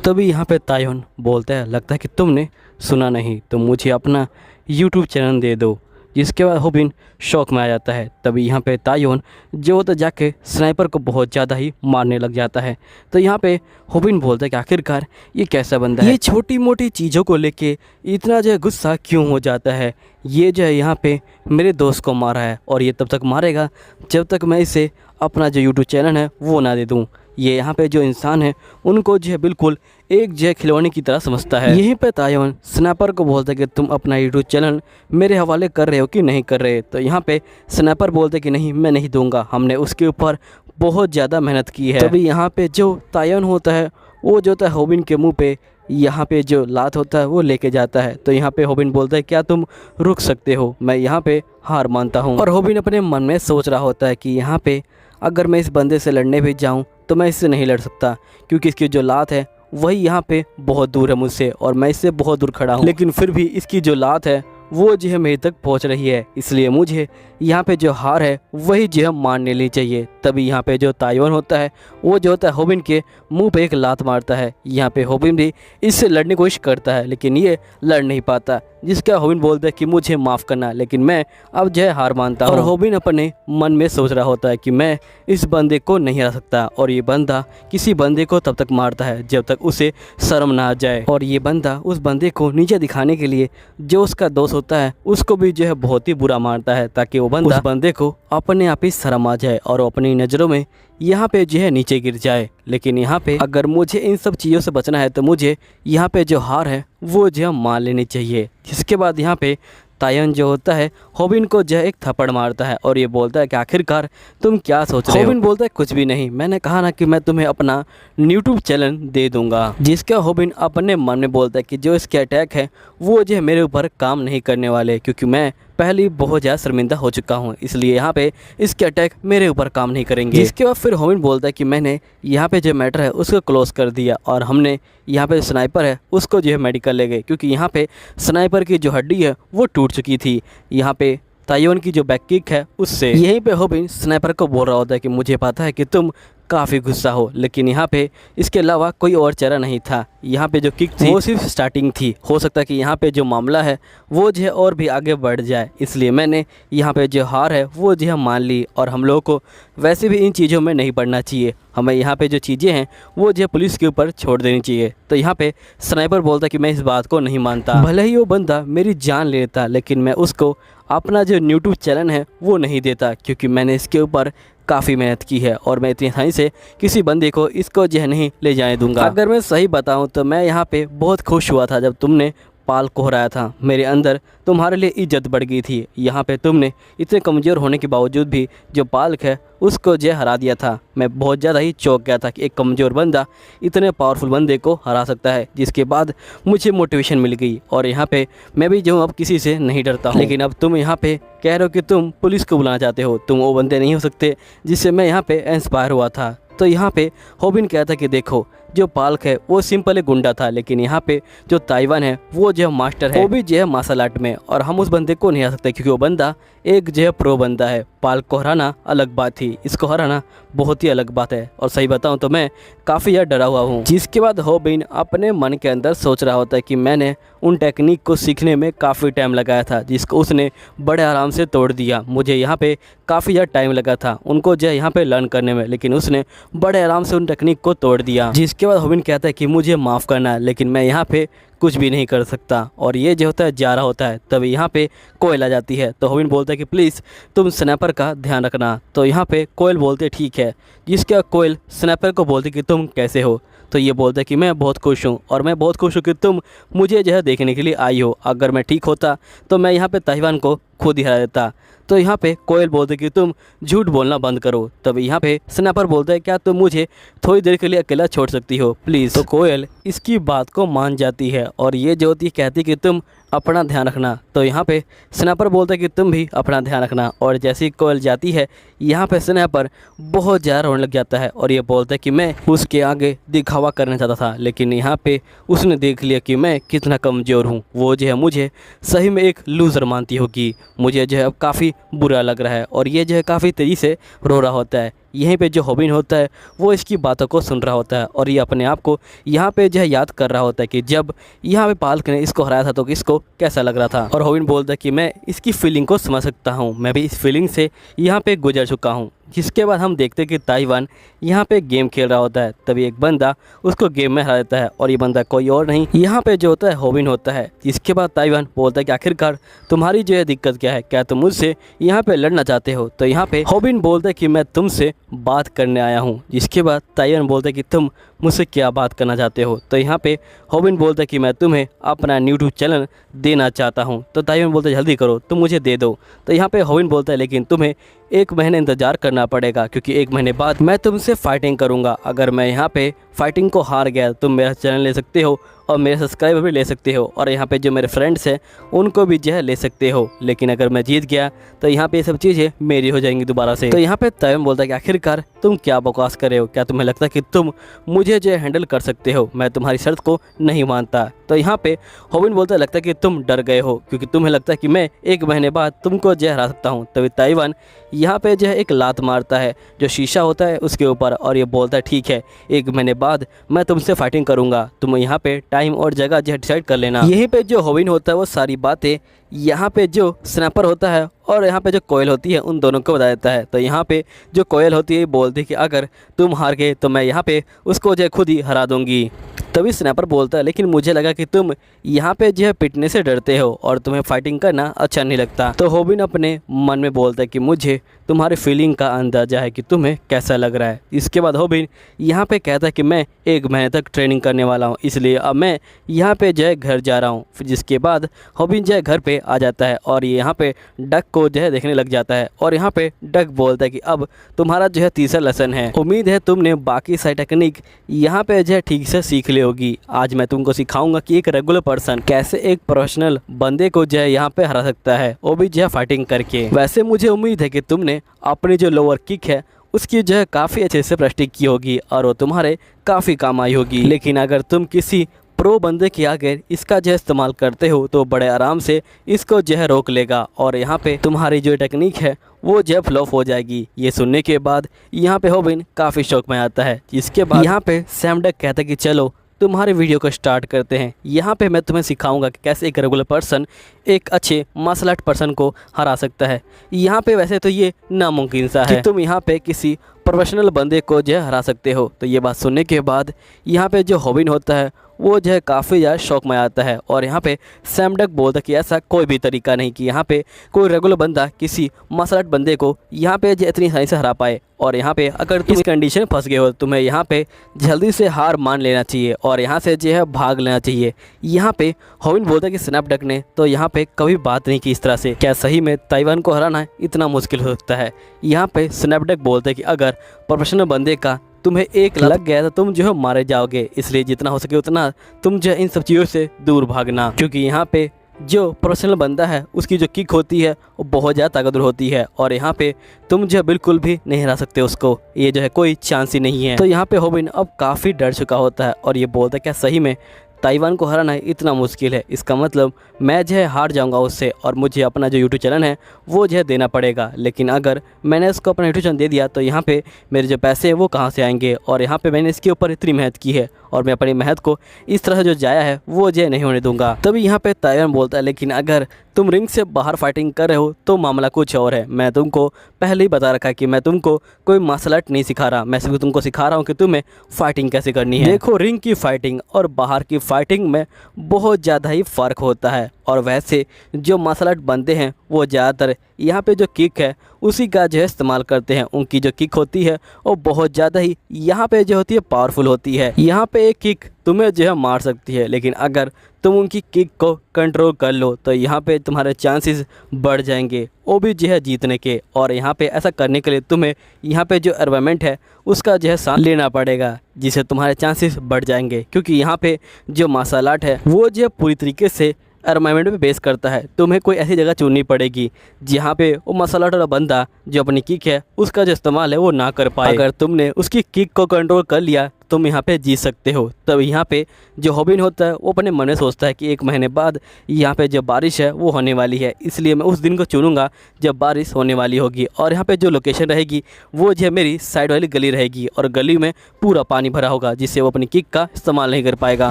तभी यहाँ पे ताइवान बोलता है लगता है कि तुमने सुना नहीं, तो मुझे अपना यूट्यूब चैनल दे दो। जिसके बाद होबिन शौक में आ जाता है। तभी यहाँ पे ताइवान जो होता जाके स्नाइपर को बहुत ज़्यादा ही मारने लग जाता है। तो यहाँ पे होबिन बोलता है कि आखिरकार ये कैसा बंदा है, ये छोटी मोटी चीज़ों को लेके इतना जो है गुस्सा क्यों हो जाता है। ये जो है यहाँ पे मेरे दोस्त को मारा है और ये तब तक मारेगा जब तक मैं इसे अपना जो यूट्यूब चैनल है वो ना दे दूँ। ये यहाँ पे जो इंसान है उनको जो है बिल्कुल एक जो है खिलौने की तरह समझता है। यहीं पे ताइवान स्नैपर को बोलता है कि तुम अपना यूट्यूब चैनल मेरे हवाले कर रहे हो कि नहीं कर रहे। तो यहाँ पे स्नैपर बोलते कि नहीं मैं नहीं दूंगा, हमने उसके ऊपर बहुत ज़्यादा मेहनत की है। तभी यहाँ पे जो ताइवान होता है वो जो होता है होबिन के मुँह पे यहाँ पे जो लात होता है वो लेके जाता है। तो यहाँ पे होबिन बोलता है क्या तुम रुक सकते हो, मैं यहाँ पे हार मानता हूँ। और होबिन अपने मन में सोच रहा होता है कि यहाँ पे अगर मैं इस बंदे से लड़ने भी जाऊँ तो मैं इससे नहीं लड़ सकता क्योंकि इसकी जो लात है वही यहाँ पे बहुत दूर है मुझसे और मैं इससे बहुत दूर खड़ा हूँ, लेकिन फिर भी इसकी जो लात है वो जो है मेरे तक पहुँच रही है, इसलिए मुझे यहाँ पे जो हार है वही जो है मान लेनी चाहिए। तभी यहाँ पे जो ताइवान होता है वो जो होता है होबिन के मुंह पे एक लात मारता है। यहाँ पे होबिन भी इससे लड़ने की कोशिश करता है लेकिन ये लड़ नहीं पाता। जिसका होबिन बोलता है कि मुझे माफ़ करना, लेकिन मैं अब जो है हार मानता हूँ। और होबिन अपने मन में सोच रहा होता है कि मैं इस बंदे को नहीं हरा सकता और ये बंदा किसी बंदे को तब तक मारता है जब तक उसे शर्म ना आ जाए। और ये बंदा उस बंदे को नीचे दिखाने के लिए जो उसका दोस्त होता है उसको भी जो है बहुत ही बुरा मारता है ताकि वो बंदा उस बंदे को अपने आप ही शर्म आ जाए और अपनी नज़रों में यहाँ पे जो है नीचे गिर जाए। लेकिन यहाँ पे अगर मुझे इन सब चीज़ों से बचना है तो मुझे यहाँ पे जो हार है वो जो है मान लेनी चाहिए। जिसके बाद यहाँ पे ताइवान जो होता है होबिन को जो है एक थप्पड़ मारता है और ये बोलता है कि आखिरकार तुम क्या सोच रहे हो। होबिन बोलता है कुछ भी नहीं, मैंने कहा ना कि मैं तुम्हें अपना यूट्यूब चैनल दे दूंगा। जिसका होबिन अपने मन में बोलता है कि जो इसके अटैक है वो जो है मेरे ऊपर काम नहीं करने वाले क्योंकि मैं पहले ही बहुत ज़्यादा शर्मिंदा हो चुका हूँ, इसलिए यहाँ पे इसके अटैक मेरे ऊपर काम नहीं करेंगे। इसके बाद फिर होबिन बोलता है कि मैंने यहाँ पे जो मैटर है उसको क्लोज कर दिया और हमने यहाँ पे स्नाइपर है उसको जो है मेडिकल ले गए क्योंकि यहाँ पे स्नाइपर की जो हड्डी है वो टूट चुकी थी। यहाँ पे ताइवान की जो बैक किक है उससे। यहीं पे होबिन स्नाइपर को बोल रहा होता है कि मुझे पता है कि तुम काफ़ी गुस्सा हो, लेकिन यहाँ पे इसके अलावा कोई और चारा नहीं था। यहाँ पे जो किक थी वो सिर्फ स्टार्टिंग थी, हो सकता है कि यहाँ पे जो मामला है वो जो है और भी आगे बढ़ जाए, इसलिए मैंने यहाँ पे जो हार है वो जो है मान ली। और हम लोगों को वैसे भी इन चीज़ों में नहीं पड़ना चाहिए, हमें यहाँ पे जो चीज़ें हैं वो जो है पुलिस के ऊपर छोड़ देनी चाहिए। तो यहाँ पे स्नाइपर बोलता कि मैं इस बात को नहीं मानता, भले ही वो बंदा मेरी जान ले लेता लेकिन मैं उसको अपना जो यूट्यूब चैनल है वो नहीं देता, क्योंकि मैंने इसके ऊपर काफ़ी मेहनत की है और मैं इतनी आसानी से किसी बंदे को इसको जो है नहीं ले जाने दूंगा। अगर मैं सही बताऊं तो मैं यहाँ पे बहुत खुश हुआ था जब तुमने पाल को हराया था। मेरे अंदर तुम्हारे लिए इज्जत बढ़ गई थी। यहाँ पे तुमने इतने कमज़ोर होने के बावजूद भी जो पालक है उसको जो हरा दिया था। मैं बहुत ज़्यादा ही चौंक गया था कि एक कमज़ोर बंदा इतने पावरफुल बंदे को हरा सकता है, जिसके बाद मुझे मोटिवेशन मिल गई और यहाँ पे मैं भी जो अब किसी से नहीं डरता हूँ। लेकिन अब तुम यहाँ पे कह रहे हो कि तुम पुलिस को बुलाना चाहते हो, तुम वो बंदे नहीं हो सकते जिससे मैं यहाँ पे इंस्पायर हुआ था। तो यहाँ पे होबिन कहता कि देखो जो पालक है वो सिंपल एक गुंडा था, लेकिन यहाँ पे जो ताइवान है वो जो मास्टर है, वो भी जो है मार्शल आर्ट में, और हम उस बंदे को नहीं हरा सकते क्योंकि वो बंदा एक जो है प्रो बंदा है। पालक को हराना अलग बात थी, इसको हराना बहुत ही अलग बात है। और सही बताऊं तो मैं काफ़ी ज़्यादा डरा हुआ हूँ। जिसके बाद होबिन अपने मन के अंदर सोच रहा होता है कि मैंने उन टेक्निक को सीखने में काफ़ी टाइम लगाया था जिसको उसने बड़े आराम से तोड़ दिया। मुझे यहाँ पे काफ़ी ज़्यादा टाइम लगा था उनको जो है यहाँ पे लर्न करने में, लेकिन उसने बड़े आराम से उन टेक्निक को तोड़ दिया। जिसके बाद होबिन कहता है कि मुझे माफ़ करना है, लेकिन मैं यहाँ पे कुछ भी नहीं कर सकता। और ये जो होता है जा रहा होता है, तभी यहाँ पे कोयल आ जाती है। तो होबिन बोलता है कि प्लीज़ तुम स्नैपर का ध्यान रखना। तो यहाँ पे कोयल बोलते ठीक है। जिसका कोयल स्नैपर को बोलती कि तुम कैसे हो, तो ये बोलता है कि मैं बहुत खुश हूँ और मैं बहुत खुश हूँ कि तुम मुझे जो है देखने के लिए आई हो। अगर मैं ठीक होता तो मैं यहाँ पे ताइवान को खुद ही हरा देता। तो यहाँ पे कोयल बोलते कि तुम झूठ बोलना बंद करो। तब यहाँ पे स्नैपर बोलता है क्या तुम मुझे थोड़ी देर के लिए अकेला छोड़ सकती हो प्लीज़। तो कोयल इसकी बात को मान जाती है और ये जो होती है कहती कि तुम अपना ध्यान रखना। तो यहाँ पे स्नैपर बोलता है कि तुम भी अपना ध्यान रखना। और जैसी कोयल जाती है यहाँ पे स्नैपर बहुत ज़्यादा रोने लग जाता है और ये बोलता है कि मैं उसके आगे दिखावा करना चाहता था, लेकिन यहाँ पे उसने देख लिया कि मैं कितना कमज़ोर हूँ। वो जो है मुझे सही में एक लूज़र मानती होगी। मुझे जो है अब काफ़ी बुरा लग रहा है और ये जो है काफ़ी तेज़ी से रो रहा होता है। यहीं पे जो होबिन होता है वो इसकी बातों को सुन रहा होता है और ये अपने आप को यहाँ पे जो है याद कर रहा होता है कि जब यहाँ पे पालक ने इसको हराया था तो इसको कैसा लग रहा था। और होबिन बोलता है कि मैं इसकी फीलिंग को समझ सकता हूँ, मैं भी इस फीलिंग से यहाँ पे गुजर चुका हूँ। जिसके बाद हम देखते हैं कि ताइवान यहाँ पे गेम खेल रहा होता है, तभी एक बंदा उसको गेम में हरा देता है और ये बंदा कोई और नहीं यहाँ पे जो होता है होबिन होता है। जिसके बाद ताइवान बोलता है कि आखिरकार तुम्हारी जो है दिक्कत क्या है, क्या तुम मुझसे यहाँ पे लड़ना चाहते हो। तो यहाँ पे होबिन बोलता है कि मैं तुमसे बात करने आया हूँ। जिसके बाद ताइवान बोलता है कि तुम मुझसे क्या बात करना चाहते हो। तो यहाँ पे होबिन बोलता है कि मैं तुम्हें अपना यूट्यूब चैनल देना चाहता हूँ। तो ताइवान बोलता है जल्दी करो, तुम मुझे दे दो। तो यहाँ पे होबिन बोलता है लेकिन तुम्हें 1 महीने इंतज़ार करना पड़ेगा, क्योंकि 1 महीने बाद मैं तुमसे फाइटिंग करूँगा। अगर मैं यहाँ पे फाइटिंग को हार गया तुम मेरा चैनल ले सकते हो और मेरे सब्सक्राइबर भी ले सकते हो और यहाँ पे जो मेरे फ्रेंड्स हैं उनको भी जो है ले सकते हो। लेकिन अगर मैं जीत गया तो यहाँ पे ये सब चीज़ें मेरी हो जाएंगी दोबारा से। तो यहाँ पे ताइवान बोलता है कि आखिरकार तुम क्या बकवास कर रहे हो, क्या तुम्हें लगता है कि तुम मुझे जो हैंडल कर सकते हो? मैं तुम्हारी शर्त को नहीं मानता। तो यहाँ पे होबिन बोलता है लगता है कि तुम डर गए हो क्योंकि तुम्हें लगता है कि मैं 1 महीने बाद तुमको जो हरा सकता हूँ। तभी ताइवान यहाँ पे जो है एक लात मारता है जो शीशा होता है उसके ऊपर और ये बोलता है ठीक है 1 महीने बाद मैं तुमसे फाइटिंग करूँगा, तुम यहाँ पे टाइम और जगह जो डिसाइड कर लेना। यहीं पे जो होबिन होता है वो सारी बातें यहाँ पे जो स्नैपर होता है और यहाँ पे जो कोयल होती है उन दोनों को बता देता है। तो यहाँ पे जो कोयल होती है बोलती है कि अगर तुम हार गए तो मैं यहाँ पे उसको जो है खुद ही हरा दूँगी। तभी स्नैपर बोलता है लेकिन मुझे लगा कि तुम यहाँ पे जो है पिटने से डरते हो और तुम्हें फाइटिंग करना अच्छा नहीं लगता। तो होबिन अपने मन में बोलता है कि मुझे तुम्हारी फीलिंग का अंदाज़ा है कि तुम्हें कैसा लग रहा है। इसके बाद होबिन यहाँ पे कहता है कि मैं 1 महीने तक ट्रेनिंग करने वाला हूँ, इसलिए अब मैं यहाँ पे जो है घर जा रहा हूँ। फिर जिसके बाद होबिन जो है घर पे आ जाता है और ये यहाँ पे डक को जो है देखने लग जाता है और यहाँ पे डक बोलता है कि अब तुम्हारा जो है तीसरा लेसन है, उम्मीद है तुमने बाकी सारी टेक्निक यहाँ पे जो है ठीक से सीख ली होगी। आज मैं तुमको सिखाऊंगा कि एक रेगुलर पर्सन कैसे एक प्रोफेशनल बंदे को जो है यहाँ पे हरा सकता है, वो भी जो है फाइटिंग करके। वैसे मुझे उम्मीद है कि तुमने अपनी जो लोअर किक है उसकी जो है काफ़ी अच्छे से प्रैक्टिस की होगी और वो तुम्हारे काफ़ी काम आई होगी। लेकिन अगर तुम किसी प्रो बंदे के आगे इसका जो इस्तेमाल करते हो तो बड़े आराम से इसको जो है रोक लेगा और यहाँ पे तुम्हारी जो टेक्निक है वो जो फ्लॉप हो जाएगी। ये सुनने के बाद यहाँ पे होबिन काफ़ी शौक में आता है। जिसके बाद यहाँ पे सैम डक कहता है कि चलो तुम्हारे वीडियो को स्टार्ट करते हैं। यहाँ पे मैं तुम्हें सिखाऊंगा कि कैसे एक रेगुलर पर्सन एक अच्छे मार्शल आर्ट पर्सन को हरा सकता है। यहाँ पे वैसे तो ये नामुमकिन सा है कि तुम यहाँ पे किसी प्रोफेशनल बंदे को जो हरा सकते हो। तो ये बात सुनने के बाद यहाँ पे जो होबिन होता है वो जो है काफ़ी ज़्यादा शौक में आता है। और यहाँ पे सैमडक बोलता है कि ऐसा कोई भी तरीका नहीं कि यहाँ पे कोई रेगुलर बंदा किसी मार्शल आर्ट बंदे को यहाँ पे जो इतनी आसानी से हरा पाए। और यहाँ पे अगर तुम इस कंडीशन में फंस गए हो, तुम्हें यहाँ पे जल्दी से हार मान लेना चाहिए और यहाँ से जो है भाग लेना चाहिए। यहाँ पे होबिन बोलता है कि स्नैपडक ने तो यहाँ पे कभी बात नहीं की इस तरह से, क्या सही में ताइवान को हराना इतना मुश्किल हो सकता है। यहाँ पे स्नैपडक बोलते हैं कि अगर प्रोफेशनल बंदे का तुम्हें एक लग गया तो तुम जो है मारे जाओगे, इसलिए जितना हो सके उतना तुम जो है इन सब चीज़ों से दूर भागना, क्योंकि यहाँ पे जो प्रोफेशनल बंदा है उसकी जो किक होती है वो बहुत ज़्यादा ताकतवर होती है और यहाँ पे तुम जो है बिल्कुल भी नहीं हरा सकते उसको, ये जो है कोई चांस ही नहीं है। तो यहाँ पे होबिन अब काफ़ी डर चुका होता है और ये बोलता है क्या सही में ताइवान को हराना इतना मुश्किल है, इसका मतलब मैं जो है हार जाऊंगा उससे और मुझे अपना जो यूट्यूब चैनल है वो जो है देना पड़ेगा। लेकिन अगर मैंने इसको अपना यूट्यूब चैनल दे दिया तो यहाँ पे मेरे जो पैसे हैं वो कहाँ से आएंगे, और यहाँ पे मैंने इसके ऊपर इतनी मेहनत की है और मैं अपनी मेहनत को इस तरह से जो जाया है वो जो नहीं होने दूंगा। तभी यहाँ पे ताइवान बोलता है लेकिन अगर तुम रिंग से बाहर फाइटिंग कर रहे हो तो मामला कुछ और है। मैं तुमको पहले ही बता रखा है कि मैं तुमको कोई मार्शल आर्ट नहीं सिखा रहा, मैं सिर्फ तुमको सिखा रहा हूँ कि तुम्हें फाइटिंग कैसे करनी है। देखो, रिंग की फाइटिंग और बाहर की फाइटिंग में बहुत ज़्यादा ही फ़र्क होता है और वैसे जो मार्शल आर्ट बनते हैं वो ज़्यादातर यहाँ पे जो किक है उसी का जो है इस्तेमाल करते हैं। उनकी जो किक होती है वो बहुत ज़्यादा ही यहाँ पे जो होती है पावरफुल होती है। यहाँ पे एक किक तुम्हें जो है मार सकती है, लेकिन अगर तुम उनकी किक को कंट्रोल कर लो तो यहाँ पे तुम्हारे चांसेस बढ़ जाएंगे वो भी जो है जीतने के। और यहाँ पे ऐसा करने के लिए तुम्हें यहाँ पे जो एनवायरनमेंट है उसका जो है साथ लेना पड़ेगा, जिससे तुम्हारे चांसेस बढ़ जाएंगे, क्योंकि यहाँ पे जो मार्शल आर्ट है वो जो पूरी तरीके से एनवायरनमेंट पे बेस करता है। तुम्हें कोई ऐसी जगह चुननी पड़ेगी जहाँ पे वो मार्शल आर्ट वाला बंदा जो अपनी किक है उसका जो इस्तेमाल है वो ना कर पाए। अगर तुमने उसकी किक को कंट्रोल कर लिया तुम यहाँ पे जीत सकते हो। तब यहाँ पे जो होबिन होता है वो अपने मन में सोचता है कि 1 महीने बाद यहाँ पे जो बारिश है वो होने वाली है, इसलिए मैं उस दिन को चुनूंगा जब बारिश होने वाली होगी और यहाँ पे जो लोकेशन रहेगी वो जो है मेरी साइड वाली गली रहेगी और गली में पूरा पानी भरा होगा, जिससे वो अपनी किक का इस्तेमाल नहीं कर पाएगा।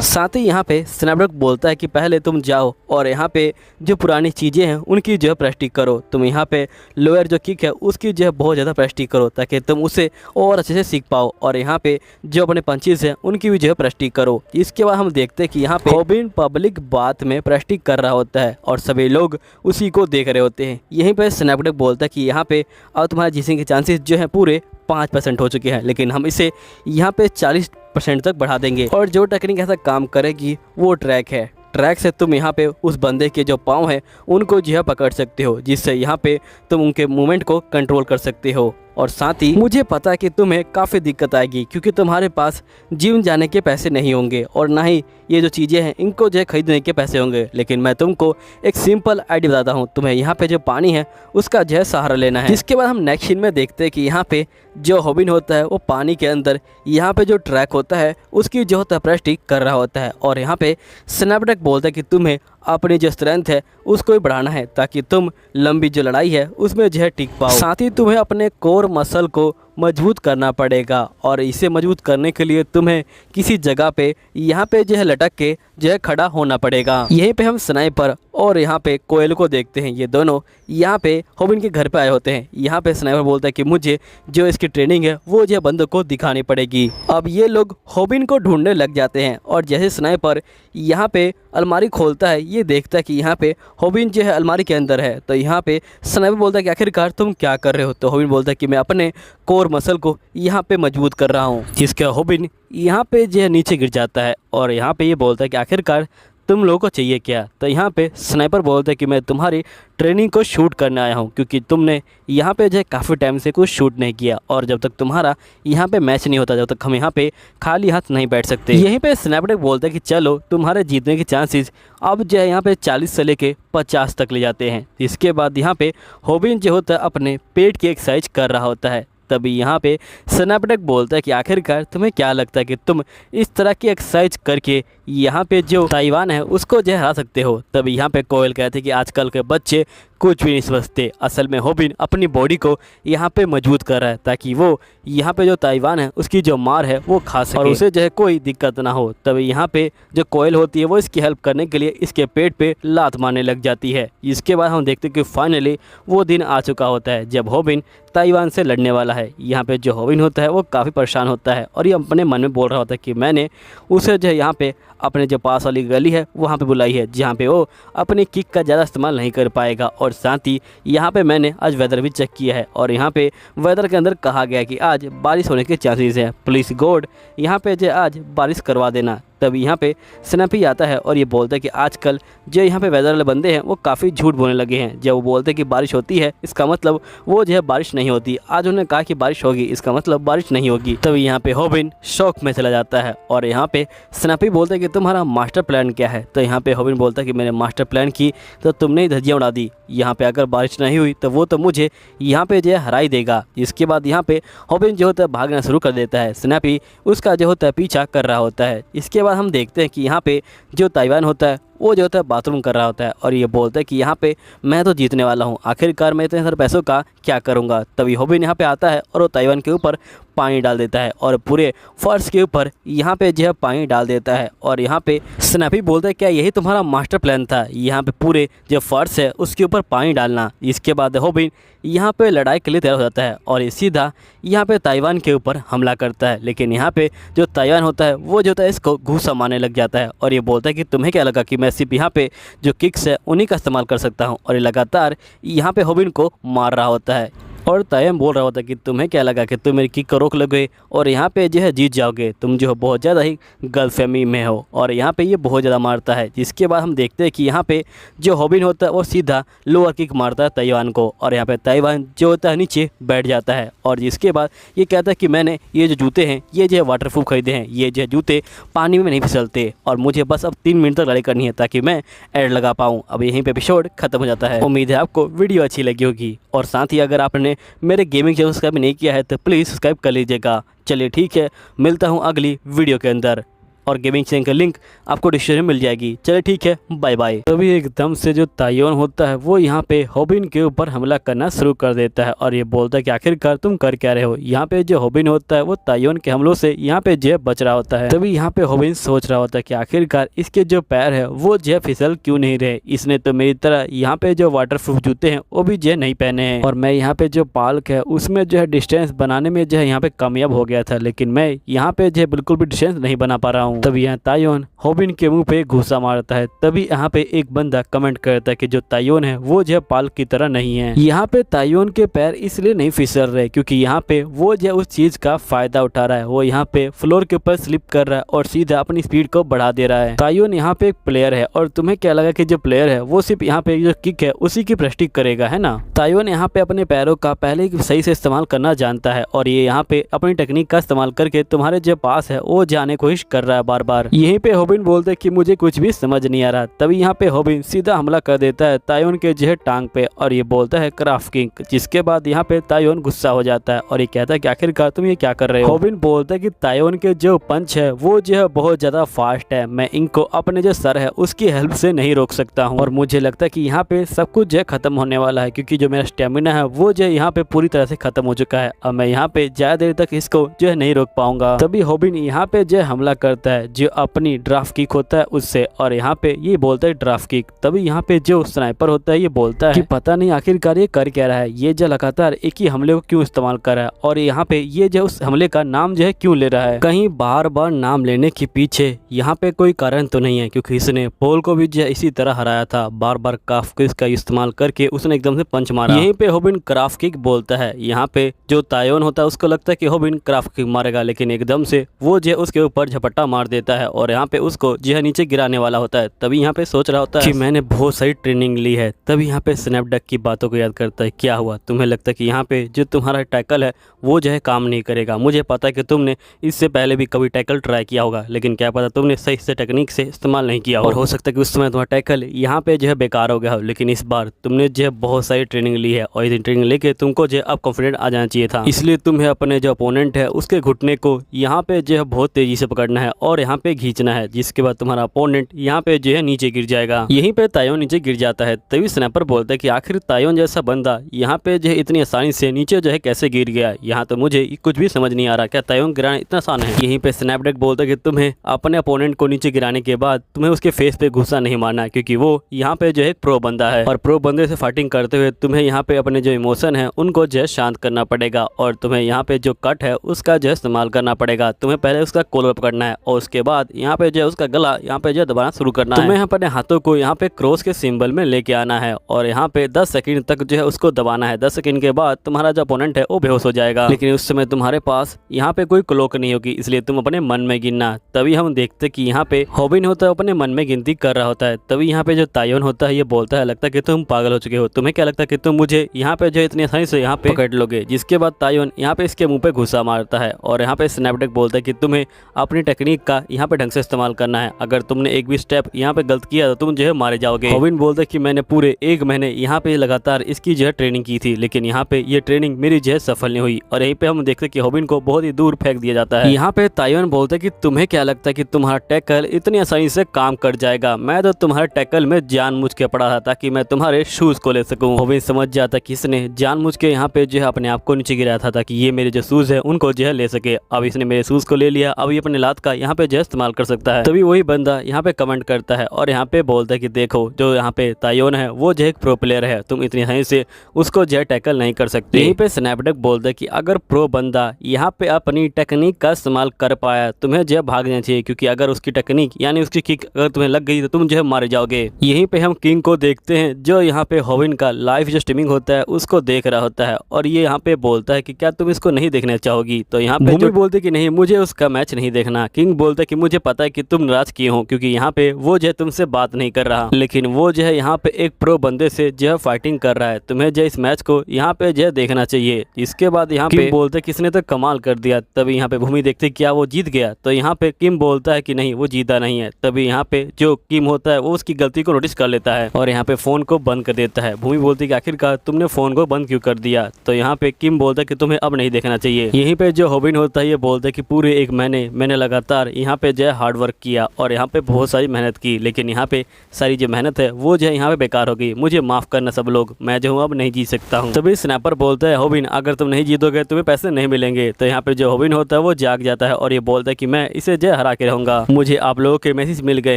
साथ ही यहाँ पे स्नैपडक बोलता है कि पहले तुम जाओ और यहाँ पे जो पुरानी चीज़ें हैं उनकी जो है प्रैक्टिस करो। तुम यहाँ पे लोअर जो किक है उसकी जो है बहुत ज़्यादा प्रैक्टिस करो ताकि तुम उसे और अच्छे से सीख पाओ, और यहाँ पे जो अपने पंचेस हैं उनकी भी जो है प्रैक्टिस करो। इसके बाद हम देखते हैं कि यहाँ पे होबिन पब्लिक बात में प्रैक्टिस कर रहा होता है और सभी लोग उसी को देख रहे होते हैं। यहीं पे स्नैपडक बोलता है कि यहाँ पे अब तुम्हारे जीतने के चांसेस जो है पूरे 5% हो चुके हैं, लेकिन हम इसे यहाँ पे 40% तक बढ़ा देंगे। और जो टेक्निक ऐसा काम करेगी वो ट्रैक है। ट्रैक से तुम यहाँ पे उस बंदे के जो पाँव हैं उनको जो है पकड़ सकते हो, जिससे यहाँ पे तुम उनके मूवमेंट को कंट्रोल कर सकते हो। और साथ ही मुझे पता है कि तुम्हें काफ़ी दिक्कत आएगी क्योंकि तुम्हारे पास जिम जाने के पैसे नहीं होंगे और ना ही ये जो चीज़ें हैं इनको जो है खरीदने के पैसे होंगे, लेकिन मैं तुमको एक सिंपल आइडिया बताता हूँ। तुम्हें यहाँ पे जो पानी है उसका जो है सहारा लेना है। जिसके बाद हम नेक्स्ट सीन में देखते हैं कि यहाँ पे जो होबिन होता है वो पानी के अंदर यहाँ पे जो ट्रैक होता है उसकी जो होता है प्रैक्टिस कर रहा होता है। और यहाँ पे स्नैपडक बोलता है कि तुम्हें अपनी जो स्ट्रेंथ है उसको भी बढ़ाना है ताकि तुम लंबी जो लड़ाई है उसमें जो है टिक पाओ। साथ ही तुम्हें अपने कोर मसल को मजबूत करना पड़ेगा और इसे मजबूत करने के लिए तुम्हें किसी जगह पे यहाँ पे जो है लटक के जो है खड़ा होना पड़ेगा। यहीं पे हम स्नाइपर और यहाँ पे कोयल को देखते हैं। ये दोनों यहाँ पे होबिन के घर पे आए होते हैं। यहाँ पे स्नाइपर बोलता है कि मुझे जो इसकी ट्रेनिंग है वो जो है बंदों को दिखानी पड़ेगी। अब ये लोग होबिन को ढूंढने लग जाते हैं और जैसे स्नाइपर यहाँ पे अलमारी खोलता है ये देखता है कि यहाँ पे होबिन जो है अलमारी के अंदर है। तो यहाँ पे स्नाइपर बोलता है कि आखिरकार तुम क्या कर रहे हो। तो होबिन बोलता है कि मैं अपने कोर मसल को यहाँ पे मजबूत कर रहा हूँ, जिसका होबिन यहाँ पे जो है नीचे गिर जाता है। और यहाँ पे ये बोलता है कि आखिरकार तुम लोगों को चाहिए क्या। तो यहाँ पे स्नाइपर बोलता है कि मैं तुम्हारी ट्रेनिंग को शूट करने आया हूँ क्योंकि तुमने यहाँ पे जो है काफ़ी टाइम से कुछ शूट नहीं किया और जब तक तुम्हारा यहाँ पे मैच नहीं होता जब तक हम यहाँ पे खाली हाथ नहीं बैठ सकते। यहीं पे स्नैपडक बोलता है कि चलो तुम्हारे जीतने के चांसेस अब जो है यहाँ पे 40 से लेके 50 तक ले जाते हैं। इसके बाद यहाँ पे होबिन जो होता है अपने पेट की एक्सरसाइज कर रहा होता है। तभी यहाँ पे स्नैपडक बोलता है कि आखिरकार तुम्हें क्या लगता है कि तुम इस तरह की एक्सरसाइज करके यहाँ पे जो ताइवान है उसको जो हरा सकते हो। तभी यहाँ पे कोयल कहते हैं कि आजकल के बच्चे कुछ भी नहीं समझते। असल में होबिन अपनी बॉडी को यहाँ पे मजबूत कर रहा है ताकि वो यहाँ पे जो ताइवान है उसकी जो मार है वो खा सके और उसे जो है कोई दिक्कत ना हो। तभी यहाँ पे जो कोयल होती है वो इसकी हेल्प करने के लिए इसके पेट पे लात मारने लग जाती है। इसके बाद हम देखते हैं कि फाइनली वो दिन आ चुका होता है जब होबिन ताइवान से लड़ने वाला है। यहाँ पे जो होबिन होता है वो काफ़ी परेशान होता है और ये अपने मन में बोल रहा होता है कि मैंने उसे जो है यहाँ पे अपने जो पास वाली गली है वहाँ पे बुलाई है, जहाँ पे वो अपनी किक का ज़्यादा इस्तेमाल नहीं कर पाएगा। और साथ ही यहाँ पे मैंने आज वेदर भी चेक किया है और यहाँ पे वेदर के अंदर कहा गया है कि आज बारिश होने के चांसेस है। प्लीज़ गॉड यहाँ पे जो आज बारिश करवा देना। तभी यहाँ पे स्नैपी आता है और ये बोलता है कि आजकल जो यहाँ पे वेदर वाले बंदे हैं वो काफ़ी झूठ बोलने लगे हैं। जब वो बोलते हैं कि बारिश होती है इसका मतलब वो जो है बारिश नहीं होती। आज उन्होंने कहा कि बारिश होगी, इसका मतलब बारिश नहीं होगी। तभी यहाँ पे हॉबिन शौक में चला जाता है और यहाँ पे स्नैपी बोलता है कि तुम्हारा मास्टर प्लान क्या है। तो यहाँ पे हॉबिन बोलता है कि मैंने मास्टर प्लान की तो तुमने ही धज्जियाँ उड़ा दी। यहाँ पे अगर बारिश नहीं हुई तो वो तो मुझे यहाँ पे जो है हरा ही देगा। इसके बाद यहाँ पे हॉबिन जो होता है भागना शुरू कर देता है। स्नैपी उसका जो होता है पीछा कर रहा होता है। इसके बाद हम देखते हैं कि यहाँ पे जो ताइवान होता है वो जो होता है बाथरूम कर रहा होता है और ये बोलता है कि यहाँ पे मैं तो जीतने वाला हूँ, आखिरकार मैं इतने सारे पैसों का क्या करूँगा। तभी हॉबिन यहाँ पे आता है और वो ताइवान के ऊपर पानी डाल देता है और पूरे फर्श के ऊपर यहाँ पे जो है पानी डाल देता है। और यहाँ पे स्नैपी बोलता है क्या यही तुम्हारा मास्टर प्लान था, यहाँ पे पूरे जो फर्श है उसके ऊपर पानी डालना। इसके बाद हॉबिन यहाँ पे लड़ाई के लिए तैयार हो जाता है और ये सीधा यहाँ पे ताइवान के ऊपर हमला करता है। लेकिन यहाँ पे जो ताइवान होता है वो जो होता है इसको घूसा मारने लग जाता है और ये बोलता है कि तुम्हें क्या लगा कि मैं सिर्फ यहाँ पे जो किक्स है उन्हीं का इस्तेमाल कर सकता हूँ। और ये लगातार यहाँ पे हॉबिन को मार रहा होता है और ताइवान बोल रहा होता है कि तुम्हें क्या लगा कि तुम मेरी किक को रोक लोगे और यहाँ पे जो है जीत जाओगे, तुम जो है बहुत ज़्यादा ही गलतफहमी में हो। और यहाँ पे ये बहुत ज़्यादा मारता है। जिसके बाद हम देखते हैं कि यहाँ पे जो हॉबिन होता है वो सीधा लोअर किक मारता है ताइवान को और यहाँ पे ताइवान जो होता है नीचे बैठ जाता है। और जिसके बाद ये कहता है कि मैंने ये जो जूते हैं ये जो है वाटरप्रूफ खरीदे हैं, ये जो है जूते पानी में नहीं फिसलते और मुझे बस अब 3 मिनट तक लड़ाई करनी है ताकि मैं एड लगा पाऊँ। अब यहीं पर एपिसोड खत्म हो जाता है। उम्मीद है आपको वीडियो अच्छी लगी होगी और साथ ही अगर आपने मेरे गेमिंग चैनल सब्सक्राइब नहीं किया है तो प्लीज़ सब्सक्राइब कर लीजिएगा। चलिए ठीक है, मिलता हूँ अगली वीडियो के अंदर और गेमिंग चैनल का लिंक आपको डिस्क्रिप्शन में मिल जाएगी। चलिए ठीक है, बाय बाय। तभी एकदम से जो ताइवान होता है वो यहाँ पे हॉबिन के ऊपर हमला करना शुरू कर देता है और ये बोलता है कि आखिरकार तुम कर क्या रहे हो। यहाँ पे जो हॉबिन होता है वो ताइवान के हमलों से यहाँ पे जो बच रहा होता है। तभी यहाँ पे हॉबिन सोच रहा होता है कि आखिरकार इसके जो पैर है वो जो फिसल क्यों नहीं रहे। इसने तो मेरी तरह यहाँ पे जो वाटरप्रूफ जूते हैं वो भी जो नहीं पहने हैं और मैं यहाँ पे जो पार्क है उसमें जो है डिस्टेंस बनाने में जो है यहाँ पे कामयाब हो गया था, लेकिन मैं यहाँ पे जो है बिल्कुल भी डिस्टेंस नहीं बना पा रहा हूँ। तभी यहाँ ताइवान हॉबिन के मुंह पे घूसा मारता है। तभी यहाँ पे एक बंदा कमेंट करता है कि जो ताइवान है वो जो पाल की तरह नहीं है। यहाँ पे ताइवान के पैर इसलिए नहीं फिसल रहे क्योंकि यहाँ पे वो जो उस चीज का फायदा उठा रहा है। वो यहाँ पे फ्लोर के ऊपर स्लिप कर रहा है और सीधा अपनी स्पीड को बढ़ा दे रहा है। ताइवान यहाँ पे एक प्लेयर है और तुम्हें क्या लगा कि जो प्लेयर है वो सिर्फ यहाँ पे जो किक है उसी की प्रैक्टिस करेगा, है ना। ताइवान यहाँ पे अपने पैरों का पहले ही सही से इस्तेमाल करना जानता है और ये यहाँ पे अपनी टेक्निक का इस्तेमाल करके तुम्हारे जो पास है वो जाने की कोशिश कर रहा है बार बार। यहीं पे हॉबिन बोलते हैं कि मुझे कुछ भी समझ नहीं आ रहा। तभी यहाँ पे हॉबिन सीधा हमला कर देता है ताइवान के जो है टांग पे और ये बोलता है क्राफ्ट किंग। जिसके बाद यहाँ पे ताइवान गुस्सा हो जाता है और ये कहता है कि आखिरकार तुम ये क्या कर रहे हो। हॉबिन बोलता है कि ताइवान के जो पंच है वो जो है बहुत ज्यादा फास्ट है, मैं इनको अपने जो सर है उसकी हेल्प से नहीं रोक सकता हूँ और मुझे लगता है कि यहाँ पे सब कुछ जो है खत्म होने वाला है क्योंकि जो मेरा स्टेमिना है वो जो है यहाँ पे पूरी तरह से खत्म हो चुका है। अब मैं यहाँ पे ज्यादा देर तक इसको जो है नहीं रोक पाऊंगा। तभी हॉबिन यहाँ पे जो हमला करता है जो अपनी ड्राफ्ट किक होता है उससे और यहाँ पे ये बोलता है ड्राफ्ट किक। तभी यहाँ पे जो स्नाइपर होता है ये बोलता है कि पता नहीं आखिरकार ये कर क्या रहा है, ये जो लगातार एक ही हमले को क्यों इस्तेमाल कर रहा है और यहाँ पे ये जो उस हमले का नाम जो है क्यों ले रहा है। कहीं बार बार नाम लेने के पीछे यहाँ पे कोई कारण तो नहीं है क्योंकि इसने पोल को भी जो इसी तरह हराया था, बार बार क्राफ्ट किक का इस्तेमाल करके उसने एकदम से पंच मारा। यहीं पे हॉबिन क्राफ्ट किक बोलता है। यहाँ पे जो ताइवान होता है उसको लगता है कि हॉबिन क्राफ्ट किक मारेगा, लेकिन एकदम से वो जो उसके ऊपर झपट्टा मार देता है और यहाँ पे उसको जो है नीचे गिराने वाला होता है। तभी यहाँ पे सोच रहा होता है कि मैंने बहुत सारी ट्रेनिंग ली है। तभी यहाँ पे स्नैपडैग की बातों को याद करता है। क्या हुआ, तुम्हें लगता है कि यहाँ पे जो तुम्हारा टैकल है वो जो है काम नहीं करेगा। मुझे पता है कि तुमने इससे पहले भी कभी टैकल ट्राई किया होगा, लेकिन क्या पता तुमने सही से टेक्निक से इस्तेमाल नहीं किया और हो सकता है कि उस समय तुम्हारा टैकल यहाँ पे जो है बेकार हो गया हो, लेकिन इस बार तुमने जो है बहुत सारी ट्रेनिंग ली है और इस ट्रेनिंग लेके तुमको जो है अब कॉन्फिडेंट आ जाना चाहिए था। इसलिए तुम्हें अपने जो अपोनेंट है उसके घुटने को यहाँ पे जो है बहुत तेजी से पकड़ना है और यहाँ पे खींचना है, जिसके बाद तुम्हारा अपोनेंट यहाँ पे जो है नीचे गिर जाएगा। यहीं पे ताइवान नीचे गिर जाता है। तभी स्नैपर बोलता है कि आखिर ताइवान जैसा बंदा यहाँ पे जो है इतनी आसानी से नीचे जो है कैसे गिर गया, यहाँ तो मुझे कुछ भी समझ नहीं आ रहा, क्या ताइवान गिराना इतना आसान है। यहीं पे स्नैपडैग बोलता है कि तुम्हें अपने अपोनेंट को नीचे गिराने के बाद तुम्हें उसके फेस पे घुसा नहीं मारना क्योंकि वो यहाँ पे जो है प्रो बंदा है और प्रो बंदे से फाइटिंग करते हुए तुम्हें यहाँ पे अपने जो इमोशन है उनको जो है शांत करना पड़ेगा और तुम्हें यहाँ पे जो कट है उसका जो है इस्तेमाल करना पड़ेगा। तुम्हें पहले उसका कॉलर पकड़ना है और उसके बाद यहाँ पे जो है उसका गला यहाँ पे जो है दबाना शुरू करना है। तुम्हें अपने हाथों को यहाँ पे क्रॉस के सिंबल में लेके आना है और यहाँ पे 10 सेकंड तक जो है उसको दबाना है। 10 सेकंड के बाद तुम्हारा जो अपोनेंट है वो बेहोश हो जाएगा, लेकिन उस समय तुम्हारे पास यहाँ पे कोई क्लॉक नहीं होगी, इसलिए तुम अपने मन में गिनना। तभी हम देखते कि यहाँ पे हॉबिन होता है अपने मन में गिनती कर रहा होता है। तभी यहाँ पे जो तायोन होता है ये बोलता है, लगता है कि तुम पागल हो चुके हो, तुम्हें क्या लगता है कि तुम मुझे यहाँ पे जो इतनी आसानी से यहाँ पे पकड़ लोगे। जिसके बाद तायोन यहाँ पे इसके मुंह पे घुसा मारता है और यहाँ पे स्नैपडेक बोलता है कि तुम्हें अपनी टेक्निक का यहाँ पे ढंग से इस्तेमाल करना है, अगर तुमने एक भी स्टेप यहाँ पे गलत किया तो तुम जो है मारे जाओगे। हॉबिन बोलता है कि मैंने पूरे 1 महीने यहाँ पे लगातार इसकी जो है ट्रेनिंग की थी, लेकिन यहाँ पे ये ट्रेनिंग मेरी जो है सफल नहीं हुई। और यहीं पे हम देखते कि हॉबिन को बहुत ही दूर फेंक दिया जाता है। यहाँ पे तायोन बोलता है कि तुम्हें क्या लगता है कि तुम्हारा टैकल इतनी आसानी से काम कर जाएगा, मैं तो तुम्हारे टैकल में जानबूझ के पड़ा था ताकि मैं तुम्हारे शूज को ले सकूं। हॉबिन समझ जाता कि इसने जानबूझ के यहाँ पे जो है अपने आप को नीचे गिराया था ताकि ये मेरे जो शूज है उनको जो है ले सके। अब इसने मेरे शूज को ले लिया, अब ये अपने लात का यहाँ पे जो है इस्तेमाल कर सकता है। तभी वही बंदा यहाँ पे कमेंट करता है और यहाँ पे बोलता है कि देखो जो यहाँ पे तायोन है वो जो एक प्रो प्लेयर है, तुम इतनी आसानी से उसको जो है टैकल नहीं कर सकते। यहीं पे स्नैपडेक बोलता है कि अगर प्रो बंदा यहाँ पे अपनी टेक्निक का इस्तेमाल कर पाया तुम्हें जो है भागना चाहिए, क्योंकि अगर उसकी टेक्निक यानी उसकी किक अगर तुम्हें लग गई तो तुम जो है मारे जाओगे। यहीं पे हम किंग को देखते हैं जो यहाँ पे हॉबिन का लाइव जो स्ट्रीमिंग होता है उसको देख रहा होता है और ये यहाँ पे बोलता है कि क्या तुम इसको नहीं देखना चाहोगी। तो यहाँ पे भूमि बोलते कि नहीं, मुझे उसका मैच नहीं देखना। किंग बोलता है कि मुझे पता है कि तुम नाराज किए हो क्योंकि यहाँ पे वो जो है तुमसे बात नहीं कर रहा, लेकिन वो जो है यहाँ पे एक प्रो बंदे से जो है फाइटिंग कर रहा है, तुम्हें जो इस मैच को यहाँ पे जो है देखना चाहिए। इसके बाद यहाँ पे बोलते किसने तो कमाल कर दिया। तभी यहाँ पे भूमि देखते क्या वो जीत गया, तो यहाँ पे किम बोलता है कि नहीं वो जीता नहीं है। तभी यहाँ पे जो किम होता है वो उसकी गलती को नोटिस कर लेता है और यहाँ पे फोन को बंद कर देता है। भूमि बोलती है कि आखिरकार तुमने फोन को बंद क्यों कर दिया। तो यहाँ पे किम बोलता है कि तुम्हें अब नहीं देखना चाहिए। यहीं पे जो हॉबिन होता है ये बोलता है कि पूरे 1 महीने मैंने लगातार यहाँ पे जो है हार्ड वर्क किया और यहाँ पे बहुत सारी मेहनत की, लेकिन यहाँ पे सारी जो मेहनत है वो जो है यहाँ पे बेकार हो गई, मुझे माफ करना सब लोग, मैं जो हूँ अब नहीं जीत सकता हूँ। तभी स्नैपर बोलता है हॉबिन अगर तुम नहीं जीतोगे तुम्हें पैसे नहीं मिलेंगे। तो यहाँ पे जो हॉबिन होता है वो जाग जाता है और ये बोलता है कि मैं इसे जो हरा के रहूंगा, मुझे आप लोगों के मैसेज मिल गए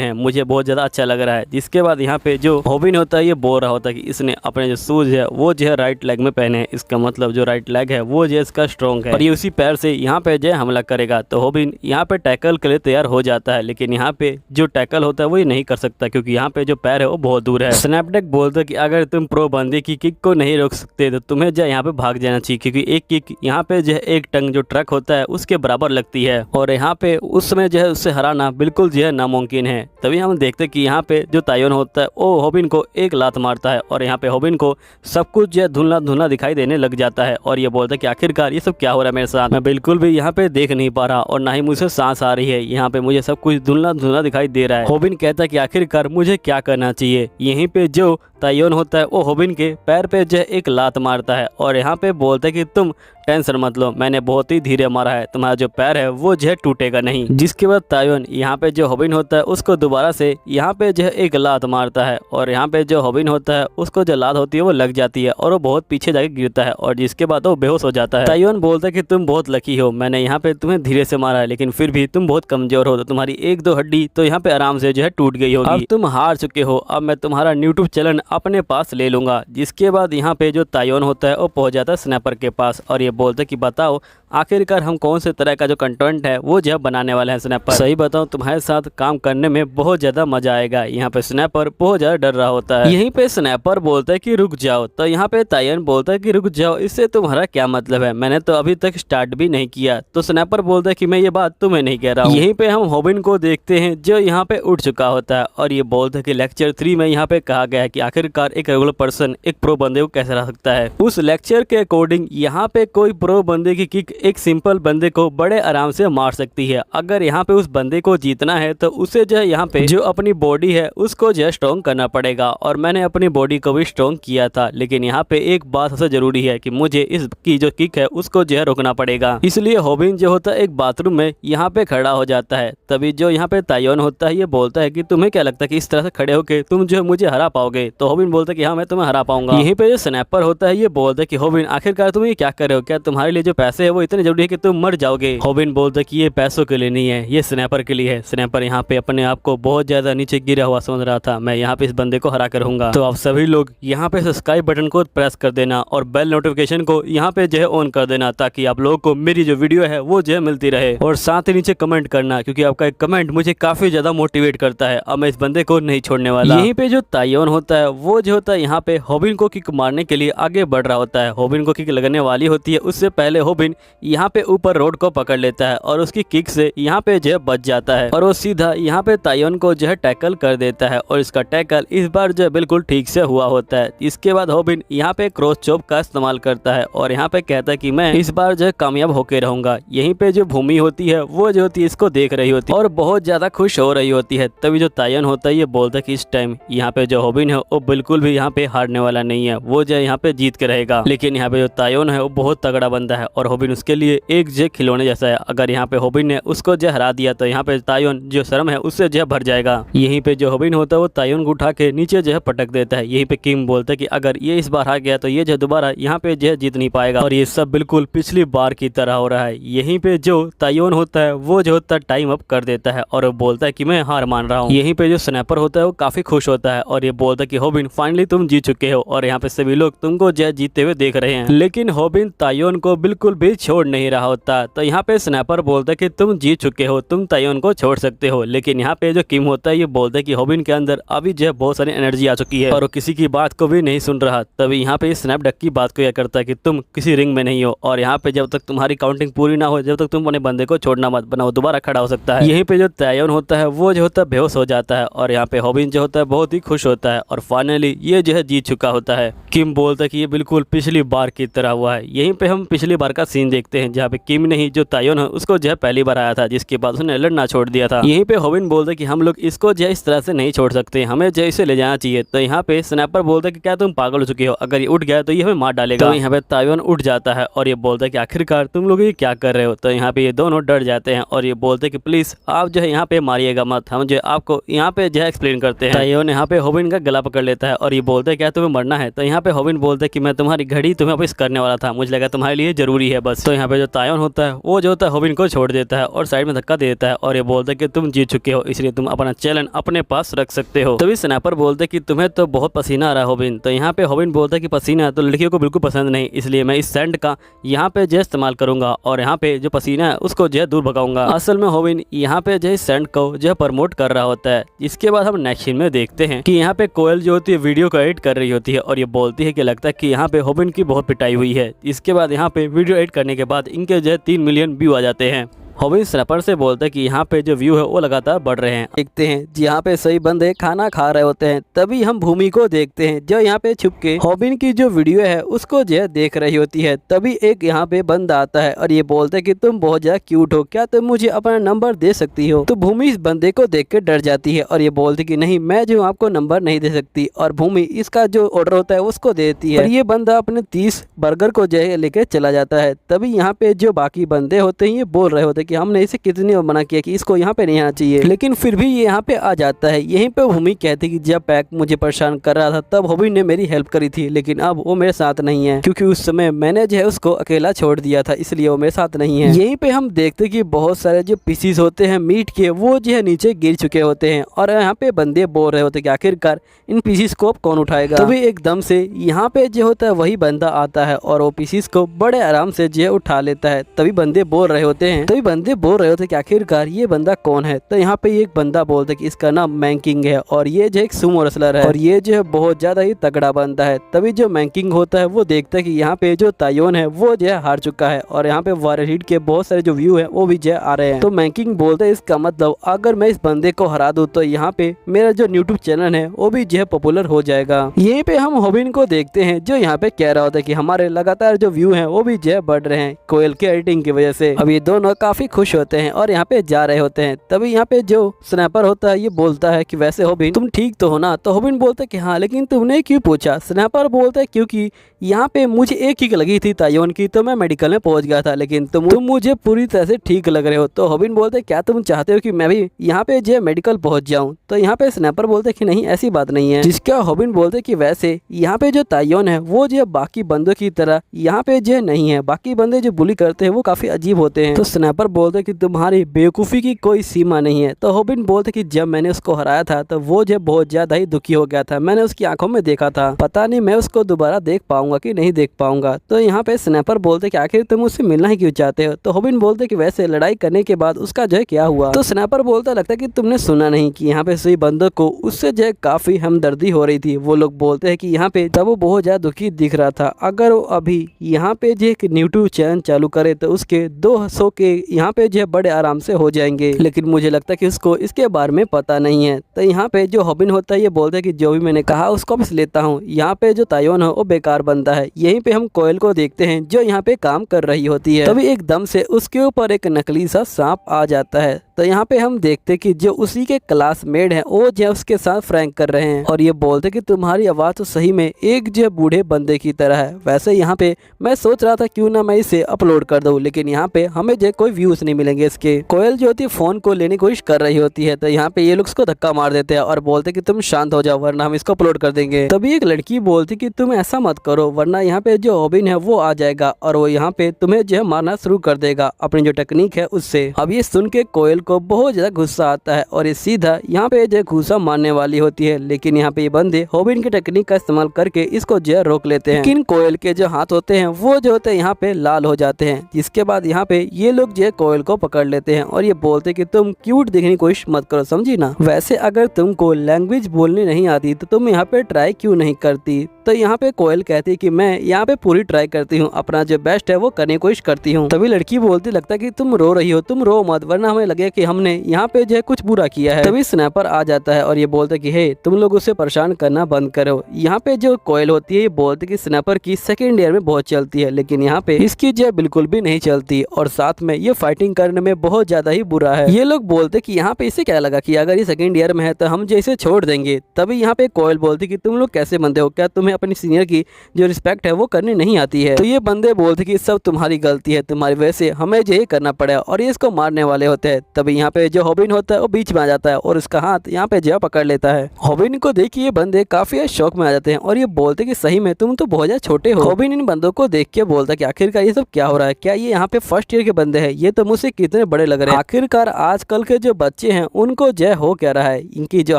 हैं, मुझे बहुत ज्यादा अच्छा लग रहा है। जिसके बाद यहाँ पे जो हॉबिन होता है ये बोल रहा होता है कि इसने अपने जो शूज है वो जो है राइट लेग में पहने हैं, इसका मतलब जो राइट लेग है वो जो है इसका स्ट्रॉन्ग है और ये उसी पैर से यहाँ पे जो है हमला करेगा। तो हॉबिन यहाँ पे टैकल के लिए तैयार हो जाता है, लेकिन यहाँ पे जो टैकल होता है वो ये नहीं कर सकता क्योंकि यहाँ पे जो पैर है वो बहुत दूर है। स्नैपडेक बोलता है कि अगर तुम प्रो बंदे की किक को नहीं रोक सकते तो तुम्हें जो यहाँ पे भाग जाना चाहिए, क्योंकि एक किक यहाँ पे जो है एक टंग जो ट्रक होता है उसके बराबर लगती है और यहाँ पे उस समय जो है उससे हराना बिल्कुल जो है नामुमकिन है। तभी हम देखते हैं कि यहाँ पे जो तायोन होता है वो हॉबिन को एक लात मारता है और यहाँ पे हॉबिन को सब कुछ जो है धुंधला धुंधला दिखाई देने लग जाता है और ये बोलता है कि आखिरकार ये सब क्या हो रहा है मेरे साथ, मैं बिल्कुल भी यहाँ पे देख नहीं पा रहा और ना ही मुझे सांस आ रही है, यहाँ पे मुझे सब कुछ धुंधला धुंधला दिखाई दे रहा है। हॉबिन कहता है कि आखिरकार मुझे क्या करना चाहिए। यहीं पे जो तायोन होता है वो हॉबिन के पैर पे जो है एक लात मारता है और यहाँ पे बोलता है कि तुम टेंशन मत लो, मैंने बहुत ही धीरे मारा है, तुम्हारा जो पैर है वो जो है टूटेगा नहीं। जिसके बाद तायोन यहाँ पे जो हॉबिन होता है उसको दोबारा से यहाँ पे जो है एक लात मारता है और यहाँ पे जो हॉबिन होता है उसको जो लात होती है वो लग जाती है और वो बहुत पीछे जाके गिरता है और जिसके बाद वो बेहोश हो जाता है। तायोन बोलता है कि तुम बहुत लकी हो, मैंने यहाँ पे तुम्हें धीरे से मारा है, लेकिन फिर भी तुम बहुत कमजोर हो, तो तुम्हारी 1-2 हड्डी तो यहाँ पे आराम से जो है टूट गई होगी। अब तुम हार चुके हो, अब मैं तुम्हारा यूट्यूब चैनल अपने पास ले लूंगा। जिसके बाद यहाँ पे जो तायोन होता है वो पहुंच जाता है स्नैपर के पास और ये बोलता है कि बताओ आखिरकार हम कौन से तरह का जो कंटेंट है वो जो बनाने वाले हैं स्नैपर। सही बताऊं तुम्हारे साथ काम करने में बहुत ज्यादा मजा आएगा। यहाँ पे स्नैपर बहुत ज्यादा डर रहा होता है। यहीं पे स्नैपर बोलता है कि रुक जाओ, तो यहाँ पे तायोन बोलता है कि रुक जाओ, इससे तुम्हारा क्या मतलब है, मैंने तो अभी तक स्टार्ट भी नहीं किया। तो स्नैपर बोलता है कि मैं ये बात तुम्हें नहीं कह रहा हूँ। यहीं पे हम हॉबिन को देखते हैं जो यहाँ पे उठ चुका होता है और ये बोलता है कि लेक्चर 3 में यहाँ पे कहा गया है कि आखिरकार एक रेगुलर पर्सन एक प्रो बंदे को कैसे रह सकता है। उस लेक्चर के अकॉर्डिंग यहाँ पे कोई प्रो बंदे की किक एक सिंपल बंदे को बड़े आराम से मार सकती है। अगर यहाँ पे उस बंदे को जीतना है तो उसे जो है यहाँ पे जो अपनी बॉडी है उसको जो है स्ट्रॉन्ग करना पड़ेगा और मैंने अपनी बॉडी को भी स्ट्रॉन्ग किया था, लेकिन यहाँ पे एक बात सबसे जरूरी है कि मुझे इसकी जो किक है उसको जो है रोकना पड़ेगा। इसलिए हॉबिन जो होता है एक बाथरूम में यहाँ पे खड़ा हो जाता है। तभी जो यहाँ पे तायोन होता है ये बोलता है कि तुम्हें क्या लगता है कि इस तरह से खड़े होके तुम जो है मुझे हरा पाओगे। तो हॉबिन बोलता है कि हाँ मैं तुम्हें हरा पाऊंगा। यहीं पे जो स्नैपर होता है ये बोलता है कि हॉबिन आखिरकार तुम ये क्या कर रहे हो, क्या तुम्हारे लिए जो पैसे है वो इतने जरूरी है कि तुम मर जाओगे। हॉबिन बोलता है कि ये पैसों के लिए नहीं है, ये स्नैपर के लिए है। स्नैपर यहाँ पे अपने आप को बहुत ज्यादा नीचे गिरा हुआ समझ रहा था, मैं यहाँ पे इस बंदे को हरा कर रहूंगा। तो आप सभी लोग यहाँ पे सब्सक्राइब बटन को प्रेस कर देना और बेल नोटिफिकेशन को यहाँ पे जो है ऑन कर देना, ताकि आप लोगों को मेरी जो वीडियो है वो जो है मिलती रहे। और साथ ही नीचे कमेंट करना, क्योंकि आपका एक कमेंट मुझे काफी ज्यादा मोटिवेट करता है। अब मैं इस बंदे को नहीं छोड़ने वाला। यहीं पे जो तायोन होता है वो जो होता है यहाँ पे हॉबिन को किक मारने के लिए आगे बढ़ रहा होता है। हॉबिन को किक लगने वाली होती है, उससे पहले हॉबिन यहाँ पे ऊपर रोड को पकड़ लेता है और उसकी किक से यहाँ पे जो है बच जाता है और वो सीधा यहाँ पे तायोन को जो है टैकल कर देता है। और इसका टैकल इस बार जो बिल्कुल ठीक से हुआ होता है। इसके बाद हॉबिन यहाँ पे क्रॉस चॉप का इस्तेमाल करता है और यहाँ पे कहता है कि मैं इस बार जो है कामयाब होके रहूंगा। यहीं पे जो भूमि होती है वो जो होती है इसको देख रही होती है और बहुत ज्यादा खुश हो रही होती है। तभी जो तायोन होता है ये बोलता है कि इस टाइम यहाँ पे जो हॉबिन है वो बिल्कुल भी यहाँ पे हारने वाला नहीं है, वो जो यहाँ पे जीत के रहेगा। लेकिन यहाँ पे जो तायोन है वो बहुत तगड़ा बंदा है और हॉबिन उसके लिए एक जो खिलौने जैसा है। अगर यहाँ पे हॉबिन ने उसको जो हरा दिया तो यहाँ पे तायोन जो शर्म है उससे जो भर जाएगा। यहीं पे जो हॉबिन होता है वो तायोन को उठा के नीचे जो है पटक देता है। यहीं पे किम बोलता है कि अगर ये इस बार हार गया तो ये जो दोबारा यहाँ पे जो है जीत नहीं पाएगा और ये सब बिल्कुल पिछली बार की तरह हो रहा है। यहीं पे जो तायोन होता है वो जो होता है टाइम अप कर देता है और बोलता है कि मैं हार मान रहा हूँ। यहीं पे जो स्नैपर होता है वो काफी खुश होता है और ये बोलता है कि हॉबिन फाइनली तुम जीत चुके हो और यहाँ पे सभी लोग तुमको जो जीतते हुए देख रहे हैं। लेकिन हॉबिन तायोन को बिल्कुल भी छोड़ नहीं रहा होता। तो यहाँ पे स्नैपर बोलता है कि तुम जीत चुके हो, तुम तायोन को छोड़ सकते हो। लेकिन यहाँ पे जो किम होता है ये बोलता है कि हॉबिन के अंदर अभी जो है बहुत सारी एनर्जी आ चुकी है और वो किसी की बात को भी नहीं सुन रहा। तभी यहाँ पे स्नैपडक की बात को यह करता है कि तुम किसी रिंग में नहीं हो और यहाँ पे जब तक तुम्हारी काउंटिंग पूरी ना हो, जब तक तुम अपने बंदे को छोड़ना मत बनाओ, दोबारा खड़ा हो सकता है। यहीं पे जो तायोन होता है वो जो होता है बेहोश हो जाता है और यहाँ पे हॉबिन जो होता है बहुत ही खुश होता है और फाइनली ये जो है जीत चुका होता है। किम बोलता है कि ये बिल्कुल पिछली बार की तरह हुआ है। यहीं पे हम पिछली बार का सीन देखते हैं जहाँ पे किम ने ही जो तायोन है उसको जो है पहली बार आया था, जिसके बाद उसने लड़ना छोड़ दिया था। यहीं पे हॉबिन बोलता है कि हम लोग इसको जो है इस तरह से नहीं छोड़ सकते, हमें जो इसे ले जाना चाहिए। तो यहाँ पे स्नैपर बोलता है कि क्या तुम पागल हो चुके हो, अगर ये उठ गया तो ये हमें मार डालेगा। तो यहाँ पे तायोन उठ जाता है और ये बोलता है कि आखिरकार तुम लोग ये क्या कर रहे हो। तो यहाँ पे ये दोनों डर जाते हैं और ये बोलते हैं कि प्लीज आप जो है यहाँ पे मारिएगा मत, हम जो आपको यहाँ पे जो है एक्सप्लेन करते हैं। तायोन यहाँ पे हॉबिन का गला पकड़ लेता है और ये बोलता है क्या तुम्हें मरना है। तो यहाँ पे हॉबिन बोलता है कि मैं तुम्हारी घड़ी तुम्हें वापस करने वाला था, मुझे लगा तुम्हारे लिए जरूरी है बस। तो यहाँ पे जो तायोन होता है वो जो होता है हॉबिन को छोड़ देता है और साइड में धक्का दे देता है और ये बोलता है कि तुम जीत चुके हो, इसलिए तुम अपना चैलेंज अपने पास रख सकते हो। तभी स्नैपर बोलते हैं कि तुम्हें तो बहुत पसीना आ रहा है हॉबिन। तो यहाँ पे हॉबिन बोलता है कि पसीना तो लड़कियों को बिल्कुल पसंद नहीं, इसलिए मैं इस सैंड का यहाँ पे जो इस्तेमाल करूंगा और यहाँ पे जो पसीना है उसको जो है दूर भगाऊंगा। असल में हॉबिन यहाँ पे जो सैंड को जो है प्रमोट कर रहा होता है। इसके बाद हम नेक्स्ट सीन में देखते हैं कि यहाँ पे कोयल जो होती है वीडियो को एडिट कर रही होती है और ये बोलती है कि लगता है कि यहाँ पे हॉबिन की बहुत पिटाई हुई है। इसके बाद यहाँ पे वीडियो एडिट करने के बाद इनके जो है 3 मिलियन व्यू आ जाते हैं। हॉबिन स्नैपर से बोलता है कि यहाँ पे जो व्यू है वो लगातार बढ़ रहे हैं। देखते हैं यहाँ पे सही बंदे खाना खा रहे होते हैं। तभी हम भूमि को देखते हैं जो यहाँ पे छुप के हॉबिन की जो वीडियो है उसको जो है देख रही होती है। तभी एक यहाँ पे बंदा आता है और ये बोलता है कि तुम बहुत ज्यादा क्यूट हो, क्या तुम मुझे अपना नंबर दे सकती हो। तो भूमि इस बंदे को देख के डर जाती है और ये बोलती कि नहीं, मैं जो आपको नंबर नहीं दे सकती। और भूमि इसका जो ऑर्डर होता है उसको देती है और ये बंदा अपने 30 बर्गर को जो है लेके चला जाता है। तभी यहाँ पे जो बाकी बंदे होते हैं ये बोल रहे होते हैं कि हमने इसे कितनी बार मना किया कि इसको यहाँ पे नहीं आना चाहिए, लेकिन फिर भी ये यहाँ पे आ जाता है। यहीं पे भूमि कहती कि जब पैक मुझे परेशान कर रहा था तब हॉबिन ने मेरी हेल्प करी थी, लेकिन अब वो मेरे साथ नहीं है क्योंकि उस समय मैंने जो है उसको अकेला छोड़ दिया था, इसलिए वो मेरे साथ नहीं है। यहीं पे हम देखते कि बहुत सारे जो पीसीस होते हैं मीट के वो जो है नीचे गिर चुके होते हैं और यहाँ पे बंदे बोल रहे होते कि आखिरकार इन पीसीस को अब कौन उठाएगा। तभी एकदम से यहाँ पे जो होता है वही बंदा आता है और वो पीसीस को बड़े आराम से जो है उठा लेता है। तभी बंदे बोल रहे होते रहे होते कि आखिरकार ये बंदा कौन है। तो यहाँ पे एक बंदा बोलता है कि इसका नाम मैंकिंग है और ये जो एक सुमो रेसलर है और ये जो है बहुत ज्यादा ही तगड़ा बंदा है। तभी जो मैंकिंग होता है वो देखता है कि यहाँ पे जो तायोन है वो जो है हार चुका है और यहाँ पे वारहीट के बहुत सारे जो व्यू है वो भी जो आ रहे हैं। तो मैंकिंग बोलता है इसका मतलब अगर मैं इस बंदे को हरा दूं तो यहाँ पे मेरा जो यूट्यूब चैनल है वो भी जो है पॉपुलर हो जाएगा। यहीं पे हम हॉबिन को देखते हैं जो यहाँ पे कह रहा होता है कि हमारे लगातार जो व्यू है वो भी जो है बढ़ रहे हैं कोयल के एडिटिंग की वजह से। अब ये दोनों काफी खुश होते हैं और यहाँ पे जा रहे होते हैं। तभी यहाँ पे जो स्नैपर होता है ये बोलता है कि वैसे हॉबिन तुम ठीक तो हो ना। तो हॉबिन बोलता है कि हाँ, लेकिन तुमने क्यों पूछा। स्नैपर बोलता है क्योंकि यहाँ पे मुझे एक ही लगी थी तायोन की, तो मैं मेडिकल में पहुंच गया था, लेकिन तुम मुझे पूरी तरह से ठीक लग रहे हो। तो हॉबिन बोलते क्या तुम चाहते हो कि मैं भी यहाँ पे जो मेडिकल पहुंच जाऊँ? तो यहाँ पे स्नैपर बोलते कि नहीं ऐसी बात नहीं है। जिसका हॉबिन बोलते कि वैसे यहाँ पे जो तायोन है वो जो बाकी बंदों की तरह यहाँ पे जो नहीं है, बाकी बंदे जो बुली करते हैं वो काफी अजीब होते हैं। तो स्नैपर बोलते कि तुम्हारी बेवकूफ़ी की कोई सीमा नहीं है। तो हॉबिन बोलते कि जब मैंने उसको हराया था तो वो जो बहुत ज्यादा ही दुखी हो गया था, मैंने उसकी आंखों में देखा था, पता नहीं मैं उसको दोबारा देख पाऊंगा कि नहीं देख पाऊंगा। तो यहाँ पे स्नैपर बोलते कि आखिर तुम उससे मिलना ही क्यों चाहते हो? तो हॉबिन बोलते कि वैसे लड़ाई करने के बाद उसका जो है क्या हुआ? तो स्नैपर बोलता लगता है कि तुमने सुना नहीं कि यहाँ पे सही बंदों को उससे जो है काफी हमदर्दी हो रही थी। वो लोग बोलते हैं कि यहाँ पे तब वो बहुत ज्यादा दुखी दिख रहा था, अगर वो अभी यहाँ पे जो एक यूट्यूब चैनल चालू करे तो उसके 200 के यहाँ पे जो बड़े आराम से हो जाएंगे, लेकिन मुझे लगता है कि उसको इसके बारे में पता नहीं है। तो यहाँ पे जो हॉबिन होता है ये बोलता है कि जो भी मैंने कहा उसको वापस लेता हूँ, यहाँ पे जो तायोन है वो बेकार बनता है। यहीं पे हम कोयल को देखते हैं जो यहाँ पे काम कर रही होती है, तभी एकदम से उसके ऊपर एक नकली सा सांप आ जाता है। तो यहाँ पे हम देखते कि जो उसी के क्लासमेट हैं वो जो उसके साथ फ्रैंक कर रहे हैं और ये बोलते कि तुम्हारी आवाज़ तो सही में एक जो बूढ़े बंदे की तरह है। वैसे यहाँ पे मैं सोच रहा था क्यों ना मैं इसे अपलोड कर दूं, लेकिन यहाँ पे हमें जो कोई व्यूज नहीं मिलेंगे इसके। कोयल जो होती है फोन को लेने की कोशिश कर रही होती है, तो यहाँ पे ये लोग उसको धक्का मार देते हैं और बोलते कि तुम शांत हो जाओ वरना हम इसको अपलोड कर देंगे। तभी एक लड़की बोलती कि तुम ऐसा मत करो वरना यहाँ पे जो हॉबिन है वो आ जाएगा और वो यहाँ पे तुम्हें जो है मारना शुरू कर देगा अपनी जो टेक्निक है उससे। अब ये सुन के कोयल को बहुत ज्यादा गुस्सा आता है और ये सीधा यहाँ पे जो घूसा मारने वाली होती है, लेकिन यहाँ पे ये बंदे हॉबिन की टेक्निक का इस्तेमाल करके इसको जो है रोक लेते हैं। लेकिन कोयल के जो हाथ होते हैं वो जो होते हैं यहाँ पे लाल हो जाते हैं, जिसके बाद यहाँ पे ये लोग जो है कोयल को पकड़ लेते हैं और ये बोलते कि तुम क्यूट दिखने की कोशिश मत करो, समझी ना? वैसे अगर तुमको लैंग्वेज बोलनी नहीं आती तो तुम यहाँ पे ट्राई क्यों नहीं करती? तो यहाँ पे कोयल कहती है कि मैं यहाँ पे पूरी ट्राई करती हूँ, अपना जो बेस्ट है वो करने की कोशिश करती हूँ। तभी लड़की बोलती लगता है कि तुम रो रही हो, तुम रो मत वरना हमें लगे कि हमने यहाँ पे जो है कुछ बुरा किया है। तभी स्नैपर आ जाता है और ये बोलता है कि हे तुम लोग उसे परेशान करना बंद करो। यहाँ पे जो कोयल होती है ये बोलती कि स्नैपर की सेकेंड ईयर में बहुत चलती है, लेकिन यहाँ पे इसकी जो बिल्कुल भी नहीं चलती और साथ में ये फाइटिंग करने में बहुत ज्यादा ही बुरा है। ये लोग बोलते कि यहाँ पे इसे क्या लगा कि अगर ये सेकेंड ईयर में है तो हम जो इसे छोड़ देंगे। तभी यहाँ पे कोयल बोलती कि तुम लोग कैसे बंदे हो, क्या तुम्हें अपनी सीनियर की जो रिस्पेक्ट है वो करनी नहीं आती है? तो ये बंदे बोलते कि सब तुम्हारी गलती है, तुम्हारी वजह से हमें जो करना पड़ा और ये इसको मारने वाले होते हैं। तभी यहाँ पे जो हॉबिन होता है वो बीच में आ जाता है और उसका हाथ यहाँ पे जो पकड़ लेता है। हॉबिन को देख के ये बंदे काफी शौक में आ जाते हैं और ये बोलते कि सही में तुम तो बहुत ज्यादा छोटे हो। हॉबिन इन बंदों को देख के बोलता कि आखिरकार ये सब क्या हो रहा है, क्या ये यहाँ पे फर्स्ट ईयर के बंदे हैं? ये तो मुझसे कितने बड़े लग रहे हैं। आखिरकार आजकल के जो बच्चे हैं उनको जय हो क्या रहा है, इनकी जो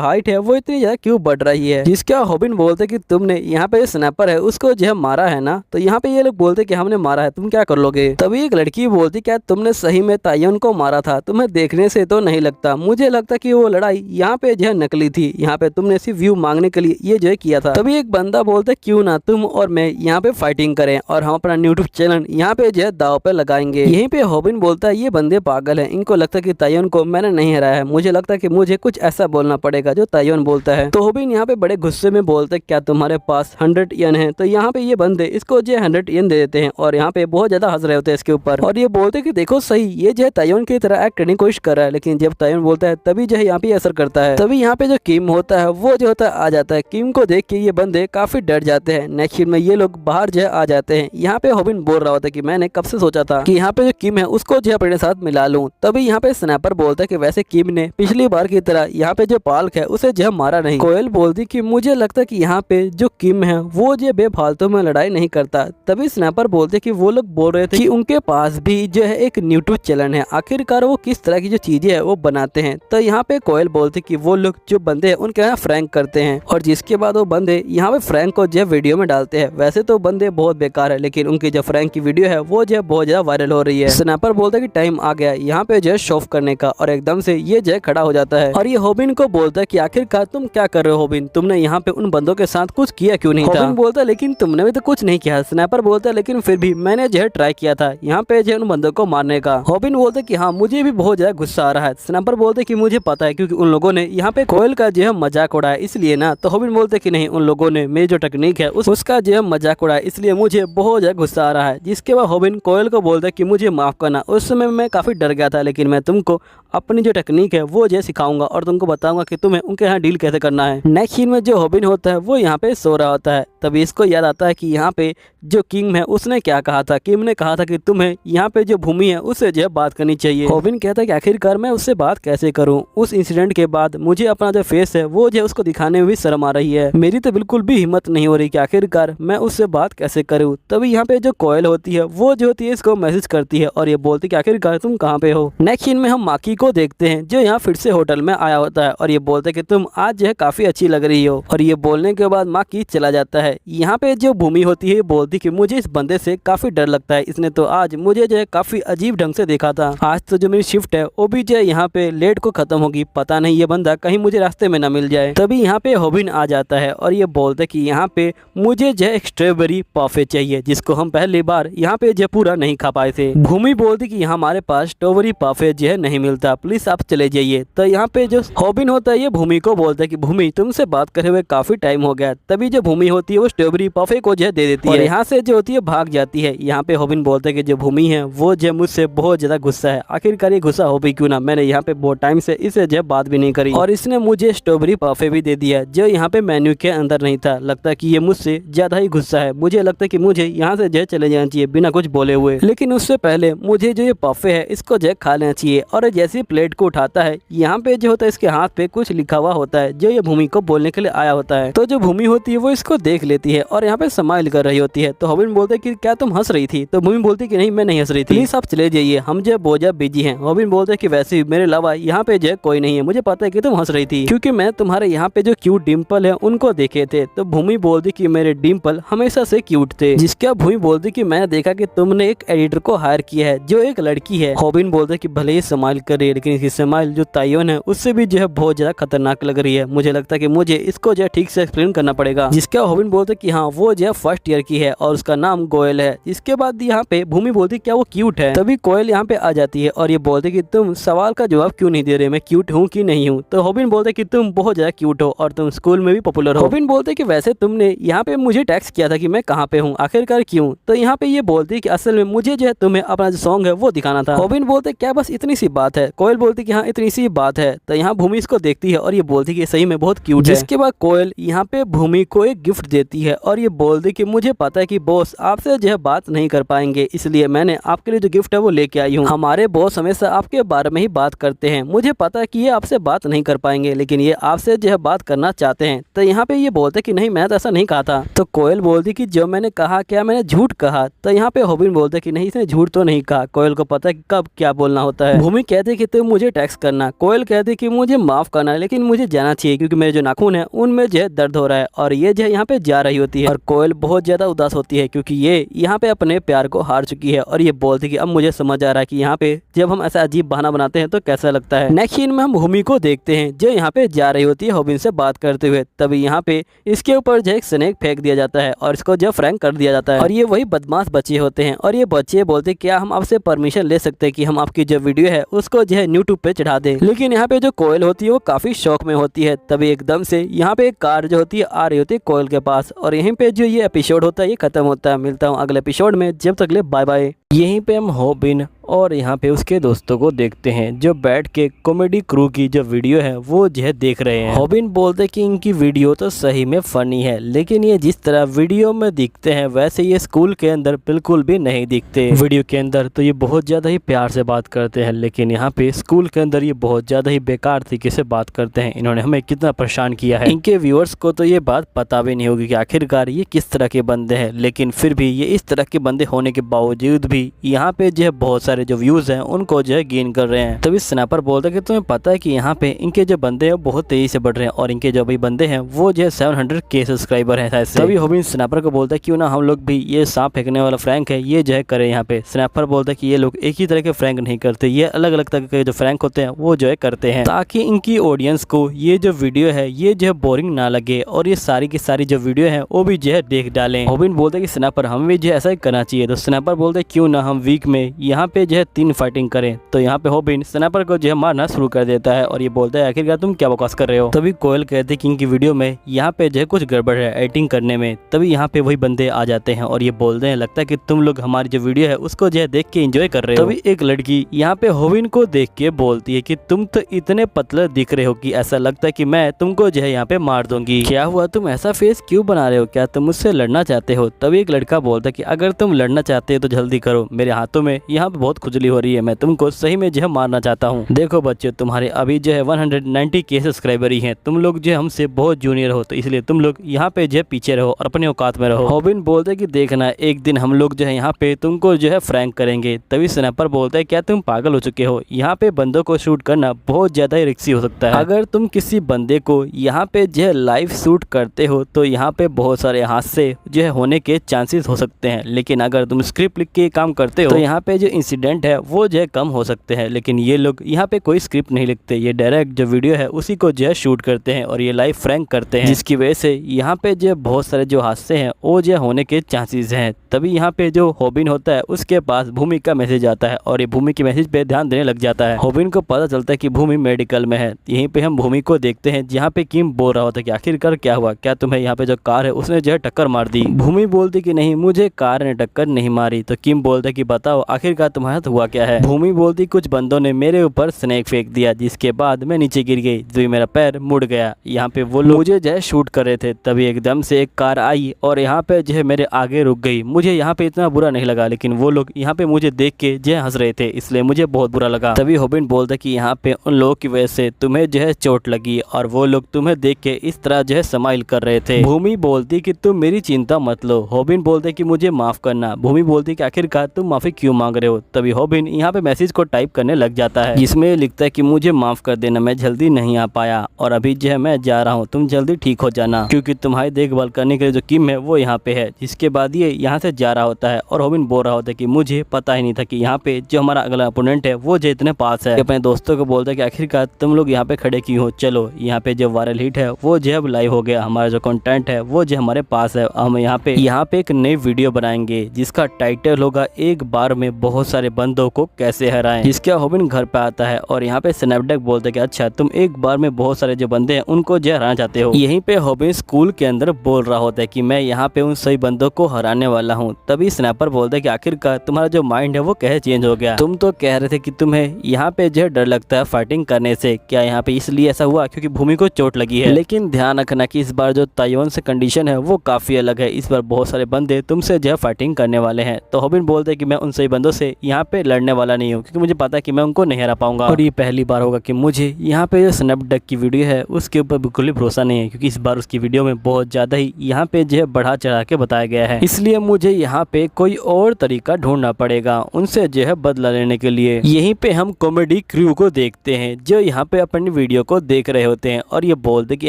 हाइट है वो इतनी ज्यादा क्यों बढ़ रही है? जिसका हॉबिन बोलते कि तुमने यहाँ पे स्नैपर है उसको जो मारा है ना, तो यहाँ पे ये लोग बोलते कि हमने मारा है, तुम क्या कर लोगे? तभी एक लड़की बोलती क्या तुमने सही में तायोन को मारा था? तुम्हें देखने से तो नहीं लगता, मुझे लगता कि वो लड़ाई यहाँ पे जो है नकली थी, यहाँ पे तुमने सिर्फ व्यू मांगने के लिए ये जो है किया था। तभी एक बंदा बोलता क्यों ना तुम और मैं यहाँ पे फाइटिंग करें और हम अपना यूट्यूब चैनल यहाँ पे जो है दाव पे लगाएंगे। यहीं पे हॉबिन बोलता है ये बंदे पागल हैं, इनको लगता है कि तायोन को मैंने नहीं हराया है, मुझे लगता है कि मुझे कुछ ऐसा बोलना पड़ेगा जो तायोन बोलता है। तो हॉबिन यहाँ पे बड़े गुस्से में बोलता है क्या तुम्हारे पास 100 येन है? तो यहाँ पे ये बंदे इसको जो 100 येन दे देते हैं और यहाँ पे बहुत ज्यादा हंस रहे होते हैं इसके ऊपर और ये बोलते कि देखो सही ये जो है तायोन की तरह एक्ट करने की कोशिश कर रहा है, लेकिन जब तायोन बोलता है तभी जो है यहाँ पे असर करता है। तभी यहाँ पे जो किम होता है वो जो होता है आ जाता है। किम को देख के ये बंदे काफी डर जाते हैं। नेक्स्ट सीन में ये लोग बाहर जो है आ जाते हैं। यहाँ पे हॉबिन बोल रहा होता है कि मैंने कब से सोचा था कि यहाँ पे जो किम है उसको जो अपने साथ मिला लूं। तभी यहाँ पे स्नैपर बोलता है कि वैसे किम ने पिछली बार की तरह यहाँ पे जो पाल्क है उसे जो मारा नहीं। कोयल बोलती कि मुझे लगता है कि यहाँ पे जो किम है वो जो बेफालतू में लड़ाई नहीं करता। तभी स्नैपर बोलते कि वो लोग बोल रहे थे कि उनके पास भी जो है एक यूट्यूब चैनल है, आखिरकार वो किस तरह की जो चीजें है वो बनाते हैं। तो यहाँ पे कोयल बोलते कि वो लोग जो बंदे हैं उनके यहाँ फ्रैंक करते हैं और जिसके बाद वो बंदे यहाँ पे फ्रैंक को जो वीडियो में डालते हैं। वैसे तो बंदे बहुत बेकार है, लेकिन उनकी जो फ्रैंक की वीडियो है वो जो बहुत ज्यादा वायरल हो रही है। स्नैपर बोलता है कि टाइम आ गया यहाँ पे जो है शो ऑफ करने का और एकदम से ये जो है खड़ा हो जाता है और ये हॉबिन को बोलता है कि आखिरकार तुम क्या कर रहे हो हॉबिन, तुमने यहाँ पे उन बंदों के साथ कुछ किया क्यों नहीं था? हॉबिन बोलता है लेकिन तुमने भी तो कुछ नहीं किया। स्नैपर बोलता है लेकिन फिर भी मैंने जो है ट्राई किया था यहाँ पे जो है उन बंदों को मारने का। हॉबिन बोलते कि हाँ मुझे भी बहुत ज्यादा गुस्सा आ रहा है। स्नैपर बोलते कि मुझे पता है क्योंकि उन लोगों ने यहाँ पे कोयल का जो है मजाक उड़ाया इसलिए ना। तो हॉबिन बोलते कि नहीं, उन लोगों ने मेरी जो टेक्निक है उसका जो है मजाक उड़ाया इसलिए मुझे बहुत ज्यादा गुस्सा आ रहा है। जिसके बाद हॉबिन कोयल को बोलता है कि मुझे माफ करना, उस समय मैं काफी डर गया था, लेकिन मैं तुमको अपनी जो टेक्निक है वो जो सिखाऊंगा और तुमको बताऊंगा कि तुम्हें उनके यहाँ डील कैसे करना है। नेक्स्ट सीन में जो हॉबिन होता है वो यहाँ पे सो रहा होता है। तभी इसको याद आता है कि यहाँ पे जो किंग है उसने क्या कहा था, किंग ने कहा था कि तुम्हें यहाँ पे जो भूमि है उससे जो है बात करनी चाहिए। हॉबिन कहता है कि आखिरकार मैं उससे बात कैसे करूँ, उस इंसिडेंट के बाद मुझे अपना जो फेस है वो जो है उसको दिखाने में भी शर्म आ रही है, मेरी तो बिल्कुल भी हिम्मत नहीं हो रही कि आखिरकार मैं उससे बात कैसे करूँ। तभी यहाँ पे जो कोयल होती है वो जो होती है इसको मैसेज करती है और ये बोलती है कि आखिरकार तुम कहाँ पे हो। नेक्स्ट सीन में हम माकी को देखते हैं जो यहाँ फिर से होटल में आया होता है और ये बोलते हैं कि तुम आज जो है काफी अच्छी लग रही हो, और ये बोलने के बाद माकी चला जाता है। यहाँ पे जो भूमि होती है बोलती कि मुझे इस बंदे से काफी डर लगता है, इसने तो आज मुझे जो है काफी अजीब ढंग से देखा था, आज तो जो मेरी शिफ्ट है वो भी जो है यहाँ पे लेट को खत्म होगी, पता नहीं ये बंदा कहीं मुझे रास्ते में ना मिल जाए। तभी यहाँ पे हॉबिन आ जाता है और ये बोलते कि यहाँ पे मुझे जो है स्ट्रॉबेरी पाफे चाहिए, जिसको हम पहली बार यहाँ पे जो पूरा नहीं खा पाए थे। भूमि बोलती कि हमारे पास स्ट्रॉबेरी पाफे जो है नहीं मिलता, प्लीज आप चले जाइए। तो यहाँ पे जो हॉबिन होता है ये भूमि को बोलता है कि भूमि तुमसे बात करे हुए काफी टाइम हो गया। तभी जो भूमि होती है वो स्ट्रॉबेरी पाफे को जो है दे देती है और यहाँ से जो होती है भाग जाती है। यहाँ पे हॉबिन बोलते है कि जो भूमि है वो जो मुझसे बहुत ज्यादा गुस्सा है, आखिरकार ये गुस्सा हो भी क्यों ना, मैंने यहाँ पे बहुत टाइम से इसे जो बात भी नहीं करी और इसने मुझे स्ट्रॉबेरी पाफे भी दे दिया जो यहाँ पे मेन्यू के अंदर नहीं था। लगता है कि ये मुझसे ज्यादा ही गुस्सा है, मुझे लगता है कि मुझे यहाँ से जो चले जाना चाहिए बिना कुछ बोले हुए, लेकिन उससे पहले मुझे जो ये पाफे है इसको जो खा लेना चाहिए। और जैसे प्लेट को उठाता है यहाँ पे जो होता है इसके हाथ पे कुछ लिखा हुआ होता है जो ये भूमि को बोलने के लिए आया होता है। तो जो भूमि होती है वो इसको देख लेती है और यहाँ पे स्माइल कर रही होती है। तो हॉबिन बोलते है कि क्या तुम हंस रही थी? तो भूमि बोलती है कि नहीं मैं नहीं हंस रही थी, प्लीज आप चले जाइए, हम जो बहुत ज्यादा बिजी हैं। हॉबिन बोलते है कि वैसे मेरे अलावा यहाँ पे जो कोई नहीं है, मुझे पता है कि तुम हंस रही थी क्योंकि मैं तुम्हारे यहाँ पे जो क्यूट डिम्पल है उनको देखे थे। तो भूमि बोलती कि मेरे डिम्पल हमेशा से क्यूट थे, जिसका भूमि बोलती कि मैंने देखा कि तुमने एक एडिटर को हायर किया है जो एक लड़की है। हॉबिन बोलते कि भले ही स्माइल कर रही है लेकिन इसकी स्माइल जो ताइयोन है उससे भी जो है बहुत ज्यादा खतरनाक लग रही है, मुझे लगता है कि मुझे इसको जो है ठीक से एक्सप्लेन करना पड़ेगा। जिसका हॉबिन बोलते कि हाँ वो जो है फर्स्ट ईयर की है और उसका नाम गोयल है। इसके बाद यहाँ पे भूमि बोलती क्या वो क्यूट है? तभी कोयल यहाँ पे आ जाती है और ये बोलते कि तुम सवाल का जवाब क्यों नहीं दे रहे, मैं क्यूट हूँ कि नहीं हूँ? तो हॉबिन बोलते कि तुम बहुत ज्यादा क्यूट हो और तुम स्कूल में भी पॉपुलर हो। हॉबिन बोलते कि वैसे तुमने यहाँ पे मुझे टैक्स किया था कि मैं कहाँ पे हूँ, आखिरकार क्यों? तो यहाँ पे ये बोलती कि असल में मुझे जो है तुम्हें अपना जो सॉन्ग है वो दिखाना था। हॉबिन बोलते क्या बस इतनी सी बात है? कोयल बोलती कि हाँ इतनी सी बात है। तो यहाँ भूमि इसको देखती है और ये बोलती कि सही में बहुत क्यूट है। जिसके बाद कोयल यहाँ पे भूमि को एक गिफ्ट देती है और ये बोलती कि मुझे पता है कि बॉस आपसे जो है बात नहीं कर पाएंगे, इसलिए मैंने आपके लिए जो गिफ्ट है वो लेके आई हूँ। हमारे बॉस हमेशा आपके बारे में ही बात करते हैं, मुझे पता है कि ये आपसे बात नहीं कर पाएंगे लेकिन ये आपसे जो है बात करना चाहते हैं। तो यहाँ पे ये बोलते कि नहीं मैंने तो ऐसा नहीं कहा था। तो कोयल बोलती कि जो मैंने कहा क्या मैंने झूठ कहा? तो यहाँ पे हॉबिन बोलते कि नहीं इसने झूठ तो नहीं कहा, कोयल को पता है कि कब क्या बोलना होता है। भूमि कहते कि तुम मुझे टैक्स करना, कोयल कहती कि मुझे माफ करना लेकिन मुझे जाना चाहिए क्योंकि मेरे जो नाखून है उनमें जो है दर्द हो रहा है। और ये जो है यहाँ पे जा रही होती है और कोयल बहुत ज्यादा उदास होती है क्योंकि ये यहाँ पे अपने प्यार को हार चुकी है और ये बोलती कि अब मुझे समझ आ रहा है कि यहाँ पे जब हम ऐसा अजीब बहाना बनाते हैं तो कैसा लगता है। नेक्स्ट सीन में हम भूमि को देखते हैं जो यहाँ पे जा रही होती है हॉबिन से बात करते हुए। तभी यहाँ पे इसके ऊपर जो एक स्नेक फेंक दिया जाता है और इसको जो फ्रैंक कर दिया जाता है और ये वही बदमाश बच्चे होते हैं और ये बच्चे बोलते क्या हम आपसे परमिशन ले सकते हैं कि हम आपकी जो वीडियो है उसको जो है यूट्यूब पे चढ़ा दे। लेकिन यहाँ पे जो कोयल होती है वो काफी शौक में होती है। तभी एकदम से यहाँ पे एक कार जो होती है आ रही होती है कोयल के पास और यहीं पे जो ये एपिसोड होता है ये खत्म होता है। मिलता हूँ अगले एपिसोड में, जब तक ले बाय बाय। यहीं पे हम हॉबिन और यहाँ पे उसके दोस्तों को देखते हैं जो बैठ के कॉमेडी क्रू की जो वीडियो है वो जो है देख रहे हैं। हॉबिन बोलते कि इनकी वीडियो तो सही में फनी है लेकिन ये जिस तरह वीडियो में दिखते हैं वैसे ये स्कूल के अंदर बिल्कुल भी नहीं दिखते। वीडियो के अंदर तो ये बहुत ज़्यादा ही प्यार से बात करते हैं लेकिन यहाँ पे स्कूल के अंदर ये बहुत ज़्यादा ही बेकार तरीके से बात करते हैं। इन्होंने हमें कितना परेशान किया है, इनके व्यूअर्स को तो ये बात पता भी नहीं होगी कि आखिरकार ये किस तरह के बंदे हैं। लेकिन फिर भी ये इस तरह के बंदे होने के बावजूद भी यहाँ पे जो है बहुत सारे जो व्यूज हैं उनको जो है गेन कर रहे हैं। तभी स्नैपर बोलता है कि तुम्हें पता है कि यहाँ पे इनके जो बंदे हैं बहुत तेजी से बढ़ रहे हैं और इनके जो भी बंदे हैं वो जो है 700K सब्सक्राइबर है। तभी हॉबिन स्नैपर को बोलता है क्यों ना हम लोग भी ये सांप फेंकने वाला फ्रैंक है ये जो है करें यहाँ पे। स्नैपर बोलता है कि ये लोग एक ही तरह के फ्रैंक नहीं करते, ये अलग अलग तरह के जो फ्रैंक होते हैं वो जो है करते हैं ताकि इनकी ऑडियंस को ये जो वीडियो है ये जो है बोरिंग ना लगे और ये सारी की सारी जो वीडियो है वो भी जो है देख डालें। हॉबिन बोलते है कि स्नैपर हमें भी जो है ऐसा ही करना चाहिए। तो स्नैपर बोलते क्यों क्यों ना हम वीक में यहाँ पे जो है 3 फाइटिंग करें। तो यहाँ पे हॉबिन स्नाइपर को जो है मारना शुरू कर देता है और ये बोलता है आखिरकार तुम क्या बकवास कर रहे हो। तभी कोयल कहते हैं कि इनकी वीडियो में यहाँ पे जो है कुछ गड़बड़ है एडिटिंग करने में। तभी यहाँ पे वही बंदे आ जाते हैं और ये बोलते हैं लगता है कि तुम लोग हमारी जो वीडियो है उसको जो है देख के एंजॉय कर रहे हो। तभी एक लड़की यहाँ पे हॉबिन को देख के बोलती है कि तुम तो इतने पतले दिख रहे हो कि ऐसा लगता है कि मैं तुमको जो है यहाँ पे मार दूंगी। क्या हुआ, तुम ऐसा फेस क्यों बना रहे हो, क्या तुम मुझसे लड़ना चाहते हो। तभी एक लड़का बोलता है कि अगर तुम लड़ना चाहते हो तो जल्दी करो, मेरे हाथों में यहाँ पे बहुत खुजली हो रही है, मैं तुमको सही में जो है मारना चाहता हूँ। देखो बच्चे, तुम्हारे अभी जो है 190K सब्सक्राइबर ही हैं, तुम लोग जो हमसे बहुत जूनियर हो, तो इसलिए तुम लोग यहाँ पे जो है पीछे रहो और अपने औकात में रहो। हॉबिन बोलते कि देखना एक दिन हम लोग जो है यहाँ पे तुमको जो है फ्रैंक करेंगे। तभी स्नाइपर बोलता है क्या तुम पागल हो चुके हो, यहाँ पे बंदों को शूट करना बहुत ज्यादा ही रिस्की हो सकता है। अगर तुम किसी बंदे को यहाँ पे जो है लाइव शूट करते हो तो यहाँ पे बहुत सारे हादसे जो है होने के चांसेस हो सकते हैं, लेकिन अगर तुम स्क्रिप्ट लिख के काम करते हो तो यहाँ पे जो इंसिडेंट है वो जो है कम हो सकते हैं। लेकिन ये लोग यहाँ पे कोई स्क्रिप्ट नहीं लिखते, ये डायरेक्ट जो वीडियो है उसी को जो है शूट करते हैं और ये लाइव फ्रैंक करते हैं, जिसकी वजह से यहाँ पे जो बहुत सारे जो हादसे हैं वो जो होने के चांसेस हैं। तभी यहाँ पे जो हॉबिन होता है उसके पास भूमि का मैसेज आता है और ये भूमि के मैसेज पे ध्यान देने लग जाता है। हॉबिन को पता चलता है कि भूमि मेडिकल में है। यहीं पे हम भूमि को देखते हैं जहाँ पे किम बोल रहा होता है कि आखिरकार क्या हुआ, क्या तुम्हें यहाँ पे जो कार है उसने जो है टक्कर मार दी। भूमि बोलती कि नहीं, मुझे कार ने टक्कर नहीं मारी। तो किम बोलता कि बताओ आखिरकार तुम्हारे साथ हुआ क्या है। भूमि बोलती कुछ बंदों ने मेरे ऊपर स्नैक फेंक दिया जिसके बाद मैं नीचे गिर गई, जो मेरा पैर मुड़ गया। यहाँ पे वो लोग मुझे जो है शूट कर रहे थे, तभी एकदम से एक कार आई और यहाँ पे जो है मेरे आगे रुक गई। मुझे यहाँ पे इतना बुरा नहीं लगा, लेकिन वो लोग यहाँ पे मुझे देख के जो है हंस रहे थे, इसलिए मुझे बहुत बुरा लगा। तभी हॉबिन बोलता कि यहाँ पे उन लोगों की वजह से तुम्हें जो है चोट लगी और वो लोग तुम्हें देख के इस तरह जो है स्माइल कर रहे थे। भूमि बोलती कि तुम मेरी चिंता मत लो। हॉबिन बोलते कि मुझे माफ करना। भूमि बोलती कि आखिरकार तुम माफी क्यों मांग रहे हो। तभी हॉबिन यहाँ पे मैसेज को टाइप करने लग जाता है जिसमें लिखता है कि मुझे माफ कर देना, मैं जल्दी नहीं आ पाया और अभी जो है मैं जा रहा हूँ, तुम जल्दी ठीक हो जाना, क्योंकि तुम्हारी देखभाल करने के लिए जो किम है वो यहाँ पे है। जिसके बाद ये यहाँ से जा रहा होता है और हॉबिन बोल रहा होता है कि मुझे पता ही नहीं था कि यहाँ पे जो हमारा अगला अपोनेंट है वो जो इतने पास है। अपने दोस्तों को बोलता है कि आखिरकार तुम लोग यहाँ पे खड़े क्यों हो, चलो यहाँ पे जो वायरल हिट है वो जो है लाइव हो गया, हमारा जो कंटेंट है वो जो हमारे पास है, हम यहाँ पे एक नई वीडियो बनाएंगे जिसका टाइटल होगा एक बार में बहुत सारे बंदों को कैसे हराएं। जिसके हॉबिन घर पे आता है और यहाँ पे स्नैपडैग बोलते कि अच्छा तुम एक बार में बहुत सारे जो बंदे हैं उनको जो हराना चाहते हो। यहीं पे हॉबिन स्कूल के अंदर बोल रहा होता है कि मैं यहाँ पे उन सही बंदों को हराने वाला हूँ। तभी स्नैपर बोलता है कि आखिरकार तुम्हारा जो माइंड है वो कैसे चेंज हो गया, तुम तो कह रहे थे कि तुम्हें यहाँ पे जो डर लगता है फाइटिंग करने से, क्या यहाँ पे इसलिए ऐसा हुआ क्योंकि भूमि को चोट लगी है। लेकिन ध्यान रखना कि इस बार जो ताइवान से कंडीशन है वो काफी अलग है, इस बार बहुत सारे बंदे तुमसे जो है फाइटिंग करने वाले हैं। तो हॉबिन बोलते हैं कि मैं उन सही बंदों से यहाँ पे लड़ने वाला नहीं हूँ, क्योंकि मुझे पता है कि मैं उनको नहीं हरा पाऊंगा और ये पहली बार होगा कि मुझे यहाँ पे जो स्नैपडैग की वीडियो है उसके ऊपर बिल्कुल ही भरोसा नहीं है, क्योंकि इस बार उसकी वीडियो में बहुत ज्यादा ही यहाँ पे जो है बढ़ा चढ़ा के बताया गया है। इसलिए मुझे यहाँ पे कोई और तरीका ढूंढना पड़ेगा उनसे जो है बदला लेने के लिए। यहीं पे हम कॉमेडी क्रू को देखते हैं जो यहाँ पे अपनी वीडियो को देख रहे होते हैं और ये बोलते कि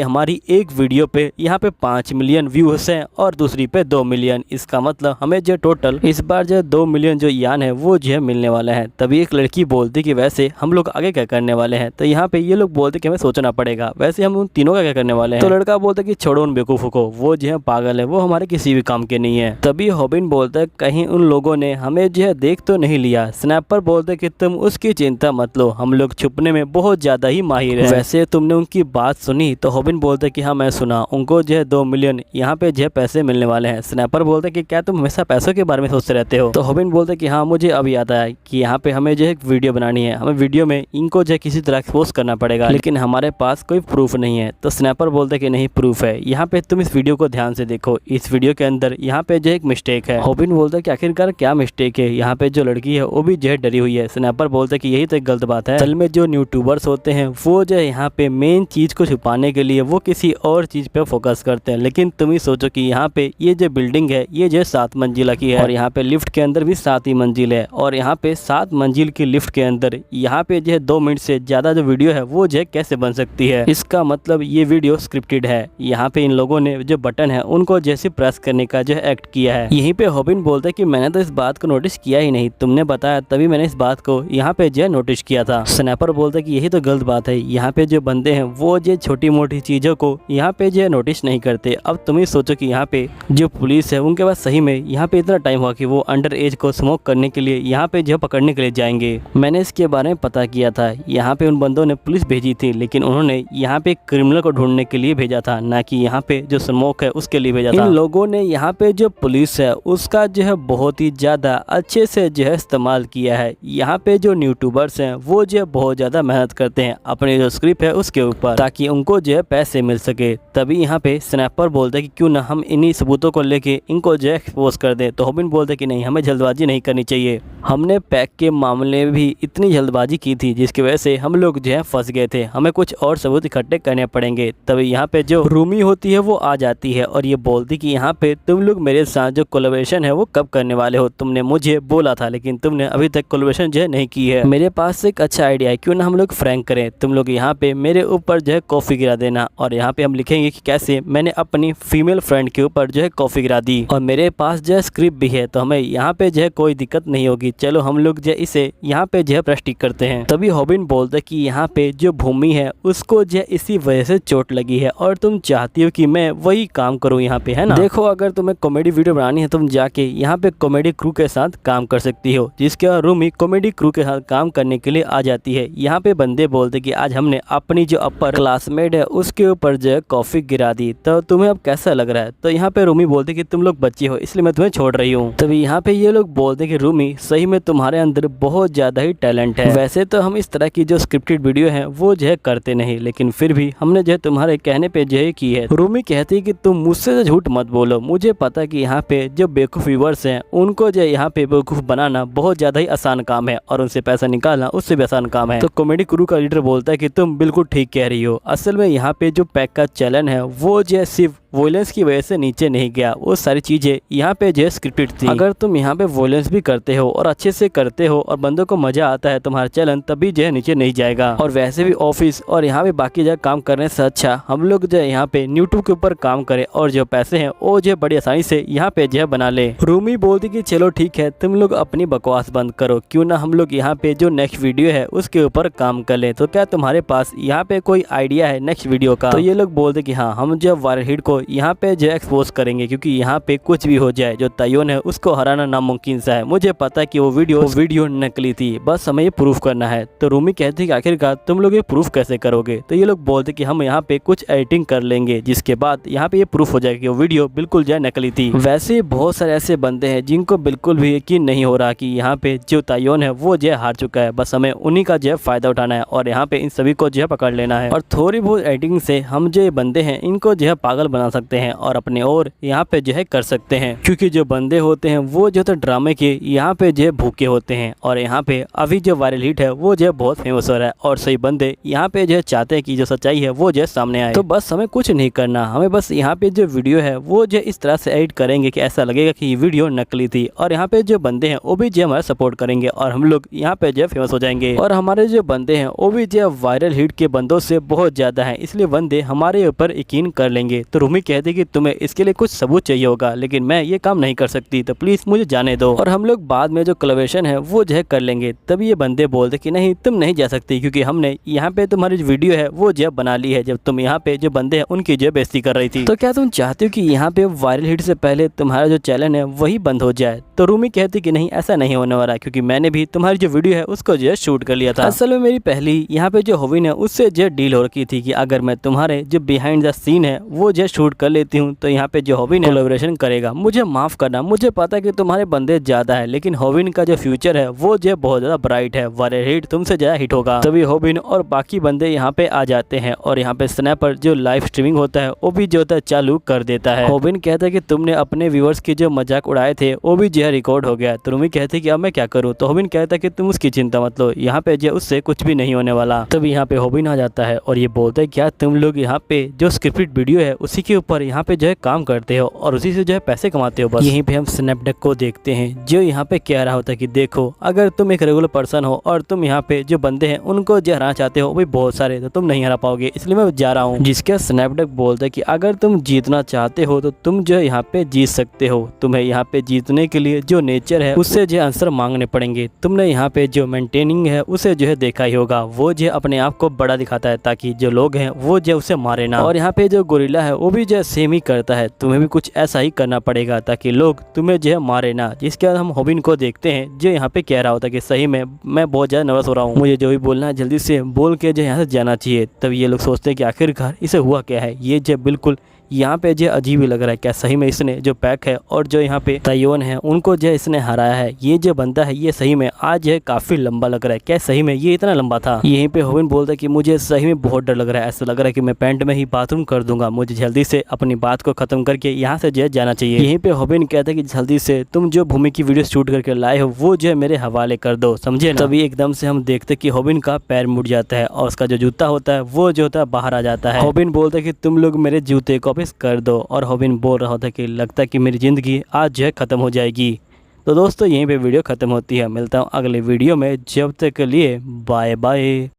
हमारी एक वीडियो पे यहाँ पे 5 मिलियन व्यूज हैं और दूसरी पे 2 मिलियन। इसका मतलब हमें जो टोटल इस बार जो 2 मिलियन जो यान है वो जो है मिलने वाला है। तभी एक लड़की बोलती कि वैसे हम लोग आगे क्या करने वाले हैं। तो यहाँ पे ये लोग बोलते कि हमें सोचना पड़ेगा, वैसे हम उन तीनों का क्या करने वाले हैं। तो लड़का बोलता कि छोड़ो उन बेवकूफों को, वो जो है पागल है, वो हमारे किसी भी काम के नहीं है। तभी हॉबिन बोलता है कहीं उन लोगों ने हमें जो है देख तो नहीं लिया। स्नैपर बोलते कि तुम उसकी चिंता मत लो, हम लोग छुपने में बहुत ज्यादा ही माहिर है। वैसे तुमने उनकी बात सुनी। तो हॉबिन बोलते कि हाँ मैं सुना, उनको जो है 2 मिलियन यहाँ पे जो है पैसे मिलने वाले हैं। स्नैपर बोलते कि क्या तुम हमेशा पैसों के बारे में सोचते रहते हो। तो हॉबिन बोलते कि हाँ मुझे अब याद आया कि यहाँ पे हमें जो है एक वीडियो बनानी है, हमें वीडियो में इनको जो है किसी तरह एक्सपोज करना पड़ेगा, लेकिन हमारे पास कोई प्रूफ नहीं है। तो स्नैपर बोलते कि नहीं प्रूफ है, यहाँ पे तुम इस वीडियो को ध्यान से देखो, इस वीडियो के अंदर यहाँ पे जो एक मिस्टेक है। हॉबिन बोलता है कि आखिरकार क्या मिस्टेक है, यहाँ पे जो लड़की है वो भी जो है डरी हुई है। स्नैपर बोलता है कि यही तो एक गलत बात है, असल में जो यूट्यूबर्स होते हैं वो जो है यहाँ पे मेन चीज को छुपाने के लिए वो किसी और चीज पे फोकस करते हैं। लेकिन तुम ही सोचो कि यहाँ पे ये जो बिल्डिंग है ये जो 7 मंजिला की है और यहाँ पे लिफ्ट के अंदर भी 7 ही मंजिल है और यहाँ पे 7 मंजिल की लिफ्ट के अंदर यहाँ पे जो है 2 मिनट से ज्यादा जो वीडियो है वो जो है कैसे बन सकती है। इसका मतलब ये वीडियो स्क्रिप्टेड है। यहाँ पे इन लोगों ने जो बटन है उनको जैसे प्रेस करने का जो है एक्ट किया है। यहीं पे हॉबिन बोलता है कि मैंने तो इस बात को नोटिस किया ही नहीं, तुमने बताया तभी मैंने इस बात को यहाँ पे जो है नोटिस किया था। स्नैपर बोलता है कि यही तो गलत बात है, यहाँ पे जो बंदे हैं वो जो छोटी मोटी चीजों को यहाँ पे जो है नोटिस नहीं करते। अब तुम ही सोचो कि यहाँ पे जो पुलिस है उनके पास सही में यहाँ पे इतना टाइम हुआ कि वो अंडर एज तेज को स्मोक करने के लिए यहाँ पे जो पकड़ने के लिए जाएंगे। मैंने इसके बारे में पता किया था, यहाँ पे उन बंदों ने पुलिस भेजी थी, लेकिन उन्होंने यहाँ पे क्रिमिनल को ढूंढने के लिए भेजा था, ना कि यहाँ पे जो स्मोक है उसके लिए भेजा था। इन लोगों ने यहाँ पे जो पुलिस है उसका जो है बहुत ही ज्यादा अच्छे से जो है इस्तेमाल किया है। यहाँ पे जो यूट्यूबर्स हैं वो जो है बहुत ज्यादा मेहनत करते हैं अपने जो स्क्रिप्ट है उसके ऊपर, ताकि उनको जो है पैसे मिल सके। तभी यहाँ पे स्नैपर बोलते हैं कि क्यों ना हम इन्हीं सबूतों को लेके इनको जो है एक्सपोज कर दे। तो हॉबिन बोलते कि नहीं, हमें जल्दबाजी नहीं करनी चाहिए। हमने पैक के मामले में भी इतनी जल्दबाजी की थी जिसकी वजह से हम लोग जो है फंस गए थे, हमें कुछ और सबूत इकट्ठे करने पड़ेंगे। तभी यहाँ पे जो रूमी होती है वो आ जाती है और ये बोलती कि यहाँ पे तुम लोग मेरे साथ जो कोलैबोरेशन है वो कब करने वाले हो, तुमने मुझे बोला था लेकिन तुमने अभी तक कोलैबोरेशन जो है नहीं की है। मेरे पास एक अच्छा आइडिया है, क्यों ना हम लोग फ्रैंक करें, तुम लोग यहाँ पे मेरे ऊपर जो है कॉफ़ी गिरा देना और यहाँ पे हम लिखेंगे कि कैसे मैंने अपनी फीमेल फ्रेंड के ऊपर जो है कॉफ़ी गिरा दी, और मेरे पास जो है स्क्रिप्ट भी है, तो हमें यहाँ पे जो है कोई दिक्कत नहीं होगी। चलो हम लोग जो इसे यहाँ पे जो है प्रैक्टिस करते हैं। तभी हॉबिन बोलता कि यहाँ पे जो भूमि है उसको जो इसी वजह से चोट लगी है और तुम चाहती हो कि मैं वही काम करूँ यहाँ पे, है ना। देखो अगर तुम्हें कॉमेडी वीडियो बनानी है तुम जाके यहाँ पे कॉमेडी क्रू के साथ काम कर सकती हो, जिसके बाद रूमी कॉमेडी क्रू के साथ काम करने के लिए आ जाती है। यहाँ पे बंदे बोलते कि आज हमने अपनी जो अपर क्लासमेट है उसके ऊपर जो है कॉफी गिरा दी, तो तुम्हें अब कैसा लग रहा है। तो यहाँ पे रूमी बोलते कि तुम लोग बच्चे हो इसलिए मैं तुम्हें छोड़ रही हूँ। तभी यहाँ पे ये लोग बोलते कि रूमी सही में तुम्हारे अंदर बहुत ज्यादा ही टैलेंट है। वैसे तो हम इस तरह की जो स्क्रिप्टेड वीडियो है वो जो है करते नहीं, लेकिन फिर भी हमने जो है तुम्हारे कहने पे जो है की है। रूमी कहती है कि तुम मुझसे झूठ मत बोलो, मुझे पता कि यहाँ पे जो बेवकूफ व्यूअर्स हैं उनको जो यहाँ पे बेवकूफ बनाना बहुत ज्यादा ही आसान काम है और उनसे पैसा निकालना उससे भी आसान काम है। तो कॉमेडी क्रू का लीडर बोलता है कि तुम बिल्कुल ठीक कह रही हो, असल में यहाँ पे जो पैक का चैलेंज है वो जो सिर्फ वॉयलेंस की वजह से नीचे नहीं गया, वो सारी चीजें यहाँ पे जो स्क्रिप्टेड थी। अगर तुम यहाँ पे वॉयलेंस भी करते हो और अच्छे से करते हो और बंदों को मजा आता है तुम्हारा चैलेंज, तभी जो है नीचे नहीं जाएगा। और वैसे भी ऑफिस और यहाँ पे बाकी जगह काम करने से अच्छा हम लोग जो है यहाँ पे यूट्यूब के ऊपर काम करें और जो पैसे हैं वो जो बड़ी आसानी से यहाँ पे जो है बना ले। रूमी बोलती कि चलो ठीक है तुम लोग अपनी बकवास बंद करो, क्यों ना हम लोग यहाँ पे जो नेक्स्ट वीडियो है उसके ऊपर काम कर ले। तो क्या तुम्हारे पास यहाँ पे कोई आइडिया है नेक्स्ट वीडियो का। तो ये लोग बोलते कि हाँ, हम जो वायरल हिट को यहाँ पे जो एक्सपोज करेंगे, क्योंकि यहाँ पे कुछ भी हो जाए जो तायोन है उसको हराना नामुमकिन सा है। मुझे पता कि वो वीडियो नकली थी, बस हमें ये प्रूफ करना है। तो रूमी कहती है कि आखिरकार तुम लोग ये प्रूफ कैसे करोगे। तो ये लोग बोलते कि हम यहाँ पे कुछ एडिटिंग कर लेंगे जिसके बाद यहाँ पे ये प्रूफ हो जाएगा कि वो वीडियो बिल्कुल जो है नकली थी। वैसे बहुत सारे ऐसे बंदे हैं जिनको बिल्कुल भी यकीन नहीं हो रहा कि यहाँ पे जो तायोन है वो जो है हार चुका है, बस हमें उन्हीं का जो है फायदा उठाना है और यहाँ पे इन सभी को जो है पकड़ लेना है। और थोड़ी बहुत एडिटिंग से हम जो ये बंदे हैं इनको जो है पागल बना सकते हैं और अपने और यहाँ पे जो है कर सकते हैं, क्योंकि जो बंदे होते हैं वो जो है ड्रामे के यहाँ पे जो है भूखे होते हैं। और यहाँ पे अभी जो वायरल हिट है वो जो है बहुत फेमस हो रहा है और सही बंदे यहाँ पे जो है चाहते हैं कि जो सच्चाई है वो जो है सामने आए। तो बस हमें कुछ नहीं करना, हमें बस यहाँ पे जो वीडियो है वो जो इस तरह से एडिट करेंगे कि ऐसा लगेगा कि ये वीडियो नकली थी, और यहाँ पे जो बंदे हैं वो भी जो हमारा सपोर्ट करेंगे और हम लोग यहाँ पे जो फेमस हो जाएंगे। और हमारे जो बंदे हैं वो भी जो वायरल हिट के बंदों से बहुत ज्यादा है, इसलिए बंदे हमारे ऊपर यकीन कर लेंगे। तो रूमी कहती कि तुम्हें इसके लिए कुछ सबूत चाहिए होगा, लेकिन मैं ये काम नहीं कर सकती, तो प्लीज मुझे जाने दो और हम लोग बाद में जो कोलैबोरेशन है वो जो है कर लेंगे। तभी ये बंदे बोलते कि नहीं तुम नहीं जा सकती, क्योंकि हमने यहाँ पे तुम्हारी जो वीडियो है वो जो बना ली है जब तुम यहाँ पे जो बंदे हैं उनकी जो बेइज्जती कर रही थी। तो क्या तुम चाहती हो कि यहाँ पे वायरल हिट से पहले तुम्हारा जो चैलेंज है वही बंद हो जाए। तो रूमी कहती कि नहीं ऐसा नहीं होने वाला, क्योंकि मैंने भी तुम्हारी जो वीडियो है उसको जो है शूट कर लिया था। असल में मेरी पहली यहाँ पे जो हॉबिन है उससे जो डील हो रखी थी कि अगर मैं तुम्हारे जो बिहाइंड द सीन है वो जो शूट कर लेती हूँ तो यहाँ पे जो हॉबिन है कोलैबोरेशन करेगा। मुझे माफ करना, मुझे पता है कि तुम्हारे बंदे ज्यादा है, लेकिन हॉबिन का जो फ्यूचर है वो जो बहुत ज्यादा ब्राइट है, वायरल हिट तुमसे ज्यादा हिट होगा। तभी हॉबिन और बाकी बंदे यहाँ पे आ जाते हैं और यहाँ पे स्नैपर जो लाइव स्ट्रीमिंग होता है वो भी जो होता है चालू कर देता है। हॉबिन कहता है कि तुमने अपने व्यूअर्स की जो मजाक उड़ाए थे वो भी जो है रिकॉर्ड हो गया। तो रूमी कहती है कि अब मैं क्या करूँ। तो हॉबिन कहता है कि तुम उसकी चिंता मत लो, यहाँ पे जो उससे कुछ भी नहीं होने वाला। तभी यहाँ पे हॉबिन आ जाता है और ये बोलता है क्या तुम लोग यहाँ पे जो स्क्रिप्टेड वीडियो है उसी के ऊपर यहाँ पे जो है काम करते हो और उसी से जो है पैसे कमाते हो। बस यहीं पे हम स्नैपडैग को देखते हैं जो यहाँ पे कह रहा होता है कि देखो अगर तुम एक रेगुलर पर्सन हो और तुम यहाँ पे जो बंदे हैं उनको जो हराना चाहते हो वो भी बहुत सारे, तो तुम नहीं हरा पाओगे, इसलिए मैं जा रहा हूँ। जिसका स्नैपडैग बोलता है कि अगर तुम जीतना चाहते हो तो तुम जो है यहाँ पे जीत सकते हो, तुम्हें यहाँ पे जीतने के लिए जो नेचर है उससे जो आंसर मांगने पड़ेंगे। तुमने यहाँ पे जो मेंटेनिंग है उसे जो है देखा ही होगा, वो जो अपने आप को बड़ा दिखाता है ताकि जो लोग हैं वो जो उसे मारे ना। और यहाँ पे जो गोरिल्ला है वो भी भी जो है सेम ही करता है, तुम्हें भी कुछ ऐसा ही करना पड़ेगा ताकि लोग तुम्हें जो है मारे ना। जिसके बाद हम हॉबिन को देखते हैं जो यहाँ पे कह रहा होता है कि सही में मैं बहुत ज़्यादा नर्वस हो रहा हूँ, मुझे जो भी बोलना है जल्दी से बोल के जो यहाँ से जाना चाहिए। तब ये लोग सोचते हैं कि आखिरकार इसे हुआ क्या है, ये जो बिल्कुल यहाँ पे जो अजीब ही लग रहा है, क्या सही में इसने जो पैक है और जो यहाँ पे तायोन है उनको जो इसने हराया है। ये जो बनता है ये सही में आज है काफ़ी लंबा लग रहा है, क्या सही में ये इतना लंबा था। यहीं पे हॉबिन बोलता है कि मुझे सही में बहुत डर लग रहा है, ऐसा लग रहा है कि मैं पैंट में ही बाथरूम कर दूंगा, मुझे जल्दी से अपनी बात को ख़त्म करके यहाँ से जो है जाना चाहिए। यहीं पे हॉबिन कहता है कि जल्दी से तुम जो भूमि की वीडियो शूट करके लाए हो वो जो है मेरे हवाले कर दो, समझे ना। तभी एकदम से हम देखते कि हॉबिन का पैर मुड़ जाता है और उसका जो जूता होता है वो जो होता है बाहर आ जाता है। हॉबिन बोलता है कि तुम लोग मेरे जूते को वापस कर दो और हॉबिन बोल रहा होता है कि लगता है कि मेरी ज़िंदगी आज जो है ख़त्म हो जाएगी। तो दोस्तों यहीं पे वीडियो ख़त्म होती है, मिलता हूँ अगले वीडियो में, जब तक के लिए बाय बाय।